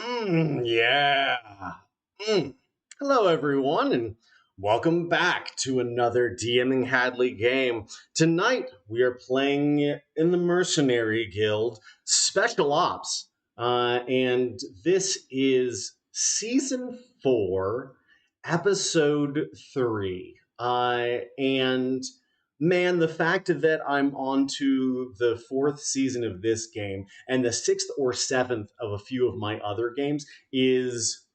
Yeah. Mm. Hello, everyone, and welcome back to another DMing Hadley game. Tonight, we are playing in the Mercenary Guild Special Ops, and this is Season 4, Episode 3. And man, the fact that I'm on to the fourth season of this game and the sixth or seventh of a few of my other games is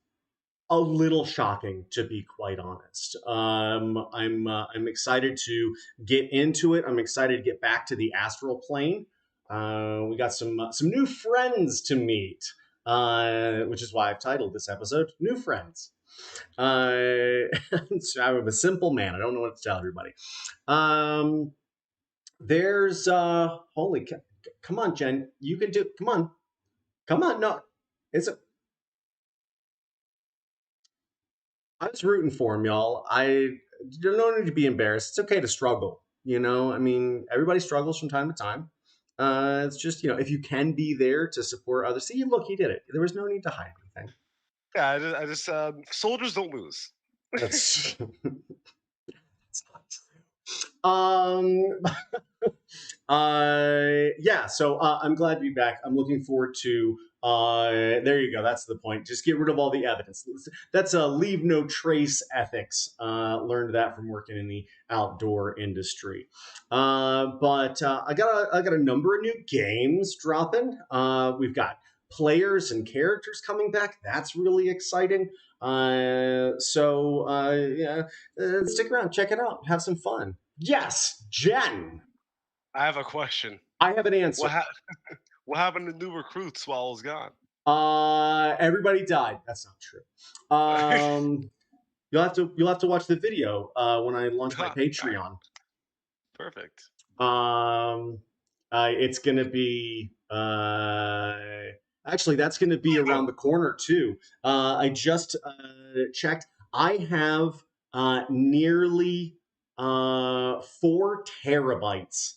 a little shocking, to be quite honest. I'm excited to get into it. I'm excited to get back to the astral plane. We got some new friends to meet, which is why I've titled this episode "New Friends." So I'm a simple man. I don't know what to tell everybody. Um, there's come on, Jen, you can do. Come on, no, it's a. I was rooting for him, y'all. There's no need to be embarrassed. It's okay to struggle. I mean, everybody struggles from time to time. It's just if you can be there to support others. See, look, he did it. There was no need to hide anything. Yeah, soldiers don't lose. That's it's not true. Yeah, so I'm glad to be back. I'm looking forward to there you go, that's the point. Just get rid of all the evidence. That's a leave no trace ethics. Learned that from working in the outdoor industry. But I got a number of new games dropping. We've got players and characters coming back. That's really exciting. Yeah, stick around, check it out, have some fun. Yes, Jen. I have a question. I have an answer. What happened to new recruits while I was gone? Everybody died. That's not true. You'll have to watch the video when I launch my Patreon. Perfect. It's gonna be actually that's gonna be around the corner too. I just checked. I have nearly 4 terabytes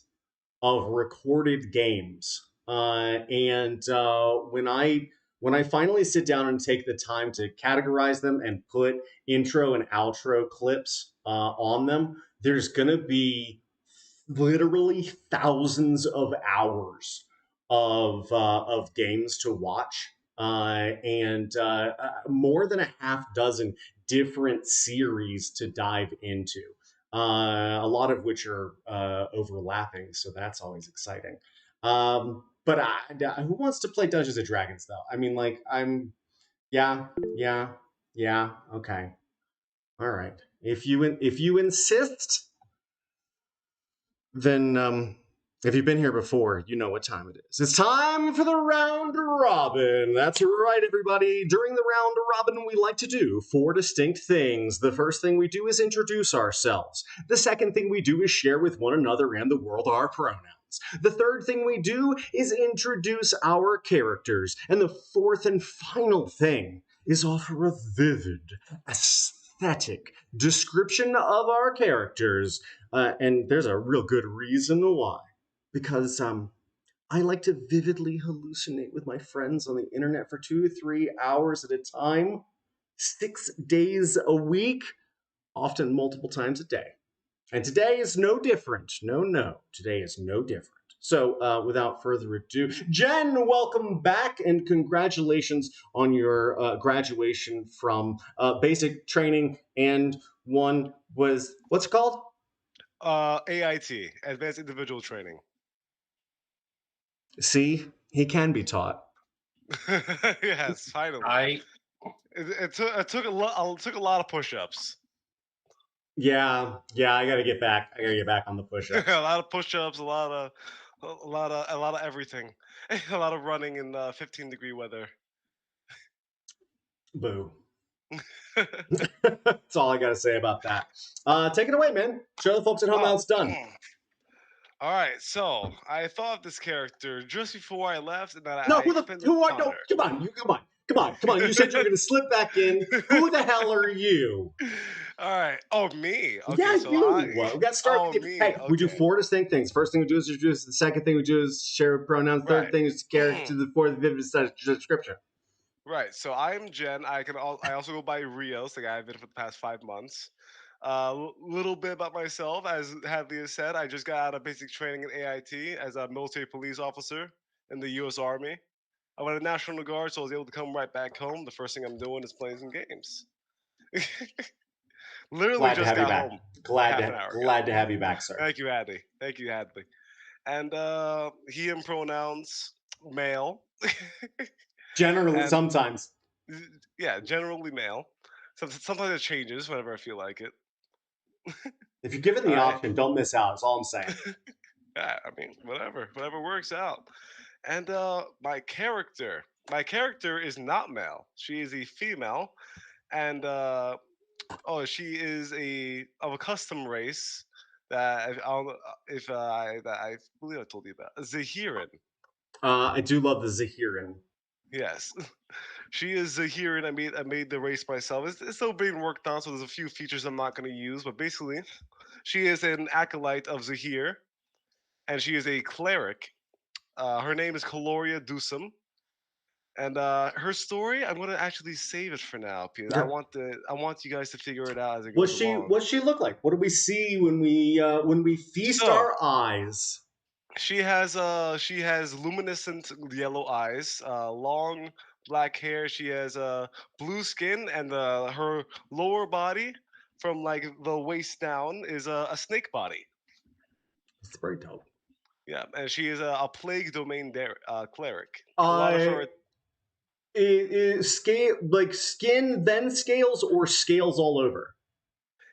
of recorded games. And when I finally sit down and take the time to categorize them and put intro and outro clips on them, there's gonna be literally thousands of hours of games to watch. And more than a half dozen different series to dive into, a lot of which are overlapping, so that's always exciting. Who wants to play Dungeons and Dragons though? I mean, yeah, yeah, okay, all right. If you insist, then if you've been here before, you know what time it is. It's time for the round robin. That's right, everybody. During the round robin, we like to do 4 distinct things. The first thing we do is introduce ourselves. The second thing we do is share with one another and the world our pronouns. The third thing we do is introduce our characters. And the fourth and final thing is offer a vivid, aesthetic description of our characters. And there's a real good reason why. Because I like to vividly hallucinate with my friends on the internet for 2 to 3 hours at a time, 6 days a week, often multiple times a day. And today is no different. No, today is no different. So without further ado, Jen, welcome back and congratulations on your graduation from basic training. And one was, what's it called? AIT, Advanced Individual Training. See, he can be taught. Yes, finally. It took a lot of push-ups. Yeah, I gotta get back. I gotta get back on the push-ups. A lot of push-ups, a lot of everything, a lot of running in 15-degree weather. Boo. That's all I gotta say about that. Take it away, man. Show the folks at home how it's done. All right, so I thought of this character just before I left, and then No, who are no? Come on! You said you were gonna slip back in. Who the hell are you? All right. Oh, me. Okay, Yeah, so you. Well, we got to start with you. me. Hey, Okay. we do 4 distinct things. First thing we do is introduce. The second thing we do is share pronouns. Third thing is character to the fourth vivid description. Right. So I'm Jen. I also go by Rios, the guy I've been for the past 5 months. Little bit about myself, as Hadley has said, I just got out of basic training in AIT as a military police officer in the U.S. Army. I went to National Guard, so I was able to come right back home. The first thing I'm doing is playing some games. Literally Glad to just have you got back. home Glad half an to hour ago. glad to have you back, sir. Thank you, Hadley. Thank you, Hadley. And he and pronouns male. Generally, and sometimes. yeah, generally male. Sometimes it changes whenever I feel like it. If you're given the I option, don't miss out. That's all I'm saying. yeah, I mean, whatever works out. And my character is not male. She is a female, and she is of a custom race that I don't know if I believe I told you about Zahiran. I do love the Zahiran. Yes, she is Zahiran. I made the race myself. It's still being worked on, so there's a few features I'm not going to use. But basically, she is an acolyte of Zahir, and she is a cleric. Her name is Caloria Dusum, and her story I'm gonna actually save it for now because I Okay. want you guys to figure it out as it What's goes she along. what's she look like? What do we see when we feast So our eyes? she has luminescent yellow eyes, long black hair. She has blue skin, and her lower body from like the waist down is a snake body. It's very dope. Yeah, and she is a plague domain cleric. A lot of Uh, her scale like skin then scales or scales all over.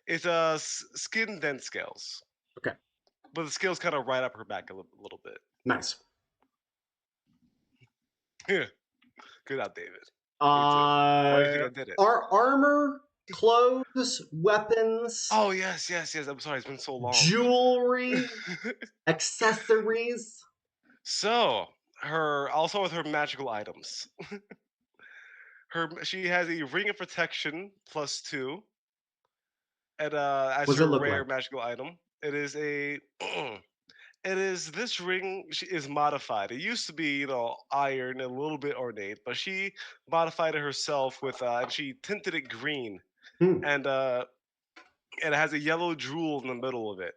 it's skin then scales, Okay, but the scales kind of right up her back a little bit. nice. Yeah, good out, David. Me too. Why do you think Uh, I did it? armor, clothes, weapons, Oh yes, yes, yes. I'm sorry, it's been so long. jewelry, accessories. So her also with her magical items. She has a ring of protection +2, and What as does it her look rare like? magical item, it is a. It is this ring is modified. It used to be, iron, a little bit ornate, but she modified it herself and she tinted it green, Hmm, and it has a yellow jewel in the middle of it.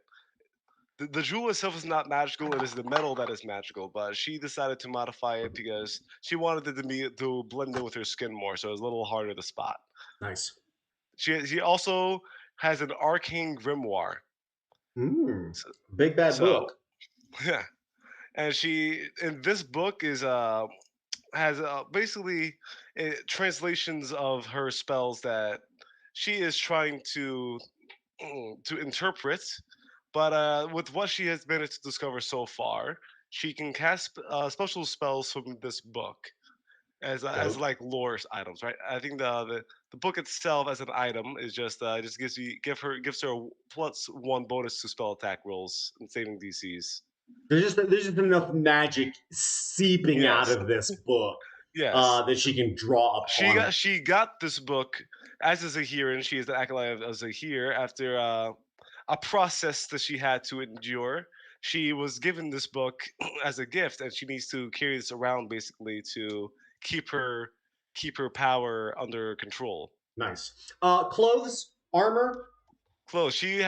The jewel itself is not magical; it is the metal that is magical. But she decided to modify it because she wanted it to blend in with her skin more, so it's a little harder to spot. nice. She also has an arcane grimoire. Hmm, So, big bad so book. yeah, and she in this book is has basically translations of her spells that she is trying to interpret. But with what she has managed to discover so far, she can cast special spells from this book as Dope. like lore items, right? I think the book itself as an item is just gives her a +1 bonus to spell attack rolls and saving DCs. There's just enough magic seeping out Yes, of this book yes. that she can draw She upon got it. she got this book as a Zahir, and she is the acolyte of Zahir after a process that she had to endure. She was given this book as a gift, and she needs to carry this around basically to keep her keep her power under control. Nice. Clothes, armor. Clothes. She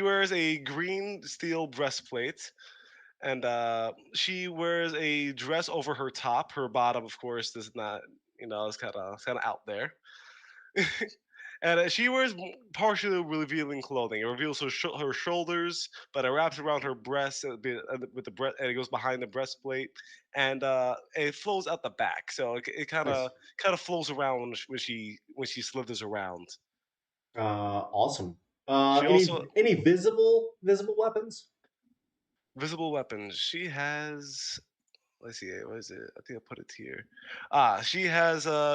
wears a green steel breastplate, and she wears a dress over her top. Her bottom, of course, does not. It's kind of out there. And she wears partially revealing clothing. It reveals her shoulders, but it wraps around her breast with the breast, and it goes behind the breastplate, and it flows out the back. So it kind Nice. of flows around when she slithers around. Awesome. She also Any visible weapons? visible weapons. She has. Let's see. What is it? I think I put it here.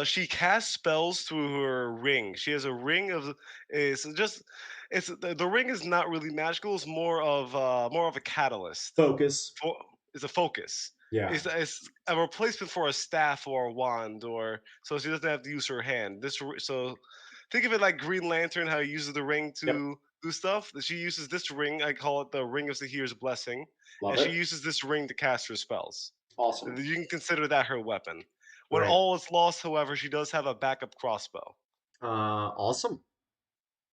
She casts spells through her ring. She has a ring of. It's just. It's the ring is not really magical. It's more of a catalyst. Focus. For It's a focus. Yeah. It's a replacement for a staff or a wand, or so she doesn't have to use her hand. So think of it like Green Lantern, how he uses the ring Yep. to do stuff. She uses this ring. I call it the Ring of Zahir's Blessing, Love and she it. uses this ring to cast her spells. Awesome. You can consider that her weapon. When Right. all is lost, however, she does have a backup crossbow. Awesome.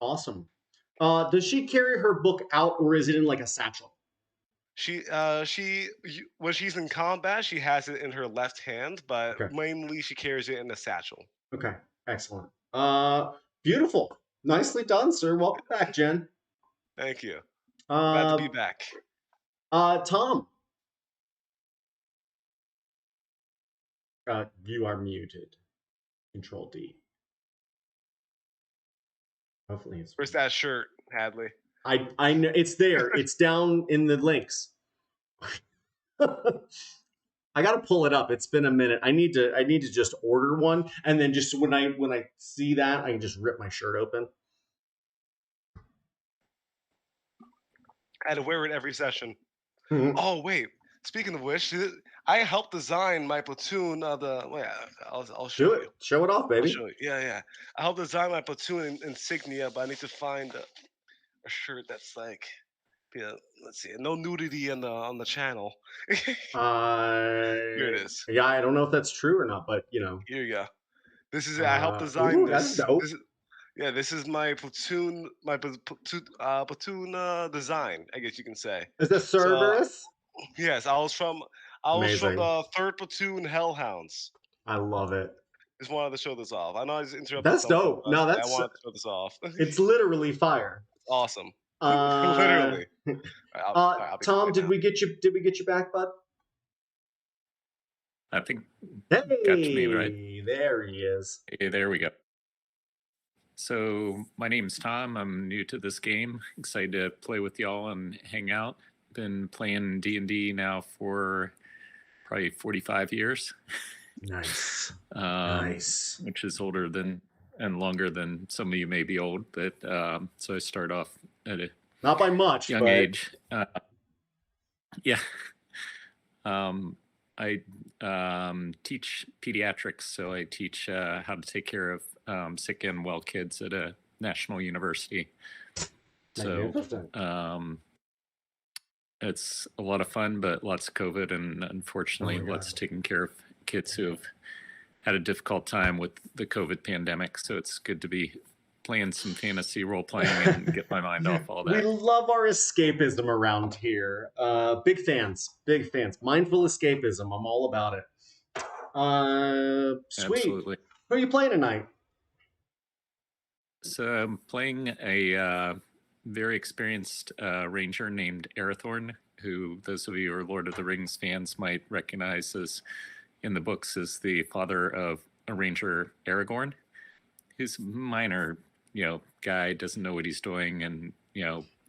Awesome. Does she carry her book out, or is it in like a satchel? When she's in combat, she has it in her left hand, but Okay. mainly she carries it in a satchel. Okay. Excellent. Beautiful. Nicely done, sir. Welcome back, Jen. Thank you. Glad to be Uh, back. Tom, you are muted. Control D. Hopefully it's. Where's that shirt, Hadley? I know it's there. It's down in the links. I gotta pull it up. It's been a minute. I need to just order one, and then just when I see that, I can just rip my shirt open. I had to wear it every session. Mhm. Oh wait, speaking of which, I helped design my platoon. Wait, I'll Do show it. you. Show it off, I'll baby. show you. Yeah, yeah. I helped design my platoon insignia, but I need to find a shirt that's like, yeah. Let's see, no nudity on the channel. Here it is. Yeah, I don't know if that's true or not, but Here you go. This is I helped design ooh, that's this. dope. Yeah, this is my platoon, platoon design. I guess you can say. Is this So Cerberus? yes, I was from Amazing. the third platoon Hellhounds. I love it. Just wanted to show this off. I know I just interrupted That's something, dope. but No, I that's wanted to show this off. it's literally fire. Awesome. Uh, Literally. I'll be Tom, quiet did now. we get you? Did we get you back, bud? I think got to me right. Hey, there he is. Hey, there we go. So my name's Tom. I'm new to this game. Excited to play with y'all and hang out. Been playing D&D now for probably 45 years, Nice, um, nice. which is older than and longer than some of you may be old. But so I start off at a Not by much, young but age. Yeah. I teach pediatrics, so I teach how to take care of sick and well kids at a national university. So magnificent. it's a lot of fun, but lots of COVID, and unfortunately, Oh my lots God. taking care of kids who have had a difficult time with the COVID pandemic. So it's good to be playing some fantasy role playing and get my mind off all We that. love our escapism around here. Big fans, big fans. Mindful escapism. I'm all about it. Sweet. Absolutely. Who are you playing tonight? So I'm playing a very experienced ranger named Arathorn, who those of you who are Lord of the Rings fans might recognize as in the books as the father of a ranger Aragorn. He's a minor, guy, doesn't know what he's doing, and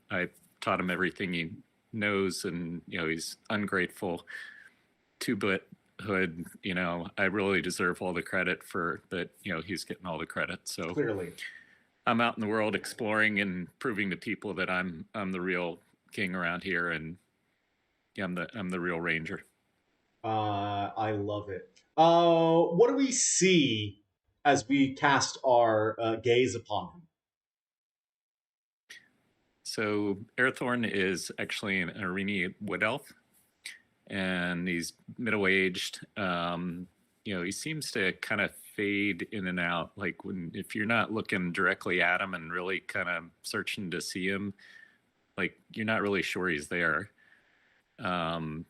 I taught him everything he knows, and he's ungrateful, two-bit hood. I really deserve all the credit for that. He's getting all the credit. So Clearly. I'm out in the world exploring and proving to people that I'm the real king around here, and I'm the real ranger. I love it. What do we see as we cast our gaze upon him? So Arathorn is actually an Arini wood elf, and he's middle-aged. He seems to kind of fade in and out. Like if you're not looking directly at him and really kind of searching to see him, like you're not really sure he's there. When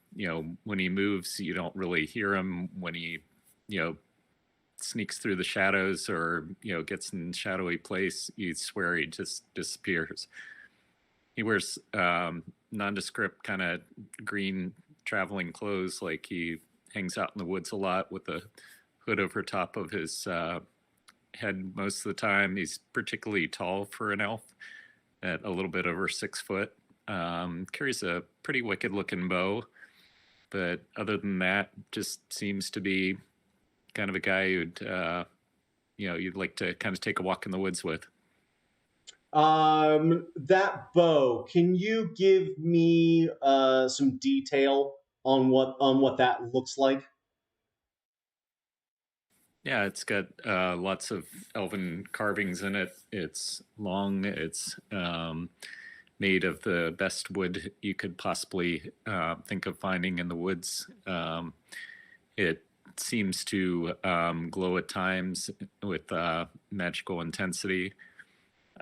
he moves, you don't really hear him. When he, sneaks through the shadows or gets in shadowy place, you swear he just disappears. He wears nondescript kind of green traveling clothes, like he hangs out in the woods a lot with a hood over top of his head most of the time. He's particularly tall for an elf, at a little bit over 6 foot. Carries a pretty wicked looking bow, but other than that, just seems to be kind of a guy who'd you'd like to kind of take a walk in the woods with. That bow. Can you give me some detail on what that looks like? Yeah, it's got lots of elven carvings in it. It's long. It's made of the best wood you could possibly think of finding in the woods. It seems to glow at times with magical intensity.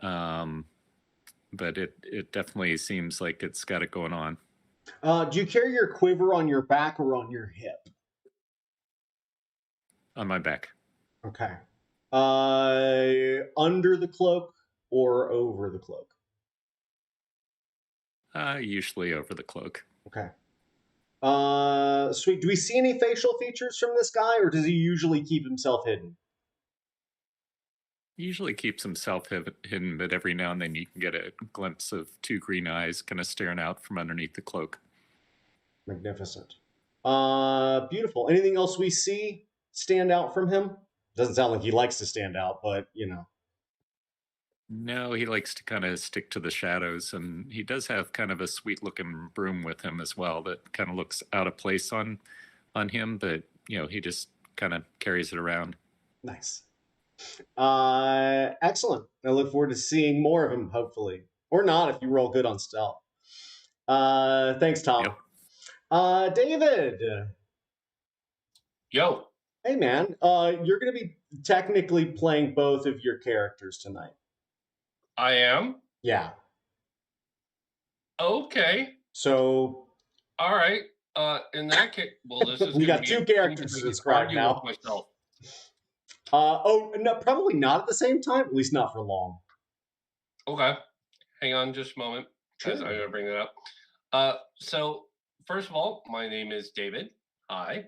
But it definitely seems like it's got it going on. Do you carry your quiver on your back or on your hip? On my back. Okay. Under the cloak or over the cloak? Usually over the cloak. Okay. Sweet. Do we see any facial features from this guy, or does he usually keep himself hidden? He usually keeps himself hidden, but every now and then you can get a glimpse of two green eyes kind of staring out from underneath the cloak. Magnificent. Beautiful. Anything else we see stand out from him? Doesn't sound like he likes to stand out, but you know. No, he likes to kind of stick to the shadows, and he does have kind of a sweet looking broom with him as well that kind of looks out of place on him, but he just kind of carries it around. Nice. Excellent. I look forward to seeing more of him, hopefully. Or not, if you roll good on stealth. Thanks, Tom. Yep. David. Yo. Hey, man. You're going to be technically playing both of your characters tonight. I am? Yeah. Okay. So. All right. In that case, well, this is. We got two characters to describe now. Myself. No, probably not at the same time. At least not for long. Okay. Hang on just a moment. Sure. As I'm going to bring that up. So, first of all, my name is David. Hi.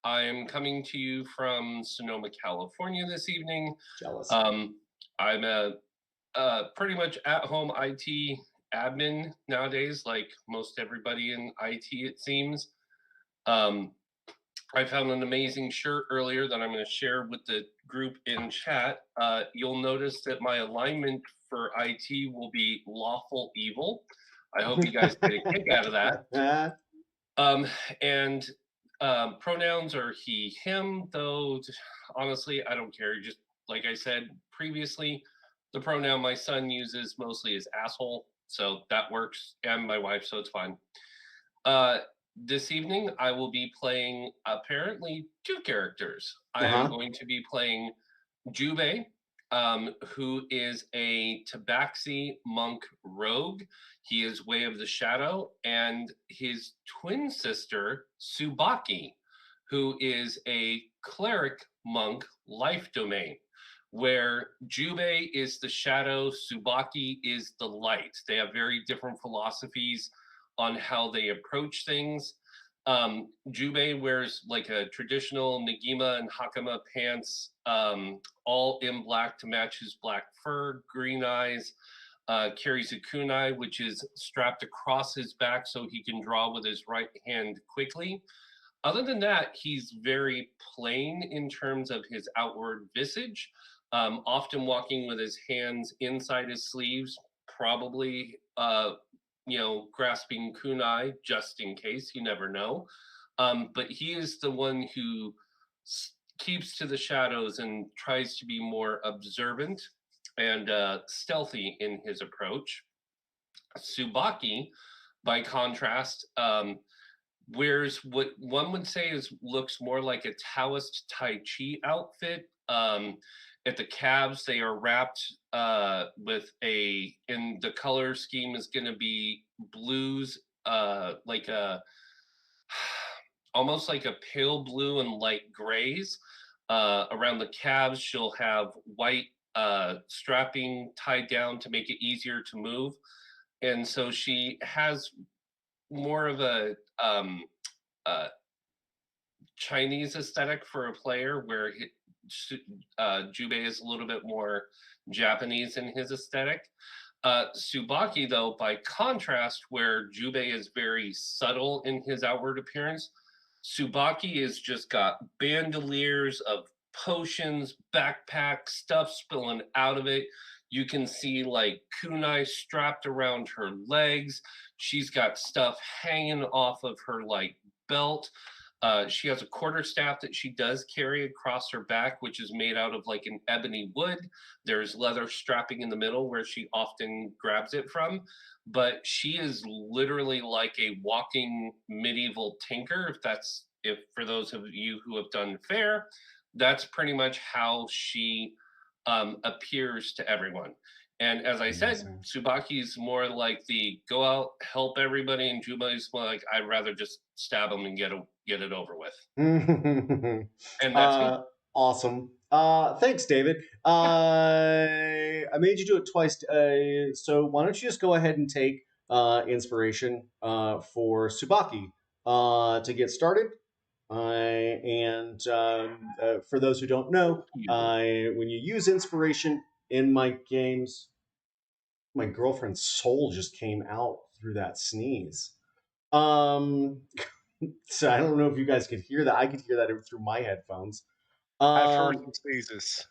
I am coming to you from Sonoma, California this evening. Jealous. I'm a pretty much at-home IT admin nowadays, like most everybody in IT, it seems. I found an amazing shirt earlier that I'm going to share with the group in chat. You'll notice that my alignment for IT will be lawful evil. I hope you guys get a kick out of that. And pronouns are he, him, though honestly, I don't care. Just like I said previously, the pronoun my son uses mostly is asshole, so that works, and my wife, so it's fine. This evening, I will be playing apparently two characters. I am going to be playing Jubei, who is a Tabaxi monk rogue. He is Way of the Shadow, and his twin sister, Tsubaki, who is a cleric monk life domain, where Jubei is the shadow, Tsubaki is the light. They have very different philosophies on how they approach things. Jubei wears like a traditional Negima and Hakama pants, all in black to match his black fur, green eyes, carries a kunai, which is strapped across his back so he can draw with his right hand quickly. Other than that, he's very plain in terms of his outward visage, often walking with his hands inside his sleeves, probably grasping kunai just in case, you never know. But he is the one who keeps to the shadows and tries to be more observant and stealthy in his approach. Tsubaki, by contrast, wears what one would say looks more like a Taoist Tai Chi outfit. At the calves, they are wrapped with and the color scheme is going to be blues, like almost like a pale blue and light grays. Around the calves, she'll have white strapping tied down to make it easier to move. And so she has more of a Chinese aesthetic for a player, where Jubei is a little bit more Japanese in his aesthetic. Tsubaki, though, by contrast, where Jubei is very subtle in his outward appearance, Tsubaki has just got bandoliers of potions, backpack, stuff spilling out of it. You can see like kunai strapped around her legs. She's got stuff hanging off of her like belt. She has a quarterstaff that she does carry across her back, which is made out of like an ebony wood. There's leather strapping in the middle where she often grabs it from. But she is literally like a walking medieval tinker, if for those of you who have done fair, that's pretty much how she appears to everyone. And as I said, Amazing. Tsubaki's more like the go out, help everybody, and Juba's more like I'd rather just stab them and get it over with. And that's me. Awesome. Thanks, David. I made you do it twice. So why don't you just go ahead and take inspiration for Tsubaki to get started? For those who don't know, when you use inspiration in my games, my girlfriend's soul just came out through that sneeze. So I don't know if you guys could hear that. I could hear that through my headphones. I've heard some sneezes.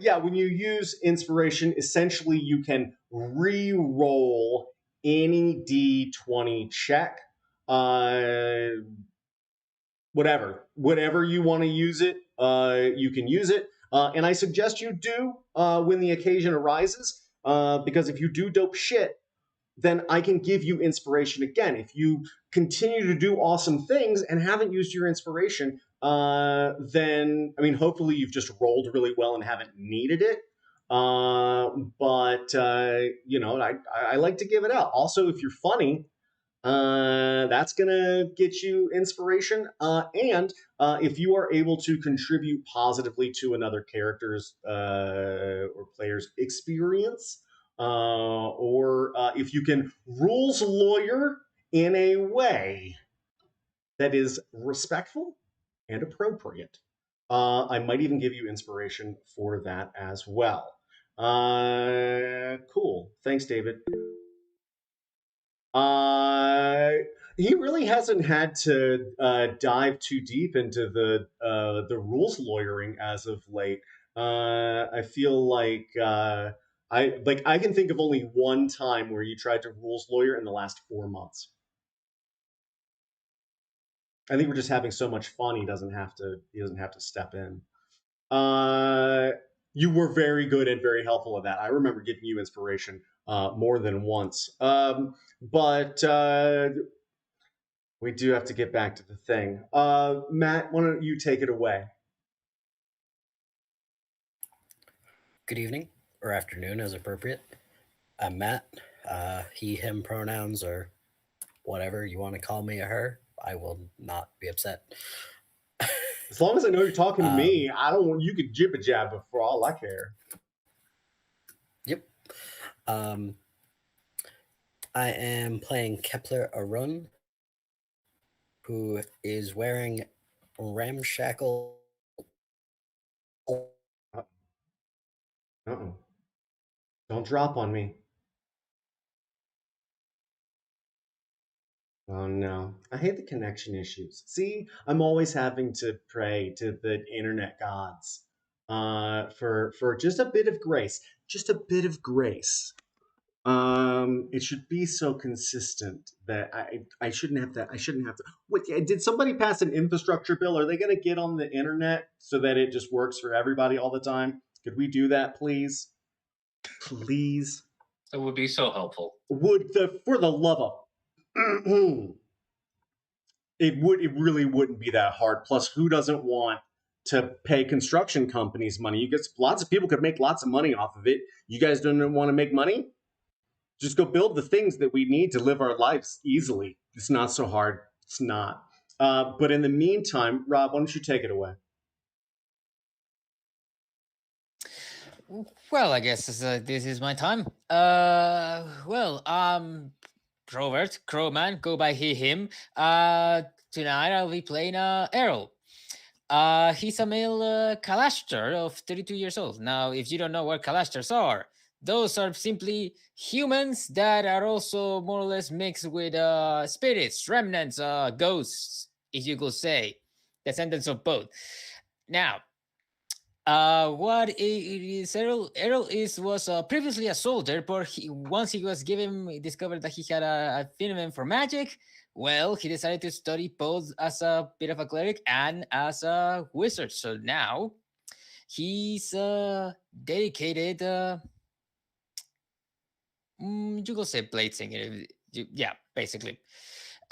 Yeah, when you use inspiration, essentially you can re-roll any D20 check. Whatever you want to use it, you can use it. And I suggest you do when the occasion arises, because if you do dope shit, then I can give you inspiration again. If you continue to do awesome things and haven't used your inspiration, then, I mean, hopefully you've just rolled really well and haven't needed it. I like to give it out. Also, if you're funny, that's gonna get you inspiration. And if you are able to contribute positively to another character's or player's experience, or if you can rules lawyer in a way that is respectful and appropriate, I might even give you inspiration for that as well. Cool. Thanks, David. He really hasn't had to dive too deep into the rules lawyering as of late. I feel like I can think of only one time where you tried to rules lawyer in the last 4 months. I think we're just having so much fun. He doesn't have to step in. You were very good and very helpful at that. I remember giving you inspiration more than once. But we do have to get back to the thing. Matt, why don't you take it away? Good evening, or afternoon as appropriate. I'm Matt. He, him pronouns, or whatever you want to call me or her. I will not be upset. As long as I know you're talking to me, I don't want you could jibber jabber for all I care. Yep. I am playing Kepler Arun, who is wearing ramshackle. Uh-oh. Don't drop on me. Oh no. I hate the connection issues. See, I'm always having to pray to the internet gods for just a bit of grace. Just a bit of grace. It should be so consistent that I shouldn't have to. Wait, did somebody pass an infrastructure bill? Are they going to get on the internet so that it just works for everybody all the time? Could we do that, please? Please. It would be so helpful. For the love of it really wouldn't be that hard. Plus, who doesn't want to pay construction companies money? You guys, lots of people could make lots of money off of it. You guys don't want to make money? Just go build the things that we need to live our lives easily. It's not so hard. It's not. But in the meantime, Rob, why don't you take it away? Well, I guess this is my time. Robert Crowman, go by he, him. Tonight I'll be playing Errol. He's a male Kalashtar of 32 years old. Now, if you don't know what Kalashtars are, those are simply humans that are also more or less mixed with spirits, remnants, ghosts, if you could say. Descendants of both. Now, what it is, Errol was previously a soldier, but once he discovered that he had a phenomenon for magic. Well, he decided to study both as a bit of a cleric and as a wizard. So now he's dedicated. You could say blade singer. Yeah, basically.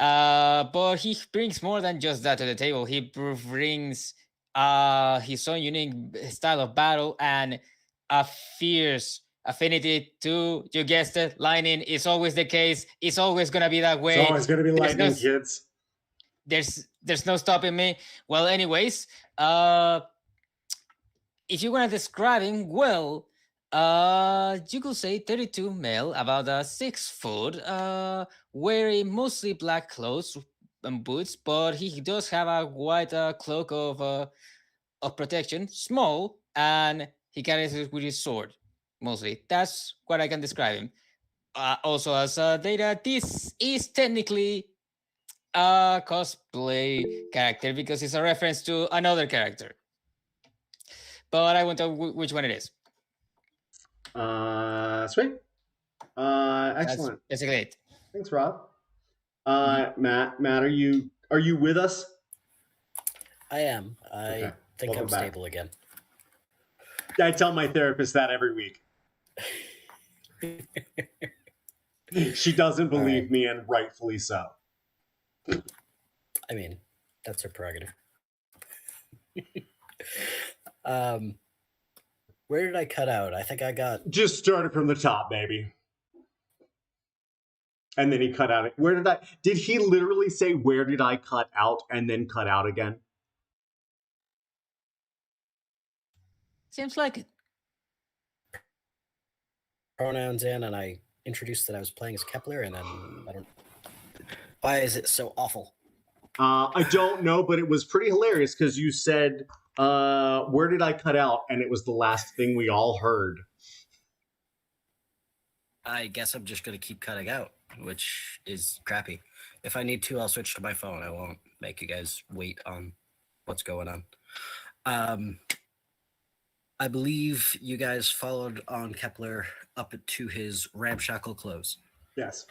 But he brings more than just that to the table. He brings his own unique style of battle and a fierce affinity to, you guessed it, lightning. Is always the case. It's always gonna be that way. It's always going to be There's no lightning, s- kids. there's no stopping me. Well, anyways, if you want to describe him well, you could say 32 male, about 6 foot, wearing mostly black clothes and boots, but he does have a white cloak of protection, small, and he carries it with his sword mostly. That's what I can describe him. Also, as data, this is technically a cosplay character because it's a reference to another character. But I won't tell which one it is. Sweet. Excellent. That's basically it. Thanks, Rob. Matt, are you with us? I am. I Okay. think Welcome I'm back. stable again. I tell my therapist that every week. She doesn't believe me, and rightfully so. I mean, that's her prerogative. Where did I cut out? I think I got. Just started from the top, baby. And then he cut out. Did he literally say, where did I cut out, and then cut out again? Seems like it. Pronouns in, and I introduced that I was playing as Kepler, and then I don't. Why is it so awful? I don't know, but it was pretty hilarious because you said, where did I cut out? And it was the last thing we all heard. I guess I'm just going to keep cutting out, which is crappy. If I need to, I'll switch to my phone. I won't make you guys wait on what's going on. I believe you guys followed on Kepler up to his ramshackle clothes. Yes.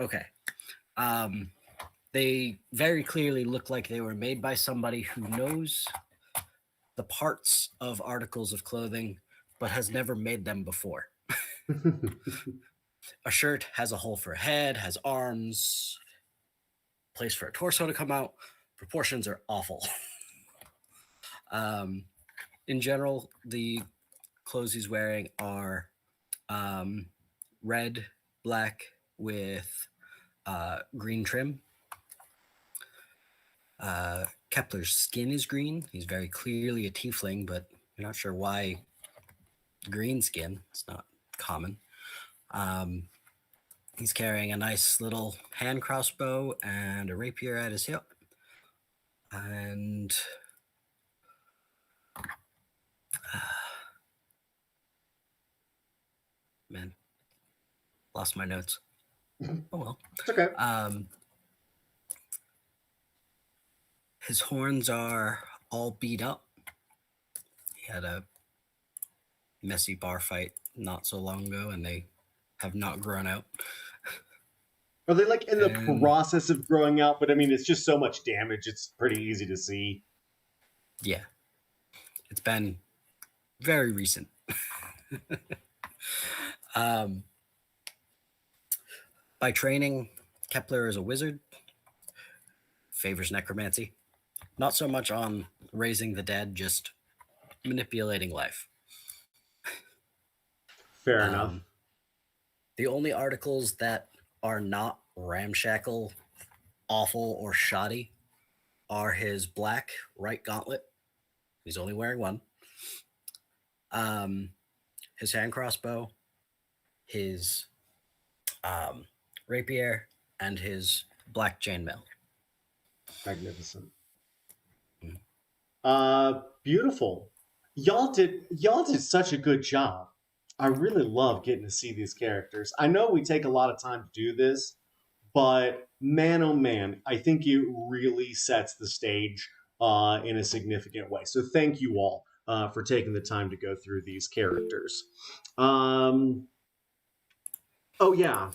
Okay. They very clearly look like they were made by somebody who knows the parts of articles of clothing, but has never made them before. A shirt has a hole for a head, has arms, place for a torso to come out. Proportions are awful. In general, the clothes he's wearing are red, black with green trim. Kepler's skin is green. He's very clearly a tiefling, but you're not sure why green skin. It's not common. He's carrying a nice little hand crossbow and a rapier at his hip. And man, lost my notes. Oh well. It's okay. His horns are all beat up. He had a messy bar fight not so long ago, and they have not grown out. Are they like in the And- process of growing out? But I mean, it's just so much damage. It's pretty easy to see. Yeah. It's been very recent. By training, Kepler is a wizard, favors necromancy. Not so much on raising the dead, just manipulating life. Fair enough. The only articles that are not ramshackle, awful, or shoddy are his black right gauntlet. He's only wearing one. His hand crossbow, his rapier, and his black chainmail. Magnificent. Mm. Beautiful. Y'all did such a good job. I really love getting to see these characters. I know we take a lot of time to do this, but man, oh man, I think it really sets the stage in a significant way. So thank you all for taking the time to go through these characters. Oh yeah,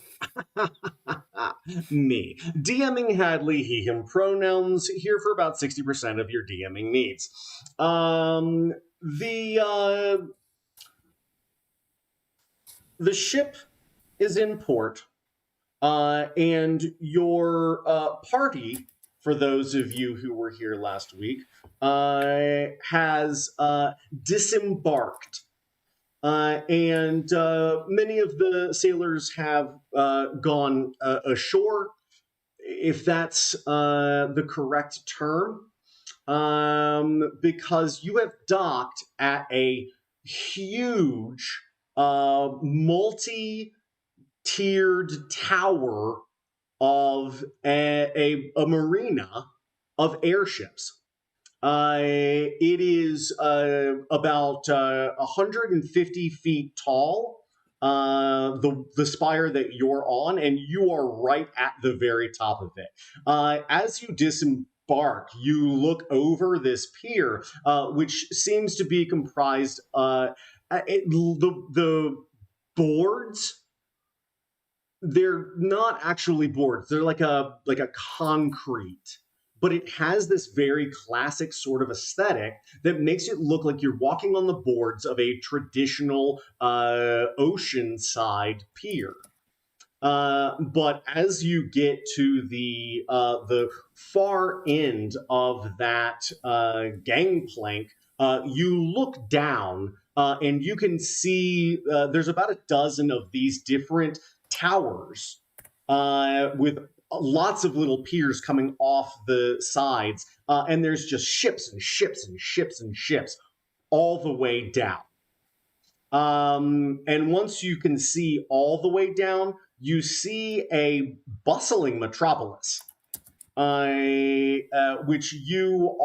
me. DMing Hadley, he, him pronouns, here for about 60% of your DMing needs. The ship is in port. And your party, for those of you who were here last week, has disembarked. And many of the sailors have gone ashore, if that's the correct term, because you have docked at a huge multi-tiered tower of a marina of airships. It is about 150 feet tall, the spire that you're on, and you are right at the very top of it. As you disembark, you look over this pier, which seems to be comprised. The boards, they're not actually boards. They're like a concrete, but it has this very classic sort of aesthetic that makes it look like you're walking on the boards of a traditional oceanside pier. But as you get to the far end of that gangplank, you look down and you can see there's about a dozen of these different towers with lots of little piers coming off the sides, and there's just ships and ships and ships and ships all the way down. And once you can see all the way down, you see a bustling metropolis, which you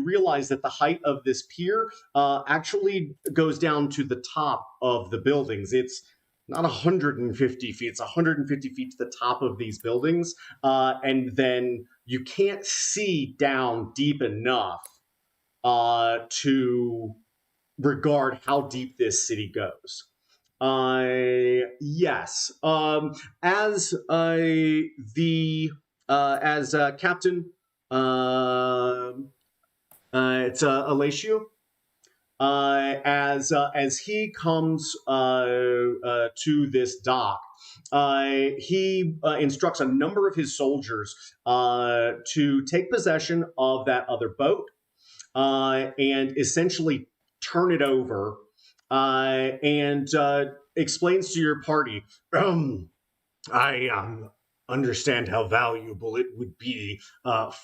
realize that the height of this pier actually goes down to the top of the buildings. It's not 150 feet, it's 150 feet to the top of these buildings, and then you can't see down deep enough to regard how deep this city goes. Yes. As Captain, it's Alatio. As he comes to this dock, he instructs a number of his soldiers to take possession of that other boat and essentially turn it over, and explains to your party, I understand how valuable it would be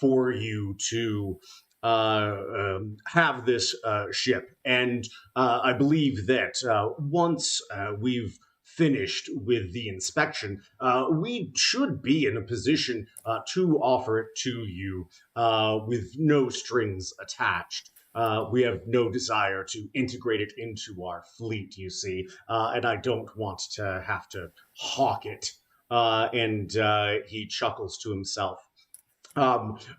for you to have this ship. And I believe that once we've finished with the inspection, we should be in a position to offer it to you with no strings attached. We have no desire to integrate it into our fleet, you see, and I don't want to have to hawk it. And he chuckles to himself.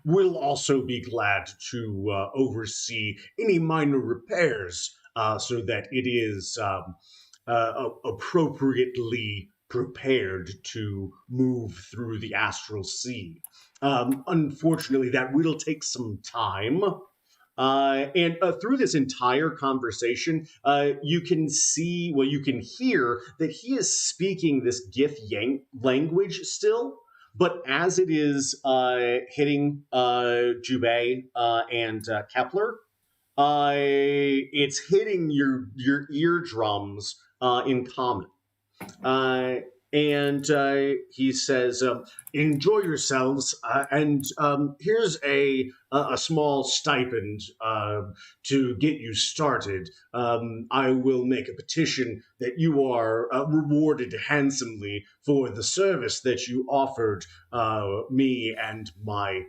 We'll also be glad to oversee any minor repairs so that it is appropriately prepared to move through the astral sea. Unfortunately, that will take some time. And through this entire conversation, you can hear that he is speaking this Gith language still. But as it is hitting Jubei and Kepler, it's hitting your eardrums in common. And he says, enjoy yourselves, and here's a small stipend to get you started. I will make a petition that you are rewarded handsomely for the service that you offered me and my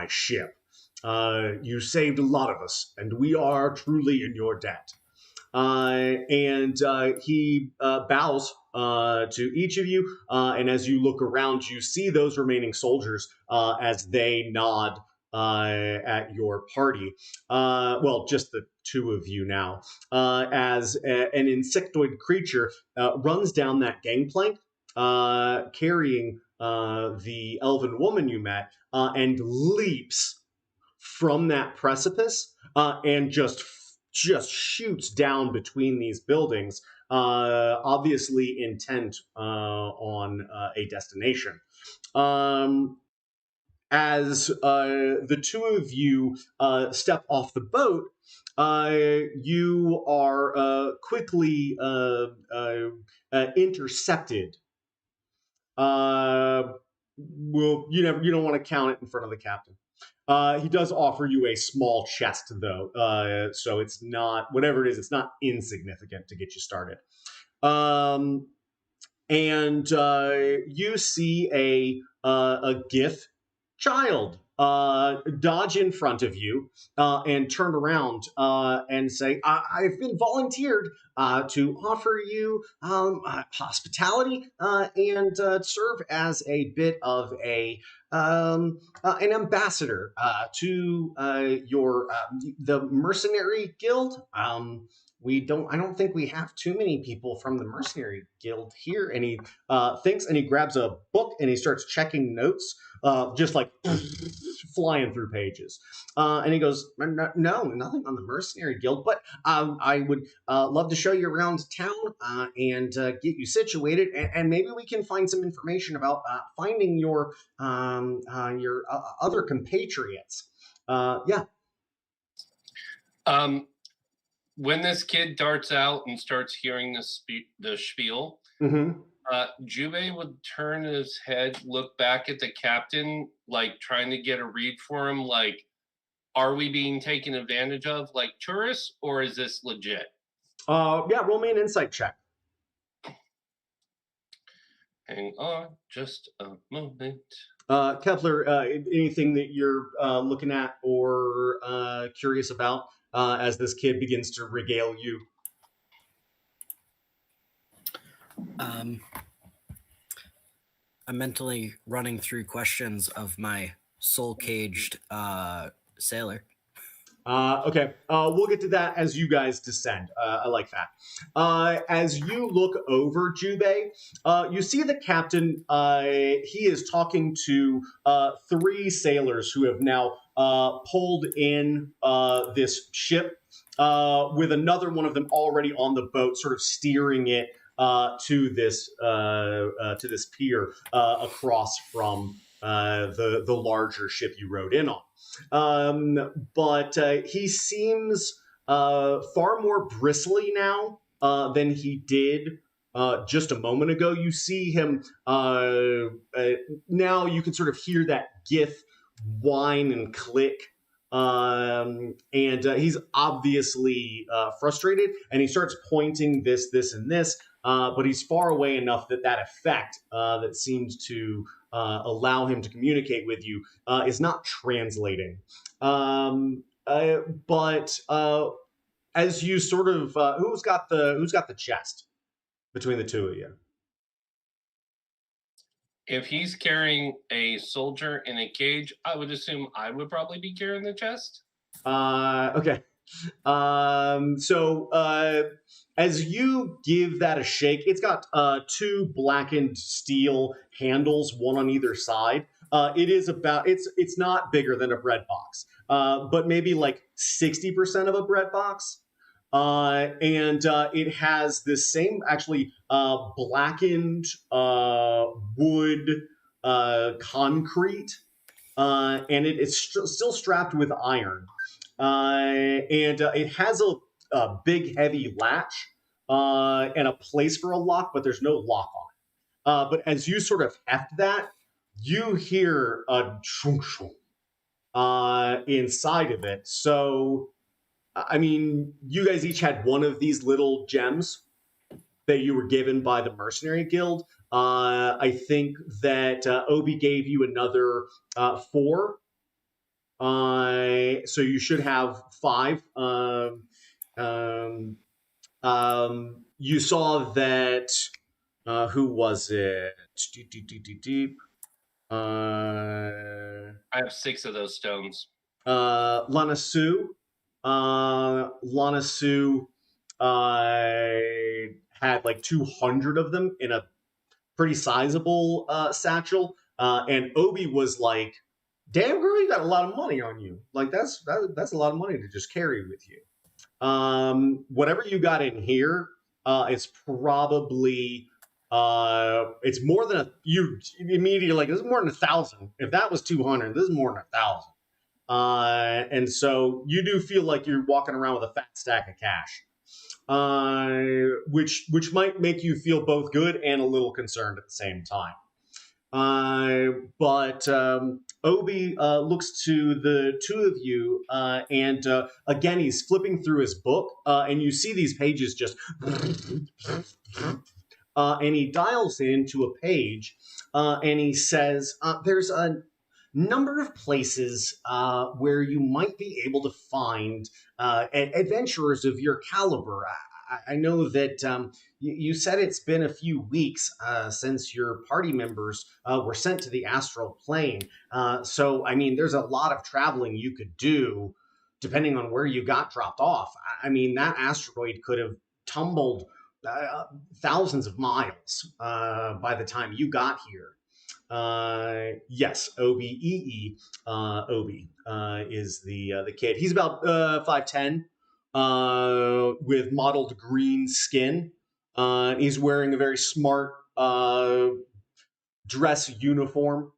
ship. You saved a lot of us, and we are truly in your debt. And he bows to each of you, and as you look around, you see those remaining soldiers as they nod at your party. Well, just the two of you now, as an insectoid creature runs down that gangplank, carrying the elven woman you met, and leaps from that precipice and just just shoots down between these buildings, obviously intent on a destination. As the two of you step off the boat, you are quickly intercepted. Well, you don't want to count it in front of the captain. He does offer you a small chest, though, so it's not whatever it is. It's not insignificant to get you started. And you see a GIF child dodge in front of you and turn around and say, I've been volunteered to offer you hospitality and serve as a bit of an ambassador to the mercenary guild. I don't think we have too many people from the mercenary guild here. And he thinks, and he grabs a book and he starts checking notes, just like flying through pages. And he goes, no, nothing on the mercenary guild, but I would love to show you around town and get you situated, and maybe we can find some information about finding your other compatriots. Yeah. When this kid darts out and starts hearing the spiel, Mm-hmm. Jubei would turn his head, look back at the captain, like trying to get a read for him, like, are we being taken advantage of like tourists, or is this legit? Yeah, roll me an insight check. Hang on just a moment. Kepler, anything that you're looking at or curious about as this kid begins to regale you? I'm mentally running through questions of my soul-caged sailor. Okay, we'll get to that as you guys descend. I like that. As you look over Jubei, you see the captain. He is talking to 3 sailors who have now pulled in this ship with another one of them already on the boat, sort of steering it to this pier across from the larger ship you rode in on. But he seems far more bristly now than he did just a moment ago. You see him now. You can sort of hear that gith whine and click. And he's obviously frustrated, and he starts pointing this, and this, but he's far away enough that effect that seems to allow him to communicate with you is not translating. But as you sort of, who's got the chest between the two of you? If he's carrying a soldier in a cage, I would assume I would probably be carrying the chest. Okay. So as you give that a shake, it's got 2 blackened steel handles, one on either side. It is about it's not bigger than a bread box, but maybe like 60% of a bread box. And it has this same actually blackened wood concrete, and it is still strapped with iron. And it has a big heavy latch and a place for a lock, but there's no lock on it. But as you sort of heft that, you hear a shunk inside of it. So, I mean, you guys each had one of these little gems that you were given by the Mercenary Guild. I think that Obi gave you another 4. So you should have 5. You saw that. Who was it? I have 6 of those stones. Lana Sue. Lana Sue had like 200 of them in a pretty sizable satchel, and Obi was like, "Damn girl, you got a lot of money on you. Like that's a lot of money to just carry with you." Whatever you got in here, it's probably it's more than you immediately like. This is more than 1,000. If that was 200, this is more than 1,000. And so you do feel like you're walking around with a fat stack of cash, which might make you feel both good and a little concerned at the same time. But Obi looks to the two of you, and again, he's flipping through his book, and you see these pages just, and he dials into a page, and he says, there's a number of places where you might be able to find adventurers of your caliber. I know that you said it's been a few weeks since your party members were sent to the astral plane. So, I mean, there's a lot of traveling you could do depending on where you got dropped off. I mean, that asteroid could have tumbled thousands of miles by the time you got here. Yes, Obi Obi is the kid. He's about 5'10", with mottled green skin. He's wearing a very smart dress uniform,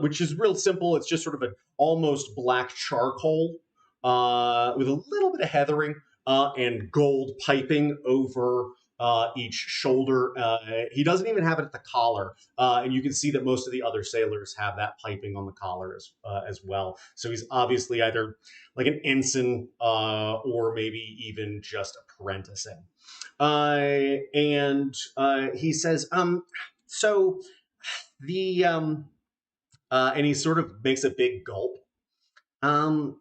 which is real simple. It's just sort of an almost black charcoal with a little bit of heathering and gold piping over each shoulder. He doesn't even have it at the collar, and you can see that most of the other sailors have that piping on the collar as well. So he's obviously either like an ensign or maybe even just apprenticing. And he says, so the and he sort of makes a big gulp. I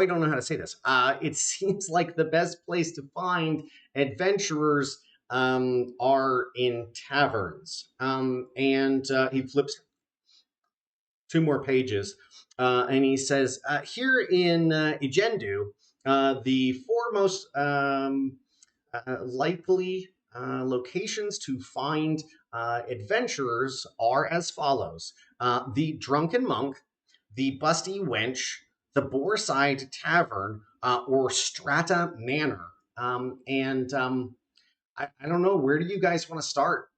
don't know how to say this. It seems like the best place to find adventurers are in taverns. And he flips 2 more pages, and he says, here in Ijendu, the 4 most likely locations to find adventurers are as follows. The Drunken Monk, the Busty Wench, the Boorside Tavern, or Strata Manor. And I don't know, where do you guys want to start?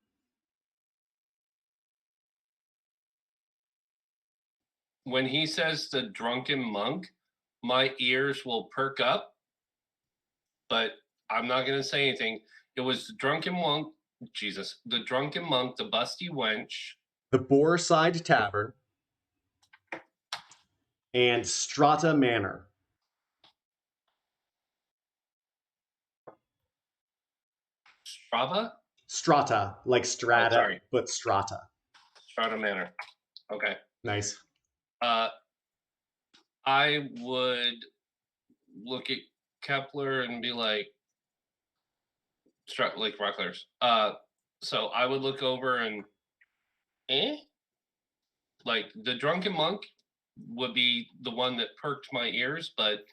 When he says the Drunken Monk, my ears will perk up, but I'm not going to say anything. It was the Drunken Monk, the Drunken Monk, the Busty Wench, the Boorside Tavern, and Strata Manor. Strava? Strata, like strata, sorry. but strata. Strata Manor. Okay. Nice. I would look at Kepler and be like Rockler's. So I would look over and like the Drunken Monk would be the one that perked my ears, but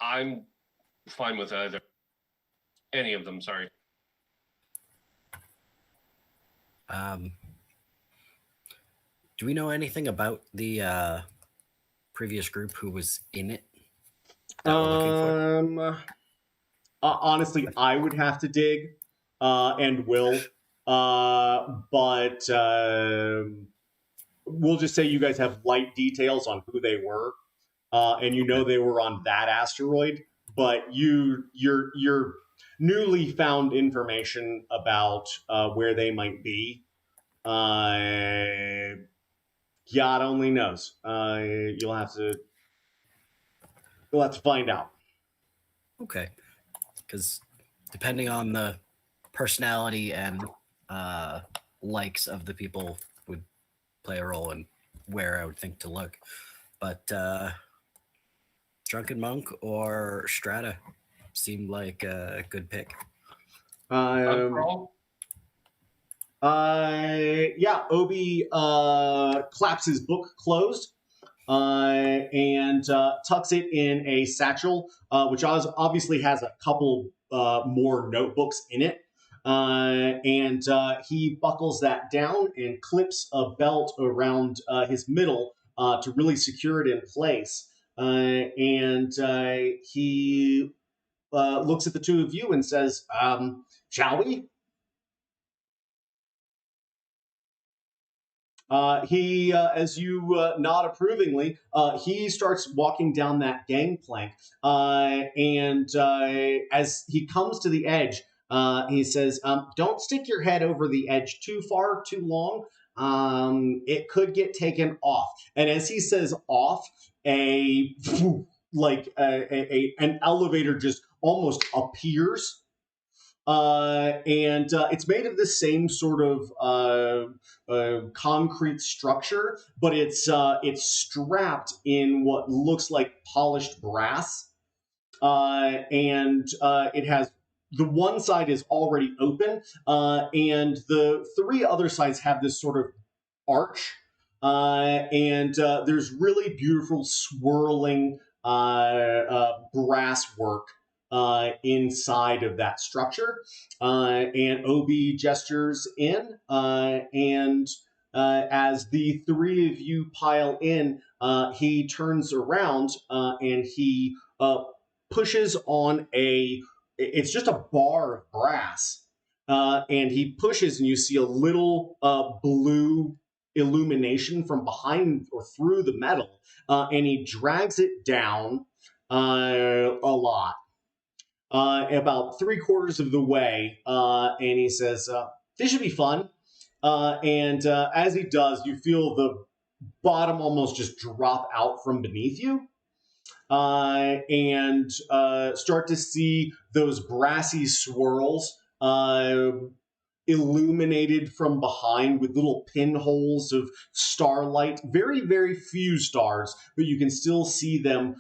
I'm fine with either. Any of them, sorry. Do we know anything about the previous group who was in it that we're looking for? Honestly, I would have to dig, and will, but we'll just say you guys have light details on who they were, and you know they were on that asteroid, but your newly found information about where they might be, God only knows. You'll have to find out. Okay, because depending on the personality and likes of the people would play a role in where I would think to look. But Drunken Monk or Strata seemed like a good pick. Yeah, Obi claps his book closed and tucks it in a satchel, which obviously has a couple more notebooks in it. And he buckles that down and clips a belt around his middle to really secure it in place. and he looks at the two of you and says, "Shall we?" As you nod approvingly, he starts walking down that gangplank, and as he comes to the edge, he says, "Don't stick your head over the edge too far, too long. It could get taken off." And as he says "off," an elevator just almost appears. And it's made of the same sort of concrete structure, but it's strapped in what looks like polished brass, and it has the one side is already open, and the three other sides have this sort of arch, and there's really beautiful swirling brass work inside of that structure. And Obi gestures in, and as the three of you pile in, he turns around and he pushes on it's just a bar of brass. And he pushes, and you see a little blue illumination from behind or through the metal, and he drags it down a lot. About 3/4 of the way, and he says, "This should be fun." And as he does, you feel the bottom almost just drop out from beneath you, and start to see those brassy swirls illuminated from behind with little pinholes of starlight. Very, very few stars, but you can still see them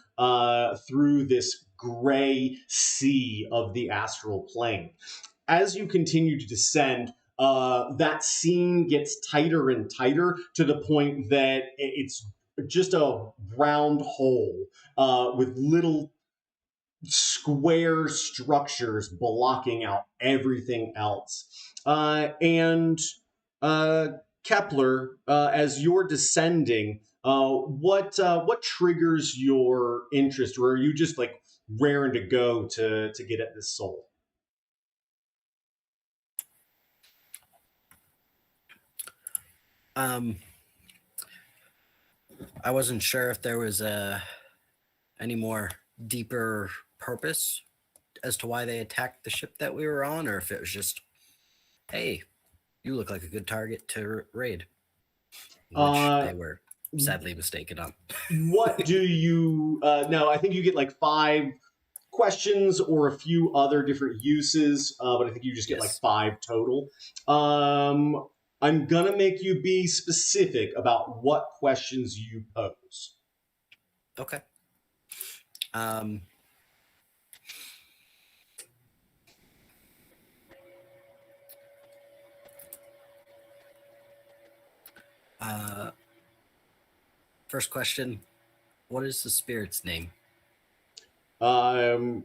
through this gray sea of the astral plane. As you continue to descend, that scene gets tighter and tighter to the point that it's just a round hole with little square structures blocking out everything else. And Kepler, as you're descending, what triggers your interest, or are you just like raring to go to get at this soul? I wasn't sure if there was any more deeper purpose as to why they attacked the ship that we were on, or if it was just, hey, you look like a good target to raid, which they were sadly mistaken on. What do you no, I think you get like 5 questions or a few other different uses, but I think you just get like 5 total. I'm gonna make you be specific about what questions you pose. Okay. First question, what is the spirit's name? You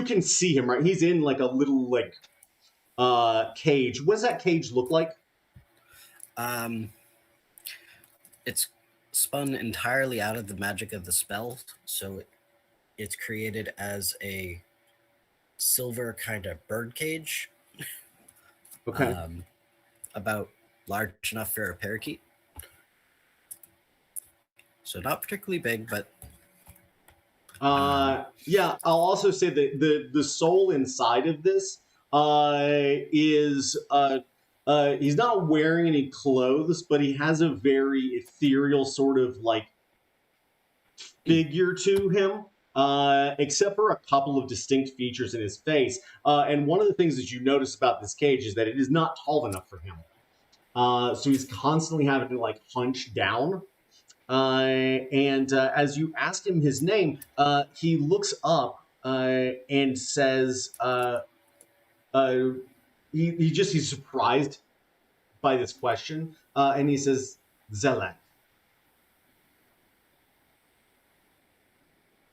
can see him, right? He's in like a little like cage. What does that cage look like? It's spun entirely out of the magic of the spell, so it's created as a silver kind of bird cage. Okay. About large enough for a parakeet. So not particularly big, but yeah, I'll also say that the soul inside of this is he's not wearing any clothes, but he has a very ethereal sort of like figure to him, except for a couple of distinct features in his face. And one of the things that you notice about this cage is that it is not tall enough for him. So he's constantly having to like hunch down. And as you ask him his name, he looks up and says, he's surprised by this question, and he says, "Zelek."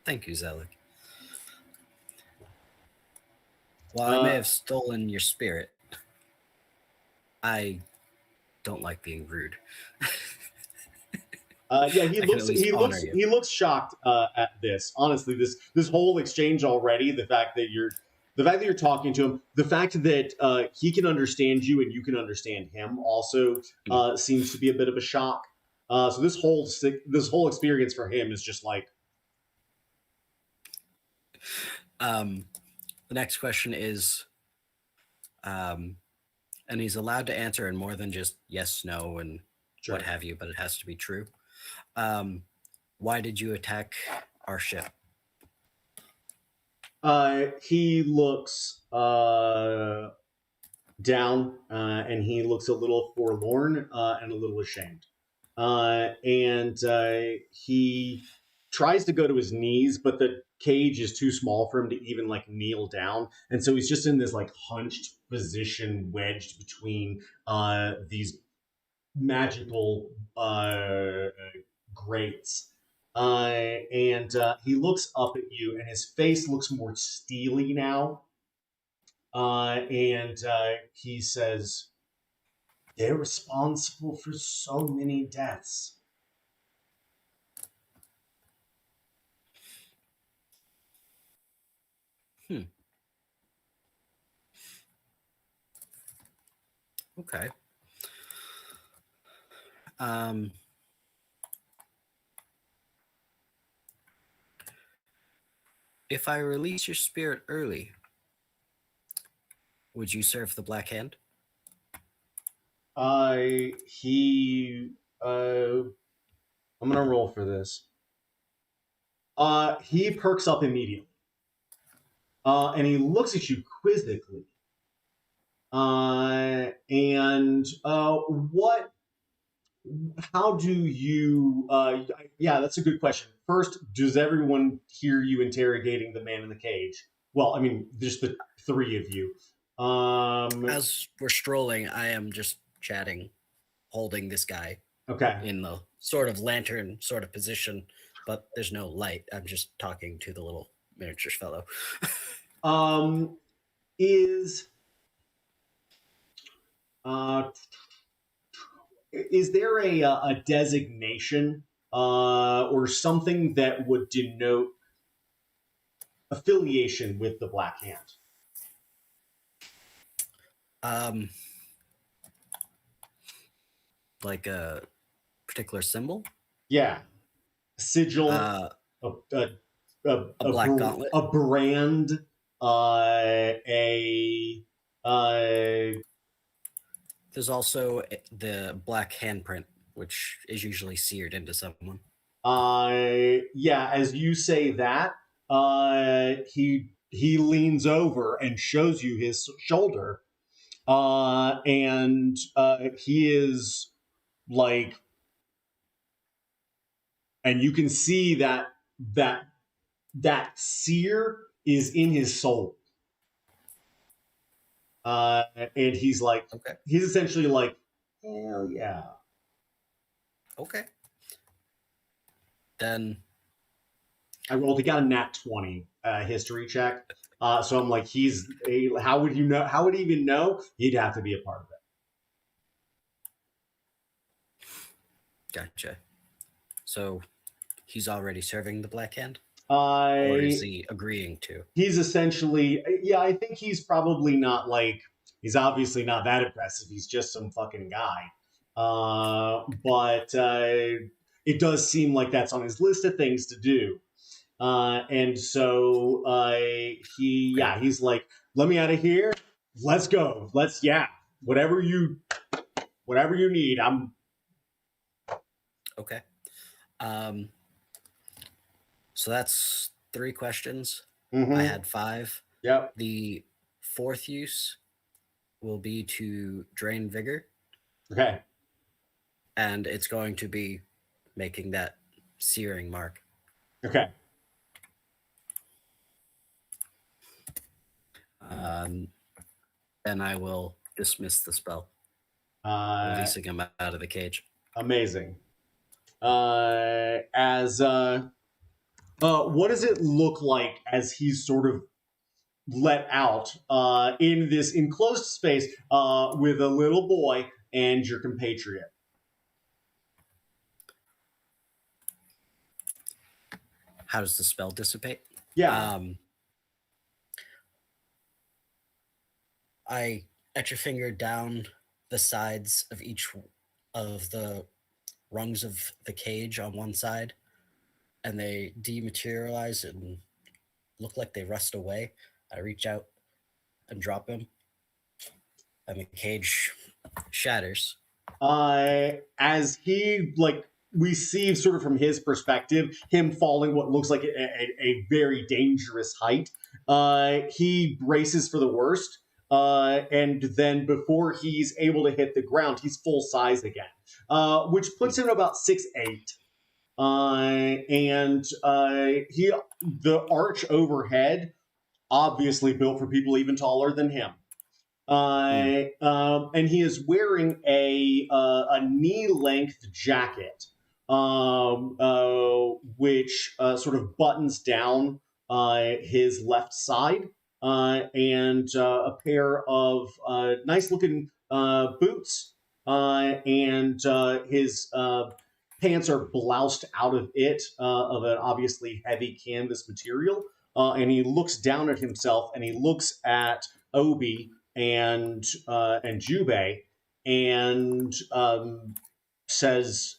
Thank you, Zelek. While I may have stolen your spirit, I don't like being rude. Yeah, he I can looks at least he honor looks you. he looks shocked at this. Honestly, this whole exchange already, the fact that you're talking to him, the fact that he can understand you and you can understand him, also seems to be a bit of a shock. So this whole experience for him is just like, The next question is, and he's allowed to answer in more than just yes, no, and sure. what have you, but it has to be true. Why did you attack our ship? He looks down and he looks a little forlorn and a little ashamed. And he tries to go to his knees, but the cage is too small for him to even like kneel down. And so he's just in this like hunched position, wedged between these magical grates. And he looks up at you, and his face looks more steely now. And he says, "They're responsible for so many deaths." Okay. If I release your spirit early, would you serve the Black Hand? He I'm gonna roll for this. He perks up immediately. And he looks at you quizzically. What how do you yeah, that's a good question. First, does everyone hear you interrogating the man in the cage? Well, I mean, just the three of you. As we're strolling, I am just chatting, holding this guy Okay. in the sort of lantern sort of position, but there's no light. I'm just talking to the little miniature fellow. Is there a designation or something that would denote affiliation with the Black Hand? Like a particular symbol? Yeah, sigil, A black gauntlet. a brand, There's also the black handprint, which is usually seared into someone. Yeah. As you say that, he leans over and shows you his shoulder, and he is like, and you can see that sear is in his soul. And he's like, Okay. He's essentially like, hell yeah. Okay. Then I rolled. He got a nat 20 history check. So I'm like, how would you know? How would he even know? He'd have to be a part of it. Gotcha. So he's already serving the Black Hand? Or Or is he agreeing to? He's essentially, yeah, I think he's probably not like, he's obviously not that impressive. He's just some fucking guy. But it does seem like that's on his list of things to do. And so he's like, let me out of here. Let's go. Whatever you need. I'm Okay. So that's 3 questions. I had 5. Yep. The 4th use will be to drain vigor. Okay. And it's going to be making that searing mark. Okay. Then I will dismiss the spell, releasing him out of the cage. Amazing. What does it look like as he's sort of let out in this enclosed space with a little boy and your compatriot? how does the spell dissipate? Yeah. I etch a finger down the sides of each of the rungs of the cage on one side, and they dematerialize and look like they rust away. I reach out and drop him, and the cage shatters. As he, like, we see sort of from his perspective, him falling what looks like a very dangerous height. He braces for the worst. And then before he's able to hit the ground, he's full size again, which puts him about 6'8". The arch overhead, obviously built for people even taller than him. And he is wearing a knee-length jacket, which sort of buttons down his left side, and a pair of nice-looking boots, and his pants are bloused out of it, of an obviously heavy canvas material, and he looks down at himself, and he looks at Obi and Jubei, and says,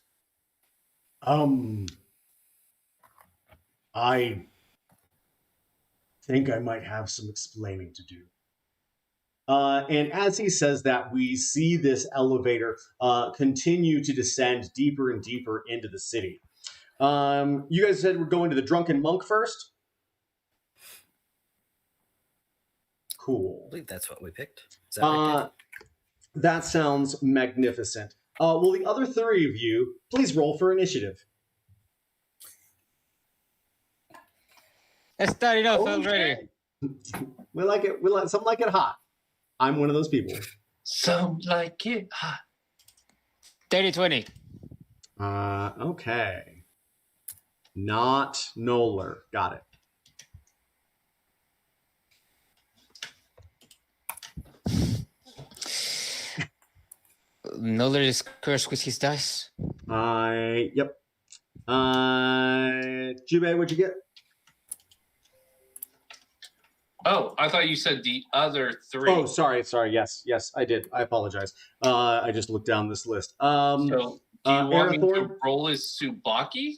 I think I might have some explaining to do. And as he says that, we see this elevator continue to descend deeper and deeper into the city. You guys said we're going to the Drunken Monk first? Cool. I believe that's what we picked. Is that right, that sounds magnificent. Will the other three of you please roll for initiative? Let's start it off Okay. already. We like it. Some like it hot. I'm one of those people. Some like it hot. 30-20. Okay. Not Noller. Got it. Noller is cursed with his dice. Yep. Jubei, what'd you get? Oh, I thought you said the other three. Oh, sorry. Yes, I did. I apologize. I just looked down this list. So, do you want me to Arathorn? roll as Tsubaki?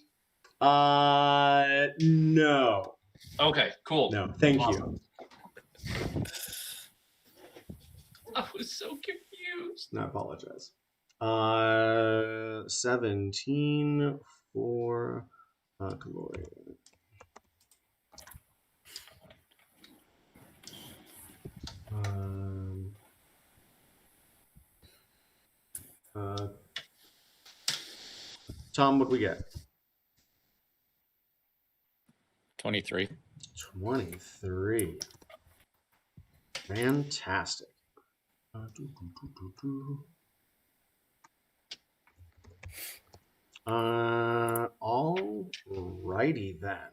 No. Okay, cool. No, thank you. Awesome. I was so confused. No, I apologize. 17 for Gloria. Tom, what do we get? 23. 23. Fantastic. All righty then.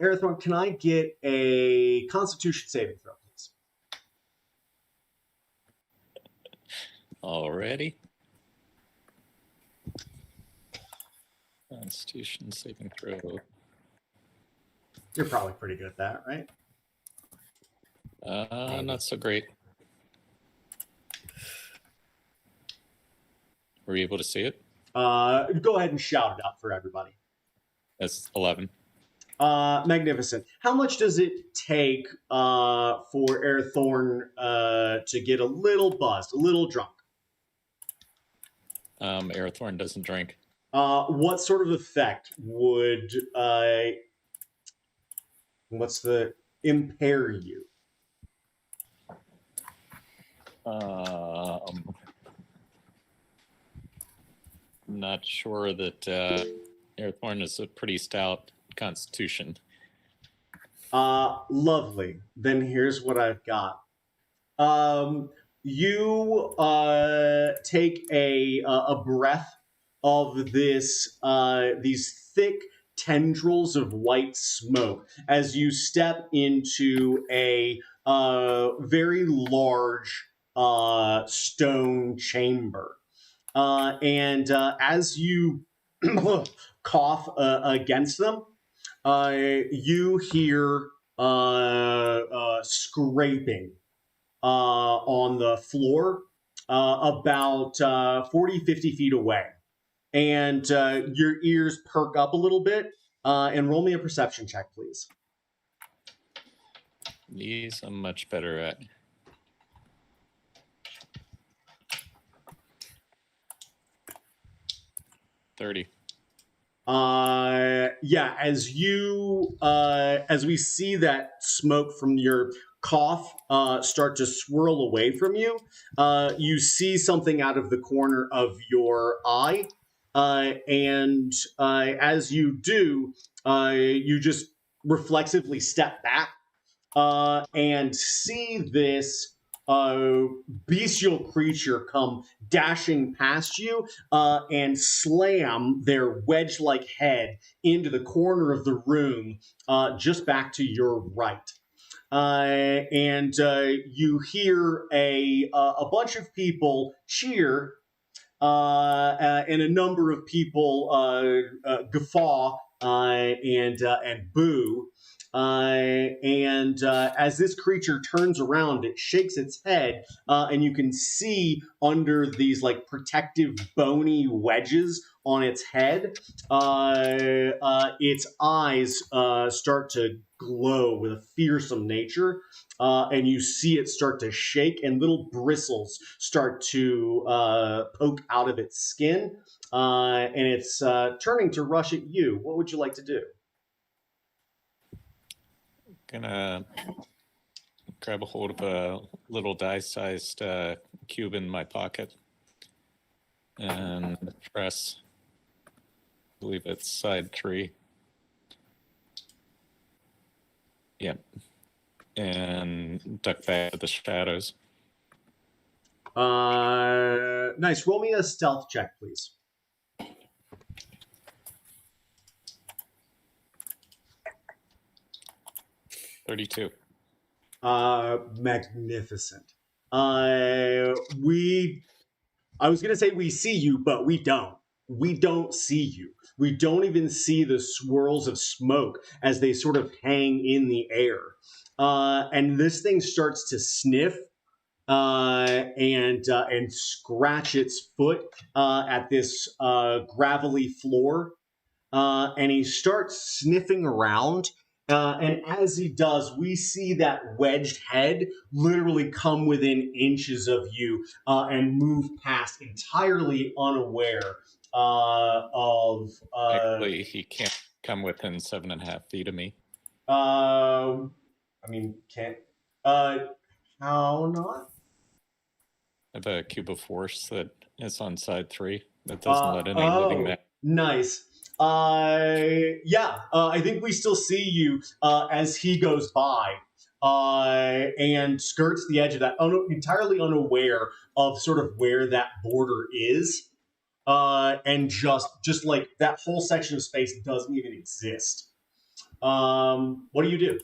Arathorn, can I get a Constitution saving throw, please? Already. Constitution saving throw. You're probably pretty good at that, right? Not so great. Were you able to see it? Go ahead and shout it out for everybody. That's 11. Magnificent. How much does it take for Arathorn to get a little buzzed, a little drunk? Arathorn doesn't drink. What sort of effect would what's the impair you? Not sure that Arathorn is a pretty stout constitution. Lovely. Then here's what I've got. You take a breath of this these thick tendrils of white smoke as you step into a very large stone chamber. and as you cough against them, you hear scraping on the floor about 40, 50 feet away. And your ears perk up a little bit. And roll me a perception check, please. These I'm much better at. 30. Yeah, as we see that smoke from your cough start to swirl away from you, you see something out of the corner of your eye, and as you do, you just reflexively step back and see this bestial creature come dashing past you and slam their wedge-like head into the corner of the room just back to your right. And you hear a bunch of people cheer and a number of people guffaw and boo. And as this creature turns around, it shakes its head, and you can see under these like protective bony wedges on its head, its eyes start to glow with a fearsome nature, and you see it start to shake, and little bristles start to poke out of its skin, and it's turning to rush at you. What would you like to do? Gonna grab a hold of a little die-sized cube in my pocket and press, I believe it's side 3. Yep. And duck back to the shadows. Nice. Roll me a stealth check, please. $32. Magnificent. I was gonna say we see you, but we don't. We don't see you. We don't even see the swirls of smoke as they sort of hang in the air. And this thing starts to sniff and scratch its foot at this gravelly floor. And he starts sniffing around. And as he does, we see that wedged head literally come within inches of you and move past, entirely unaware of. Actually, he can't come within 7.5 feet of me. I mean, can't. How not? I have a cube of force that is on side 3 that doesn't let any living back. Nice. Yeah, I think we still see you as he goes by and skirts the edge of that, entirely unaware of sort of where that border is, and just like that whole section of space doesn't even exist. What do you do?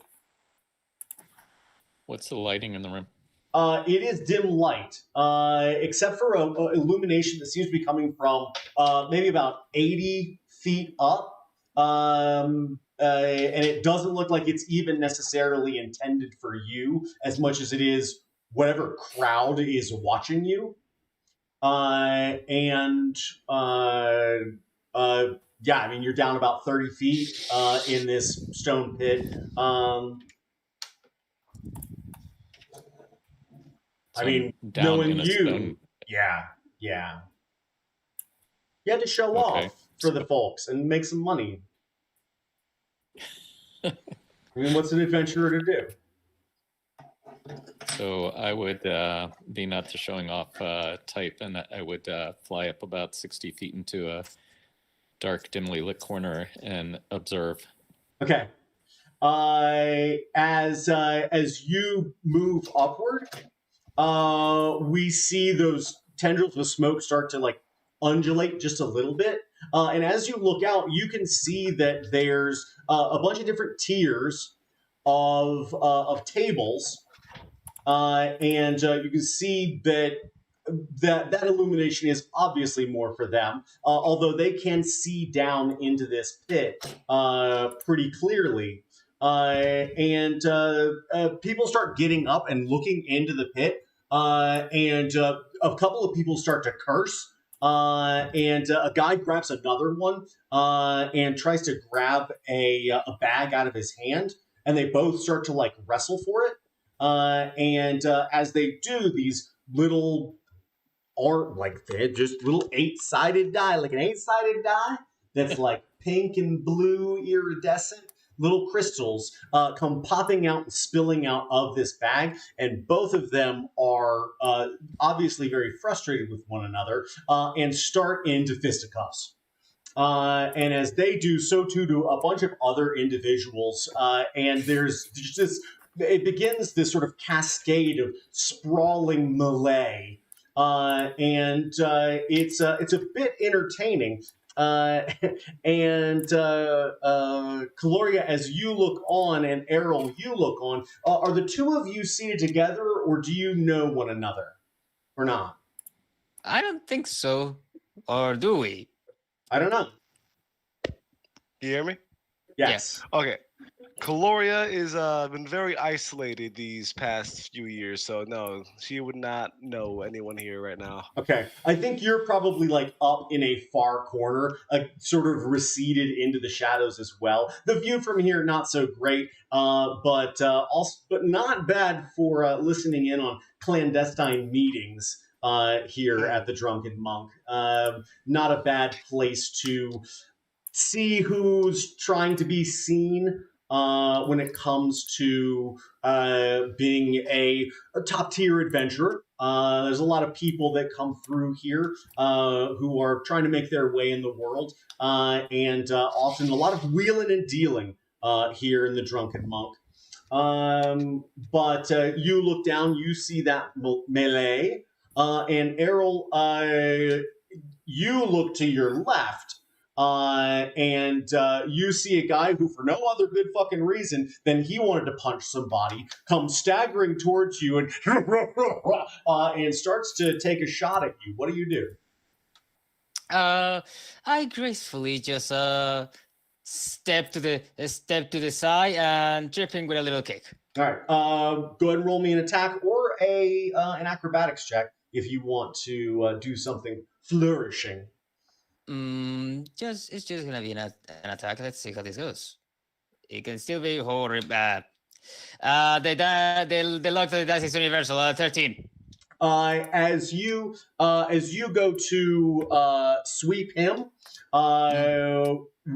What's the lighting in the room? It is dim light, except for a illumination that seems to be coming from maybe about 80 feet up, and it doesn't look like it's even necessarily intended for you as much as it is whatever crowd is watching you. Yeah, I mean, you're down about 30 feet in this stone pit. I mean, knowing you, yeah. You had to show off for the folks and make some money. I mean, what's an adventurer to do? So I would be not the showing off type, and I would fly up about 60 feet into a dark, dimly lit corner and observe. Okay. As you move upward, we see those tendrils of smoke start to like undulate just a little bit. And as you look out, you can see that there's a bunch of different tiers of tables. And you can see that that illumination is obviously more for them, although they can see down into this pit pretty clearly. And people start getting up and looking into the pit, and a couple of people start to curse. And a guy grabs another one and tries to grab a bag out of his hand, and they both start to like wrestle for it. And as they do, these little are like they're just little 8-sided die, like an 8-sided die that's like pink and blue iridescent little crystals come popping out and spilling out of this bag, and both of them are obviously very frustrated with one another and start into fisticuffs. And as they do, so too do a bunch of other individuals, and there's just it begins this sort of cascade of sprawling melee. And it's a bit entertaining. And Caloria, as you look on, and Errol, you look on, are the two of you seated together, or do you know one another, or not? I don't think so. Or do we? I don't know. You hear me? Yes. Okay. Caloria is been very isolated these past few years, so no, she would not know anyone here right now. Okay. I think you're probably like up in a far corner, sort of receded into the shadows as well. The view from here not so great, but not bad for listening in on clandestine meetings here at the Drunken Monk. Not a bad place to see who's trying to be seen when it comes to being a top tier adventurer. There's a lot of people that come through here who are trying to make their way in the world, and often a lot of wheeling and dealing here in the Drunken Monk. But you look down, you see that melee, and Errol, you look to your left, and you see a guy who, for no other good fucking reason than he wanted to punch somebody, come staggering towards you and and starts to take a shot at you. What do you do? I gracefully just step to the side and trip him with a little kick. All right. Go ahead and roll me an attack or an acrobatics check if you want to do something flourishing. It's just gonna be an attack. Let's see how this goes. It can still be horrible. The luck of the dice is universal. 13. As you go to sweep him,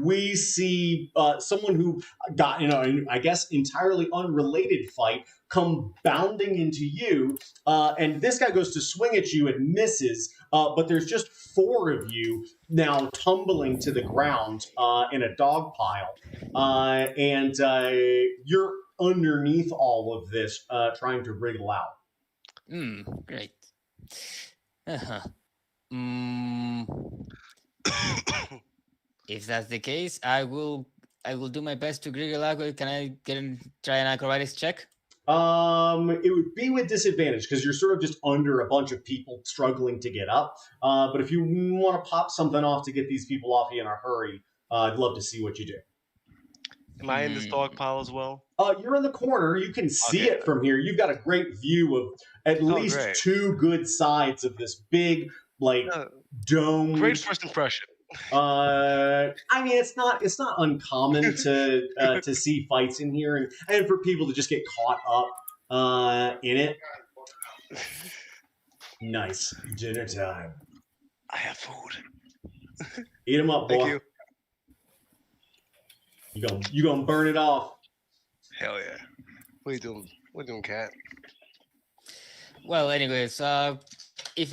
we see someone who got I guess entirely unrelated fight come bounding into you, and this guy goes to swing at you and misses, but there's just 4 of you now tumbling to the ground in a dog pile, and you're underneath all of this trying to wriggle out. Great. If that's the case, I will do my best to wriggle out. Can I try an acrobatics check? It would be with disadvantage because you're sort of just under a bunch of people struggling to get up. But if you want to pop something off to get these people off you in a hurry, I'd love to see what you do. Am I in this dog pile as well? You're in the corner. You can see Okay. it from here. You've got a great view of at least great. 2 good sides of this big, like, dome. Great first impression. I mean, it's not uncommon to see fights in here, and for people to just get caught up in it. Nice dinner time. I have food. Eat them up, boy. Thank you. You gonna burn it off. Hell yeah. What are you doing? What are you doing, cat? Well, anyways, if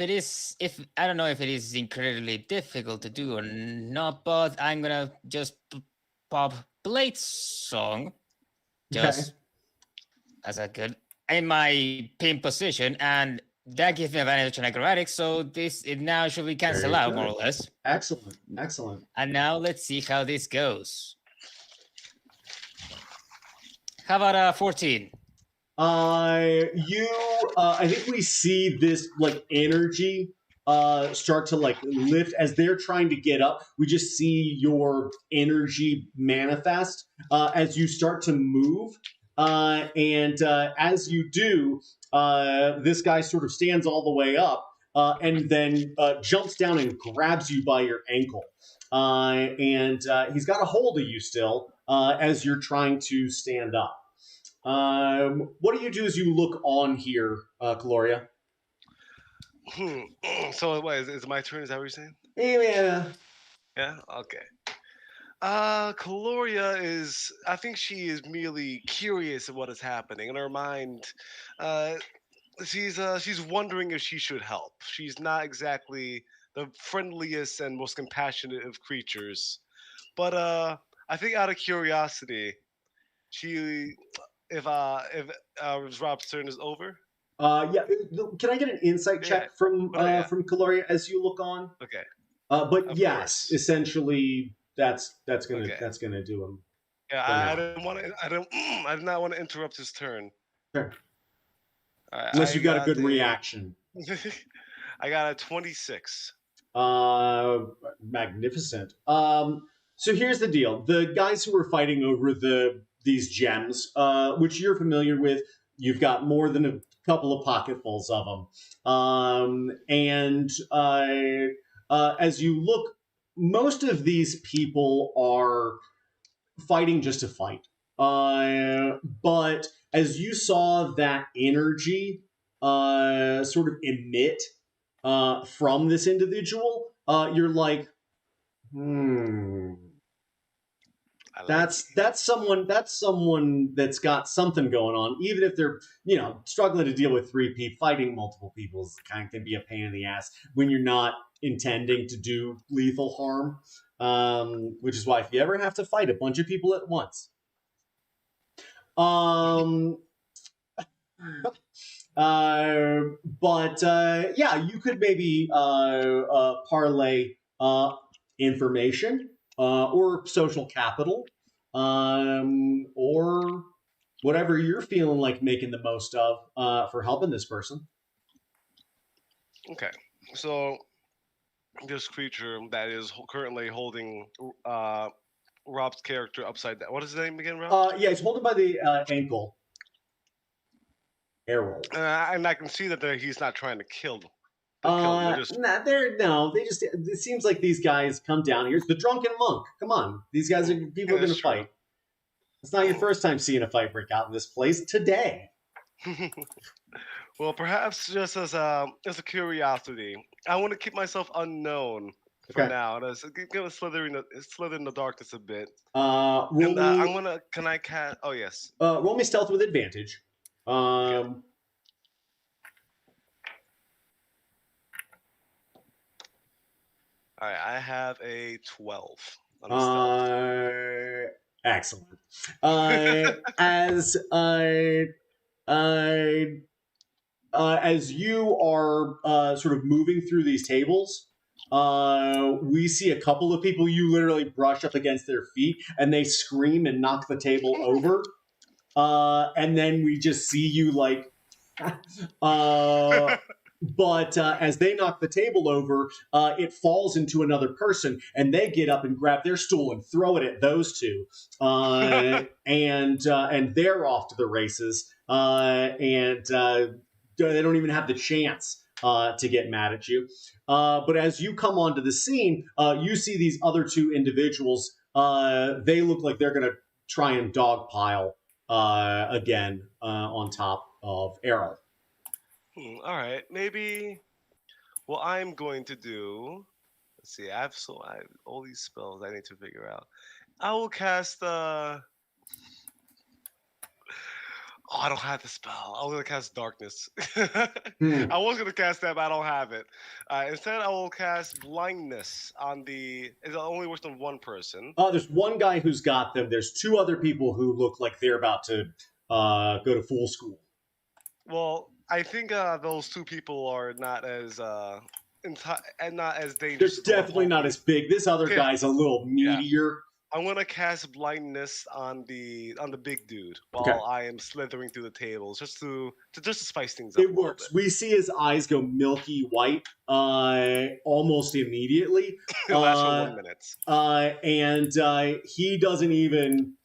I don't know if it is incredibly difficult to do or not, but I'm gonna just pop Blade's song, just as a good in my pin position, and that gives me advantage on acrobatics. So it now should be cancel Very out good. more or less. Excellent. And now let's see how this goes. How about 14? I think we see this like energy start to like lift as they're trying to get up. We just see your energy manifest as you start to move. And as you do, this guy sort of stands all the way up and then jumps down and grabs you by your ankle. And he's got a hold of you still as you're trying to stand up. What do you do as you look on here, Caloria? So what is it my turn? Is that what you're saying? Yeah. Yeah. Okay. Caloria is. I think she is merely curious of what is happening in her mind. Uh, she's wondering if she should help. She's not exactly the friendliest and most compassionate of creatures, but I think out of curiosity, she if Rob's turn is over. Yeah. Can I get an insight check Yeah. from Yeah. from Caloria as you look on? Okay. But Of yes, course. essentially that's gonna Okay. that's gonna do him. Yeah, For I now. didn't want to. I don't. I did not want to interrupt his turn. Sure. All right, Unless you got a good a- reaction. I got a 26. Magnificent. So here's the deal: the guys who were fighting over these gems, which you're familiar with, you've got more than a couple of pocketfuls of them. And as you look, most of these people are fighting just to fight. But as you saw that energy sort of emit from this individual, you're like, I like that's someone that's got something going on. Even if they're struggling to deal with three people, fighting multiple people is kind of can be a pain in the ass when you're not intending to do lethal harm. Which is why if you ever have to fight a bunch of people at once, but yeah, you could maybe parlay information or social capital, or whatever you're feeling like making the most of for helping this person. Okay, so this creature that is currently holding Rob's character upside down. What is his name again, Rob? Yeah, it's holding by the ankle. Errol. And I can see that he's not trying to kill them. They're just They just. It seems like these guys come down here. It's the drunken monk. Come on, these guys are people are going to that's true. fight. It's not your first time seeing a fight break out in this place today. Well, perhaps just as a curiosity, I want to keep myself unknown for Okay. now. And I was gonna slither in the darkness a bit. Roll And me, I'm gonna. Can I cast? Oh yes. roll me stealth with advantage. All right, I have a 12 on the stealth. Excellent. As you are sort of moving through these tables, we see a couple of people you literally brush up against their feet, and they scream and knock the table over. And then we just see you like. But as they knock the table over, it falls into another person, and they get up and grab their stool and throw it at those two, and they're off to the races, and they don't even have the chance to get mad at you. But as you come onto the scene, you see these other two individuals. They look like they're going to try and dogpile again on top of Errol. All right, maybe. What I'm going to do. Let's see. I have all these spells I need to figure out. I will cast. Oh, I don't have the spell. I was gonna cast darkness. I was gonna cast that, but I don't have it. Instead, I will cast blindness on the. It only works on one person. There's one guy who's got them. There's two other people who look like they're about to go to fool school. Well, I think those two people are not as and not as dangerous. They're definitely not as big. This other Yeah. guy's a little meatier. I'm gonna cast blindness on the big dude Okay. while I am slithering through the tables, just to spice things up. It works. We see his eyes go milky white almost immediately. It lasts for 1 minute. And he doesn't even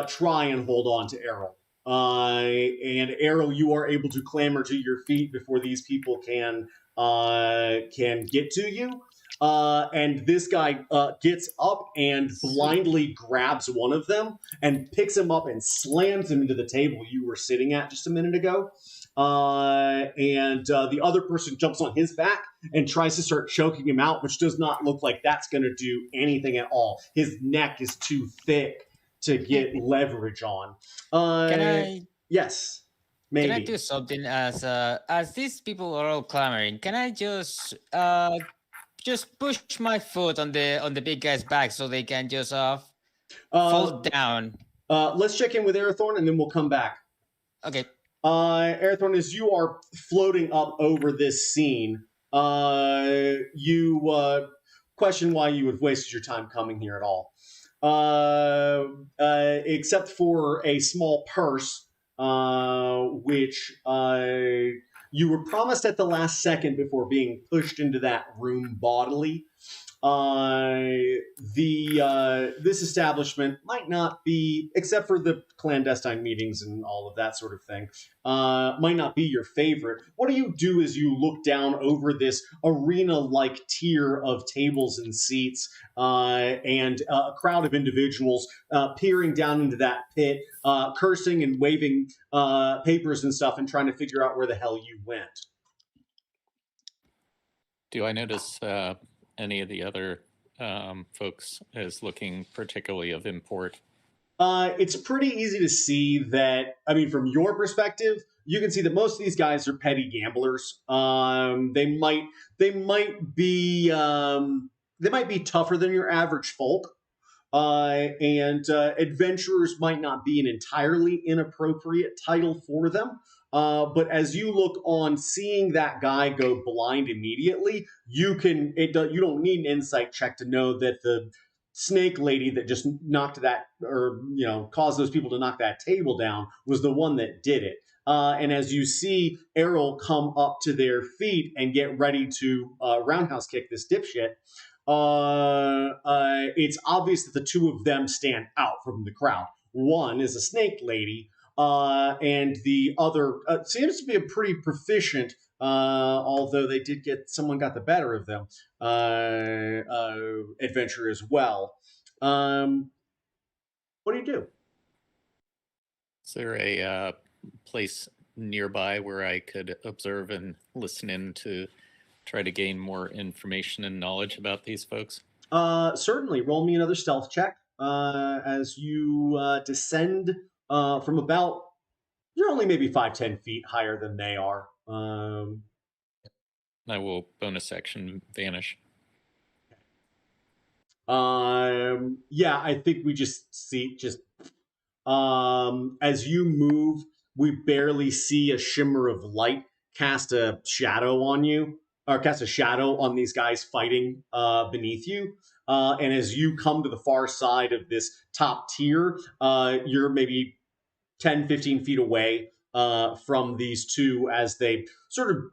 try and hold on to Errol. And Errol, you are able to clamber to your feet before these people can get to you. And this guy gets up and blindly grabs one of them and picks him up and slams him into the table you were sitting at just a minute ago. And the other person jumps on his back and tries to start choking him out, which does not look like that's going to do anything at all. His neck is too thick to get leverage on. Can I Yes, maybe. can I do something as these people are all clamoring? Can I just push my foot on the big guy's back so they can just fall down? Let's check in with Arathorn and then we'll come back. Okay. Arathorn, as you are floating up over this scene, you question why you would waste your time coming here at all. Except for a small purse, which you were promised at the last second before being pushed into that room bodily. This establishment might not be, except for the clandestine meetings and all of that sort of thing, might not be your favorite. What do you do as you look down over this arena-like tier of tables and seats and a crowd of individuals peering down into that pit, cursing and waving papers and stuff and trying to figure out where the hell you went? Do I notice any of the other folks as looking particularly of import? It's pretty easy to see that. I mean, from your perspective, you can see that most of these guys are petty gamblers. They might be tougher than your average folk, and adventurers might not be an entirely inappropriate title for them. But as you look on, seeing that guy go blind immediately, you don't need an insight check to know that the snake lady that just knocked that, or caused those people to knock that table down, was the one that did it. And as you see Errol come up to their feet and get ready to roundhouse kick this dipshit, it's obvious that the two of them stand out from the crowd. One is a snake lady, and the other seems to be a pretty proficient, although someone got the better of them, adventurer as well. What do you do? Is there a place nearby where I could observe and listen in to try to gain more information and knowledge about these folks? Certainly. Roll me another stealth check as you descend from about, you're only maybe 5-10 feet higher than they are. I will bonus action vanish. Yeah, I think we just see as you move, we barely see a shimmer of light cast a shadow on you, or cast a shadow on these guys fighting beneath you. And as you come to the far side of this top tier, you're maybe 10, 15 feet away from these two as they sort of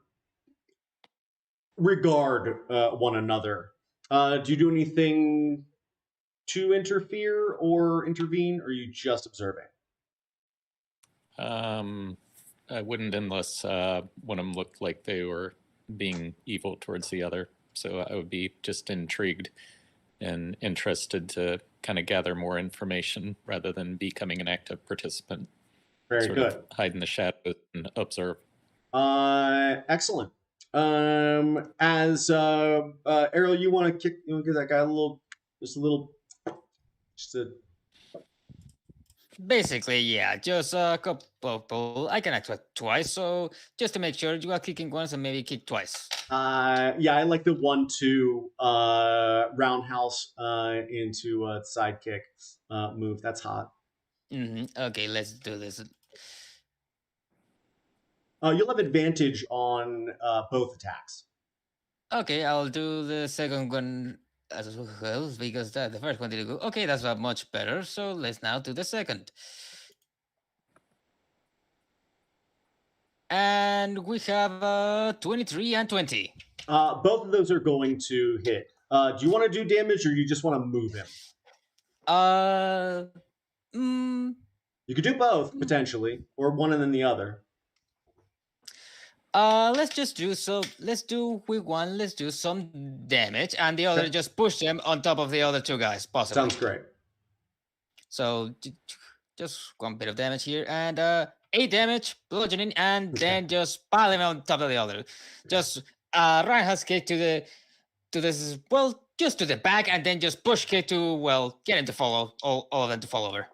regard one another. Do you do anything to interfere or intervene, or are you just observing? I wouldn't unless one of them looked like they were being evil towards the other. So I would be just intrigued and interested to kind of gather more information rather than becoming an active participant. Very sort good. of hide in the shadows and observe. Excellent. As Errol, you want to give that guy a little. Basically, yeah, just a couple. I can act twice, so just to make sure, you are kicking once and maybe kick twice. Yeah, I like the 1-2 roundhouse into a sidekick move. That's hot. Okay, let's do this. You'll have advantage on both attacks. Okay, I'll do the second one as well, because the first one didn't go. Okay, that's much better. So let's now do the second. And we have 23 and 20. Both of those are going to hit. Do you want to do damage, or you just want to move him? Uh, mm, You could do both potentially, or one and then the other. let's just do so. Let's do with one. Let's do some damage, and the other Okay. just push them on top of the other two guys. Possibly. Sounds great. So just one bit of damage here, and 8 damage, bludgeoning, and Okay. then just pile him on top of the other. Just roundhouse kick to this, well, just to the back, and then just push kick to, well, get him to follow, all of them to fall over.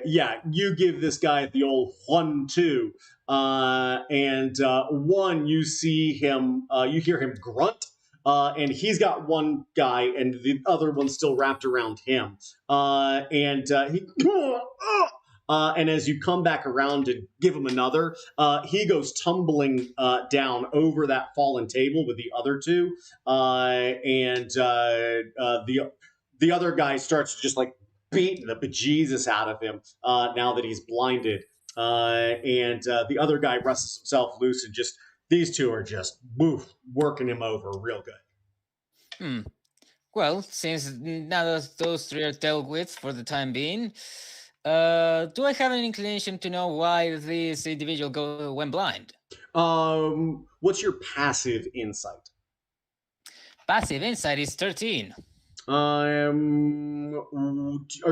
Yeah, you give this guy the old 1-2, and one, you see him, you hear him grunt, and he's got one guy, and the other one's still wrapped around him, and as you come back around to give him another, he goes tumbling down over that fallen table with the other two, and the other guy starts just like beating the bejesus out of him now that he's blinded. And the other guy wrestles himself loose, and just these two are just working him over real good. Well, since now those three are dealt with for the time being, do I have an inclination to know why this individual went blind? What's your passive insight? Passive insight is 13. Are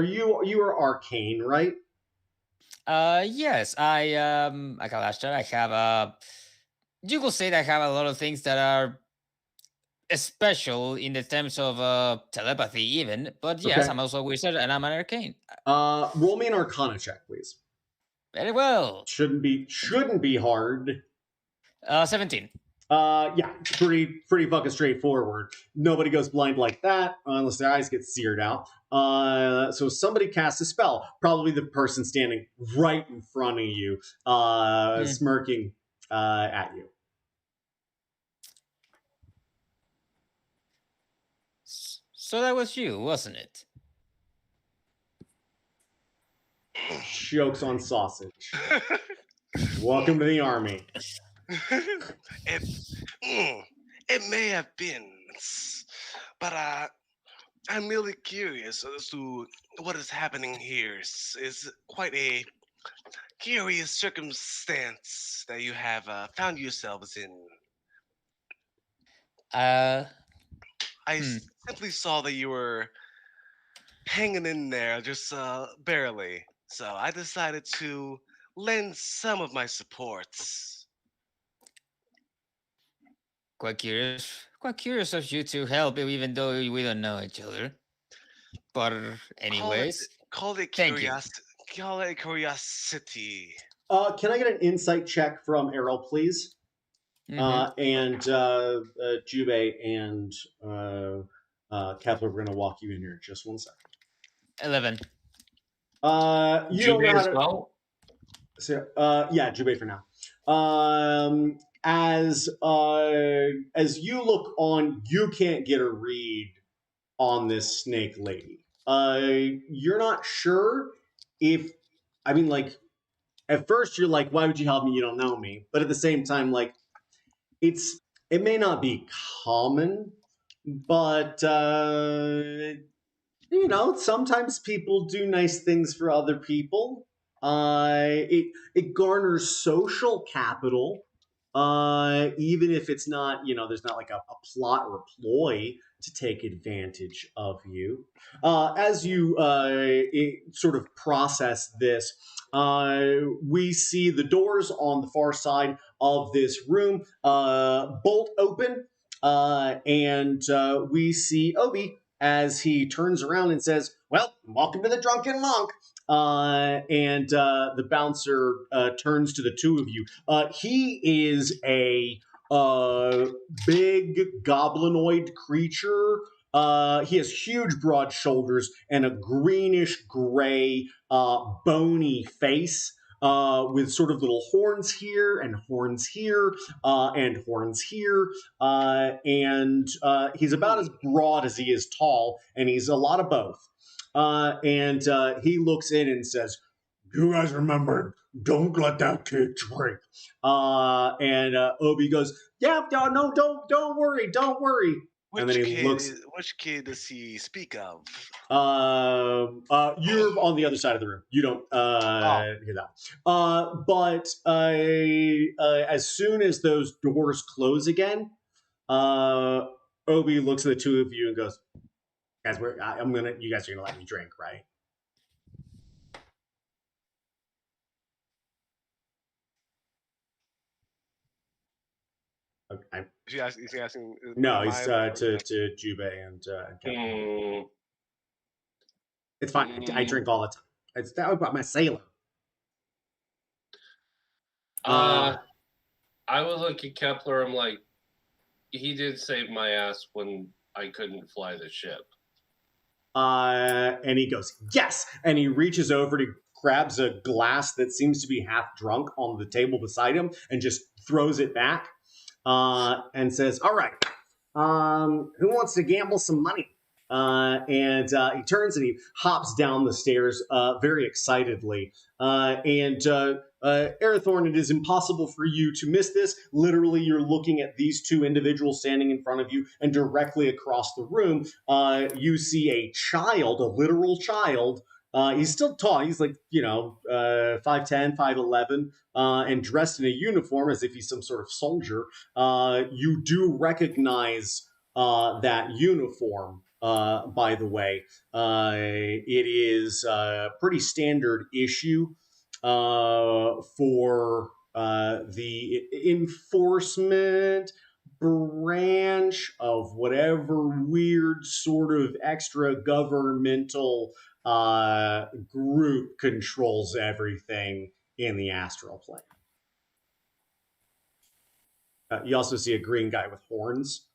you are arcane, right? Yes, I Kalashtar, I have you could say that I have a lot of things that are special in the terms of telepathy even, but yes, Okay. I'm also a wizard and I'm an arcane. Roll me an arcana check, please. Very well. Shouldn't be hard. 17. Yeah, pretty fucking straightforward. Nobody goes blind like that unless their eyes get seared out. So somebody casts a spell. Probably the person standing right in front of you, smirking at you. So that was you, wasn't it? Chokes on sausage. Welcome to the army. It may have been, but I'm really curious as to what is happening here. It's quite a curious circumstance that you have found yourselves in. I simply saw that you were hanging in there just barely, so I decided to lend some of my supports. Quite curious of you to help, even though we don't know each other. But anyways, call it thank curiosity. Call it curiosity. Can I get an insight check from Errol, please? you. And Jubei and Kepler, we're going to walk you in here in just 1 second. 11. You don't know Jubei how as to. well? So, yeah, Jubei for now. As you look on, you can't get a read on this snake lady. You're not sure if, I mean, like, at first you're like, why would you help me? You don't know me. But at the same time, like, it may not be common, but you know, sometimes people do nice things for other people. It garners social capital, even if it's not, you know, there's not like a plot or a ploy to take advantage of you. As you sort of process this, we see the doors on the far side of this room bolt open, and we see Obi as he turns around and says, "Well, welcome to the Drunken Monk." And the bouncer turns to the two of you. He is a big goblinoid creature. He has huge, broad shoulders and a greenish gray, bony face. with sort of little horns here and horns here and horns here. And he's about as broad as he is tall, and he's a lot of both. And he looks in and says, "You guys remember, don't let that kid drink." And Obi goes, "Yeah, no, don't worry, don't worry." And then he looks. Which kid does he speak of? You're on the other side of the room. You don't hear that. But as soon as those doors close again, Obi looks at the two of you and goes, "Guys, you guys are gonna let me drink, right?" Okay. Is he asking? No, he's to Jubei and Kevin. It's fine. I drink all the time. It's that about my sailor. I would look at Kepler. I'm like, he did save my ass when I couldn't fly the ship. And he goes, "Yes!" And he reaches over to grabs a glass that seems to be half drunk on the table beside him and just throws it back and says, "All right, who wants to gamble some money?" And he turns and he hops down the stairs very excitedly. Arathorn, it is impossible for you to miss this. Literally, you're looking at these two individuals standing in front of you, and directly across the room, you see a child, a literal child. He's still tall. He's like, 5'10", 5'11", and dressed in a uniform as if he's some sort of soldier. You do recognize that uniform. By the way, it is a pretty standard issue for the enforcement branch of whatever weird sort of extra governmental group controls everything in the astral plane. You also see a green guy with horns.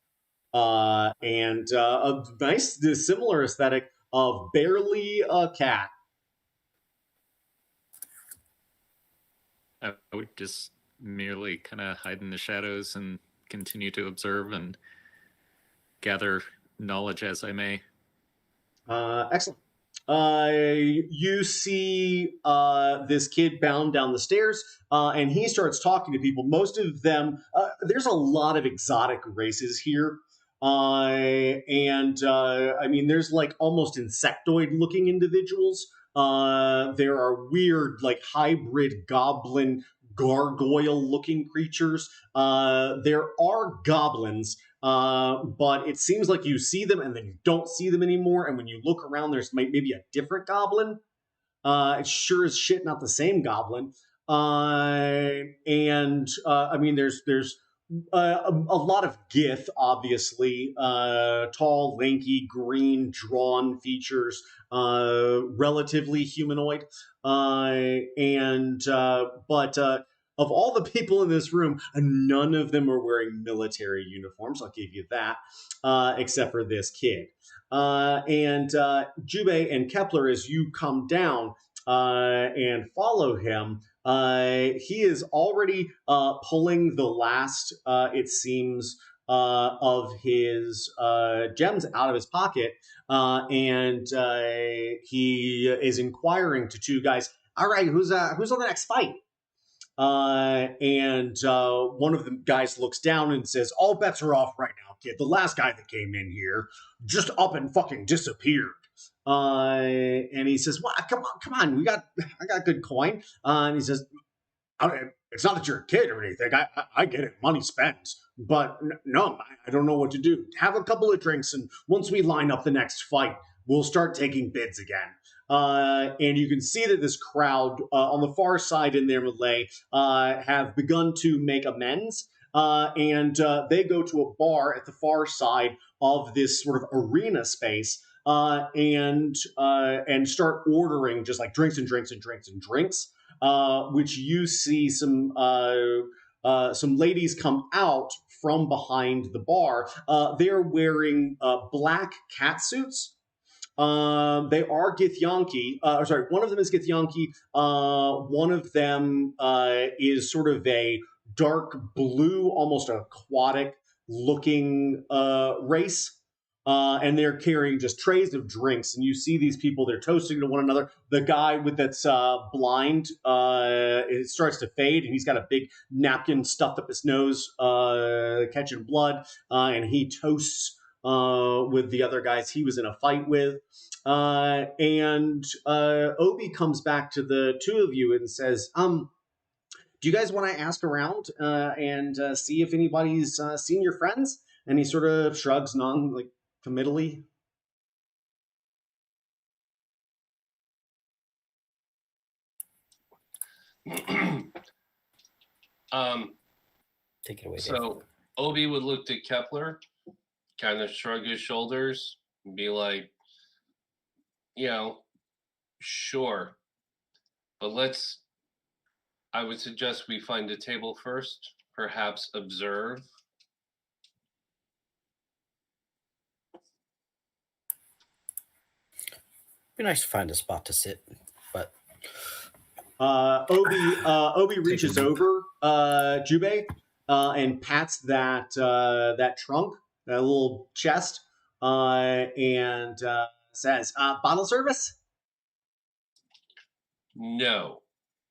And a nice, similar aesthetic of barely a cat. I would just merely kind of hide in the shadows and continue to observe and gather knowledge as I may. Excellent. You see this kid bound down the stairs, and he starts talking to people. Most of them, there's a lot of exotic races here. I mean, there's like almost insectoid-looking individuals. There are weird, like hybrid goblin gargoyle-looking creatures. There are goblins. But it seems like you see them and then you don't see them anymore. And when you look around, there's maybe a different goblin. It's sure as shit not the same goblin. I mean, there's a lot of Gith, obviously. Tall, lanky, green, drawn features. Relatively humanoid. But of all the people in this room, none of them are wearing military uniforms. I'll give you that, except for this kid. Jubei and Kepler, as you come down and follow him, he is already pulling the last, it seems, of his gems out of his pocket, and he is inquiring to two guys. "All right, who's on the next fight?" One of the guys looks down and says, "All bets are off right now, kid. The last guy that came in here just up and fucking disappeared." And he says, "What? Come on. I got good coin." And he says, "It's not that you're a kid or anything. I get it. Money spent. But no, I don't know what to do. Have a couple of drinks, and once we line up the next fight, we'll start taking bids again." And you can see that this crowd on the far side in their melee have begun to make amends. And they go to a bar at the far side of this sort of arena space and start ordering just like drinks and drinks and drinks and drinks, which you see some ladies come out from behind the bar. They're wearing black cat suits. They are Githyanki. Sorry, one of them is Githyanki. One of them is sort of a dark blue, almost aquatic looking race. And they're carrying just trays of drinks, and you see these people, they're toasting to one another. The guy that's blind, it starts to fade, and he's got a big napkin stuffed up his nose, catching blood, and he toasts with the other guys he was in a fight with. And Obi comes back to the two of you and says, do you guys want to ask around and see if anybody's seen your friends? And he sort of shrugs committally. Take it away, Dave. So Obi would look to Kepler, kind of shrug his shoulders, and be like, sure. But I would suggest we find a table first, perhaps observe. Be nice to find a spot to sit, but Obi reaches over Jubei and pats that trunk, that little chest, and says, "Bottle service." No.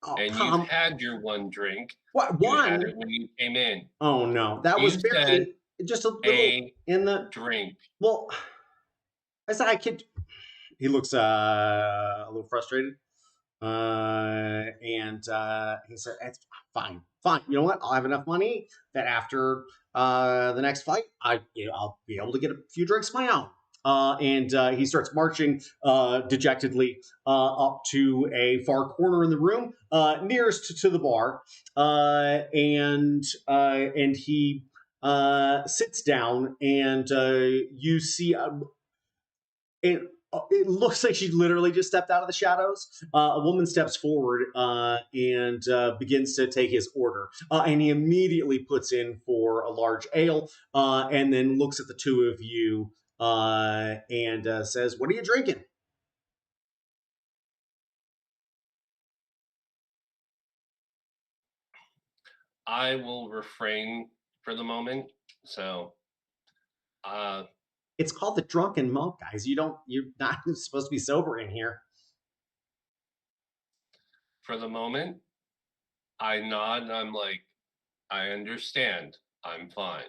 Oh, And you had your one drink. What You had one? it when you came in. Oh no, that You was said barely just a little A in the. drink. Well, I said I could. He looks a little frustrated, and he said, "It's fine. You know what? I'll have enough money that after the next fight, I'll be able to get a few drinks of my own." And he starts marching dejectedly up to a far corner in the room, nearest to the bar, and he sits down, and you see it looks like she literally just stepped out of the shadows. A woman steps forward and begins to take his order. And he immediately puts in for a large ale and then looks at the two of you and says, "What are you drinking?" I will refrain for the moment. So, It's called the Drunken Monk, guys. You're not supposed to be sober in here. for the moment, I nod and I'm like, I understand. I'm fine.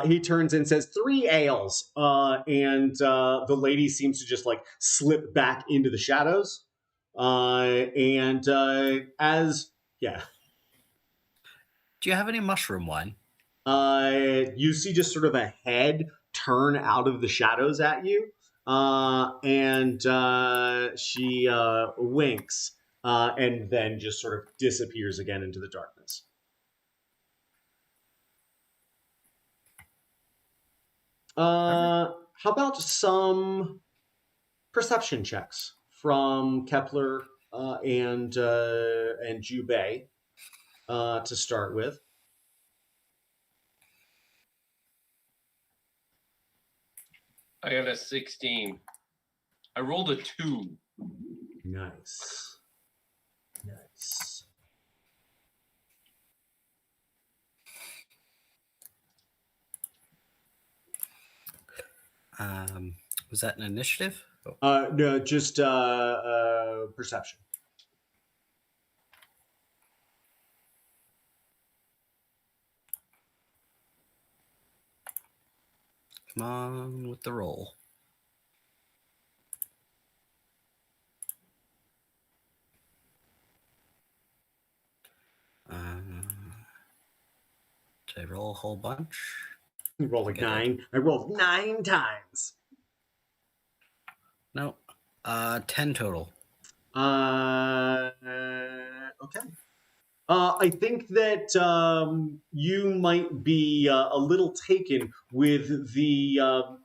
He turns and says, 3 ales. And the lady seems to just slip back into the shadows. Yeah. do you have any mushroom wine? You see just sort of a head turn out of the shadows at you. And she winks and then just sort of disappears again into the darkness. How about some perception checks from Kepler and Jubei to start with? I got a 16. I rolled a 2. Nice. Was that an initiative? No, just perception. Come on with the roll. Did I roll a whole bunch? You rolled Okay. 9. I rolled 9 times. No. 10 total. Okay. I think that you might be a little taken with the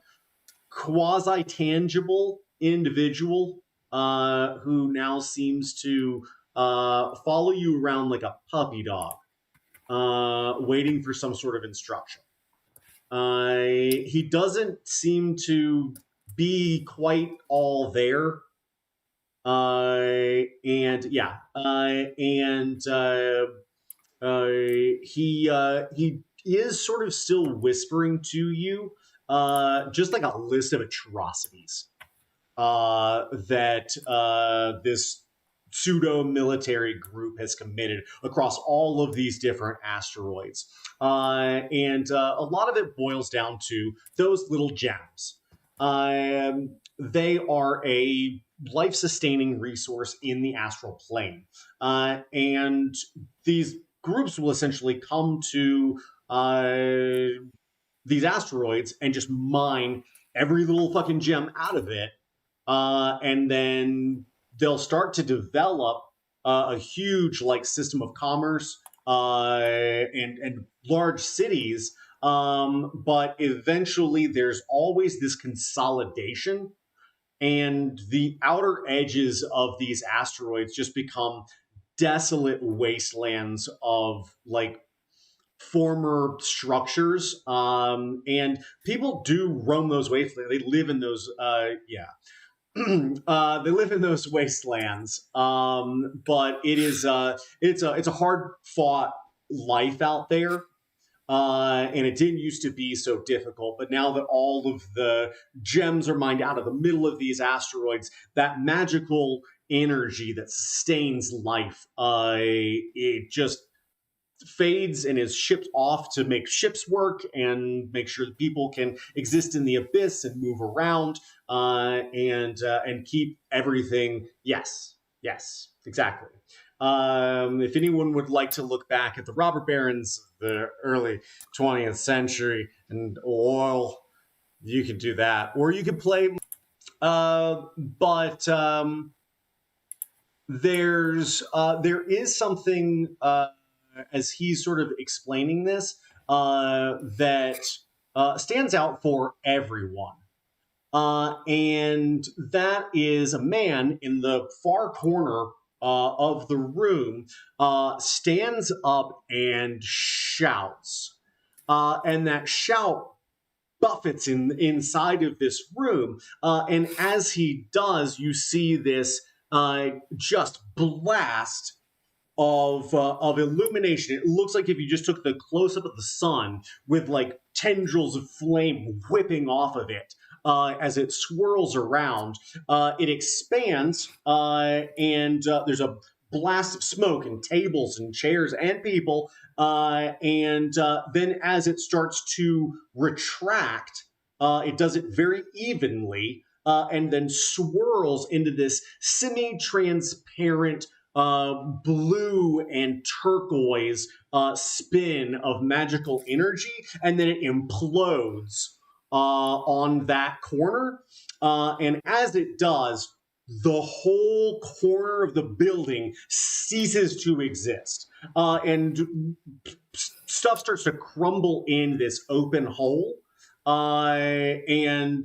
quasi-tangible individual who now seems to follow you around like a puppy dog, waiting for some sort of instruction. He doesn't seem to be quite all there. And yeah, and he is sort of still whispering to you, just like a list of atrocities that this pseudo military group has committed across all of these different asteroids. And a lot of it boils down to those little gems. They are a life sustaining resource in the astral plane. And these groups will essentially come to these asteroids and just mine every little fucking gem out of it. And then they'll start to develop a huge like system of commerce and large cities. But eventually, there's always this consolidation, and the outer edges of these asteroids just become desolate wastelands of like former structures. And people do roam those wastelands. They live in those they live in those wastelands, but it's a hard fought life out there, and it didn't used to be so difficult. But now that all of the gems are mined out of the middle of these asteroids, that magical energy that sustains life, it just fades and is shipped off to make ships work and make sure that people can exist in the abyss and move around, and keep everything. Yes, exactly. If anyone would like to look back at the robber barons of the early 20th century and oil, you can do that, or you can play. But there is something. As he's sort of explaining this, that stands out for everyone. And that is a man in the far corner of the room stands up and shouts. And that shout buffets inside of this room. And as he does, you see this just blast of illumination. It looks like if you just took the close up of the sun with like tendrils of flame whipping off of it as it swirls around. It expands, and there's a blast of smoke and tables and chairs and people. And then as it starts to retract, it does it very evenly, and then swirls into this semi-transparent blue and turquoise spin of magical energy, and then it implodes on that corner. And as it does, the whole corner of the building ceases to exist, and stuff starts to crumble in this open hole. And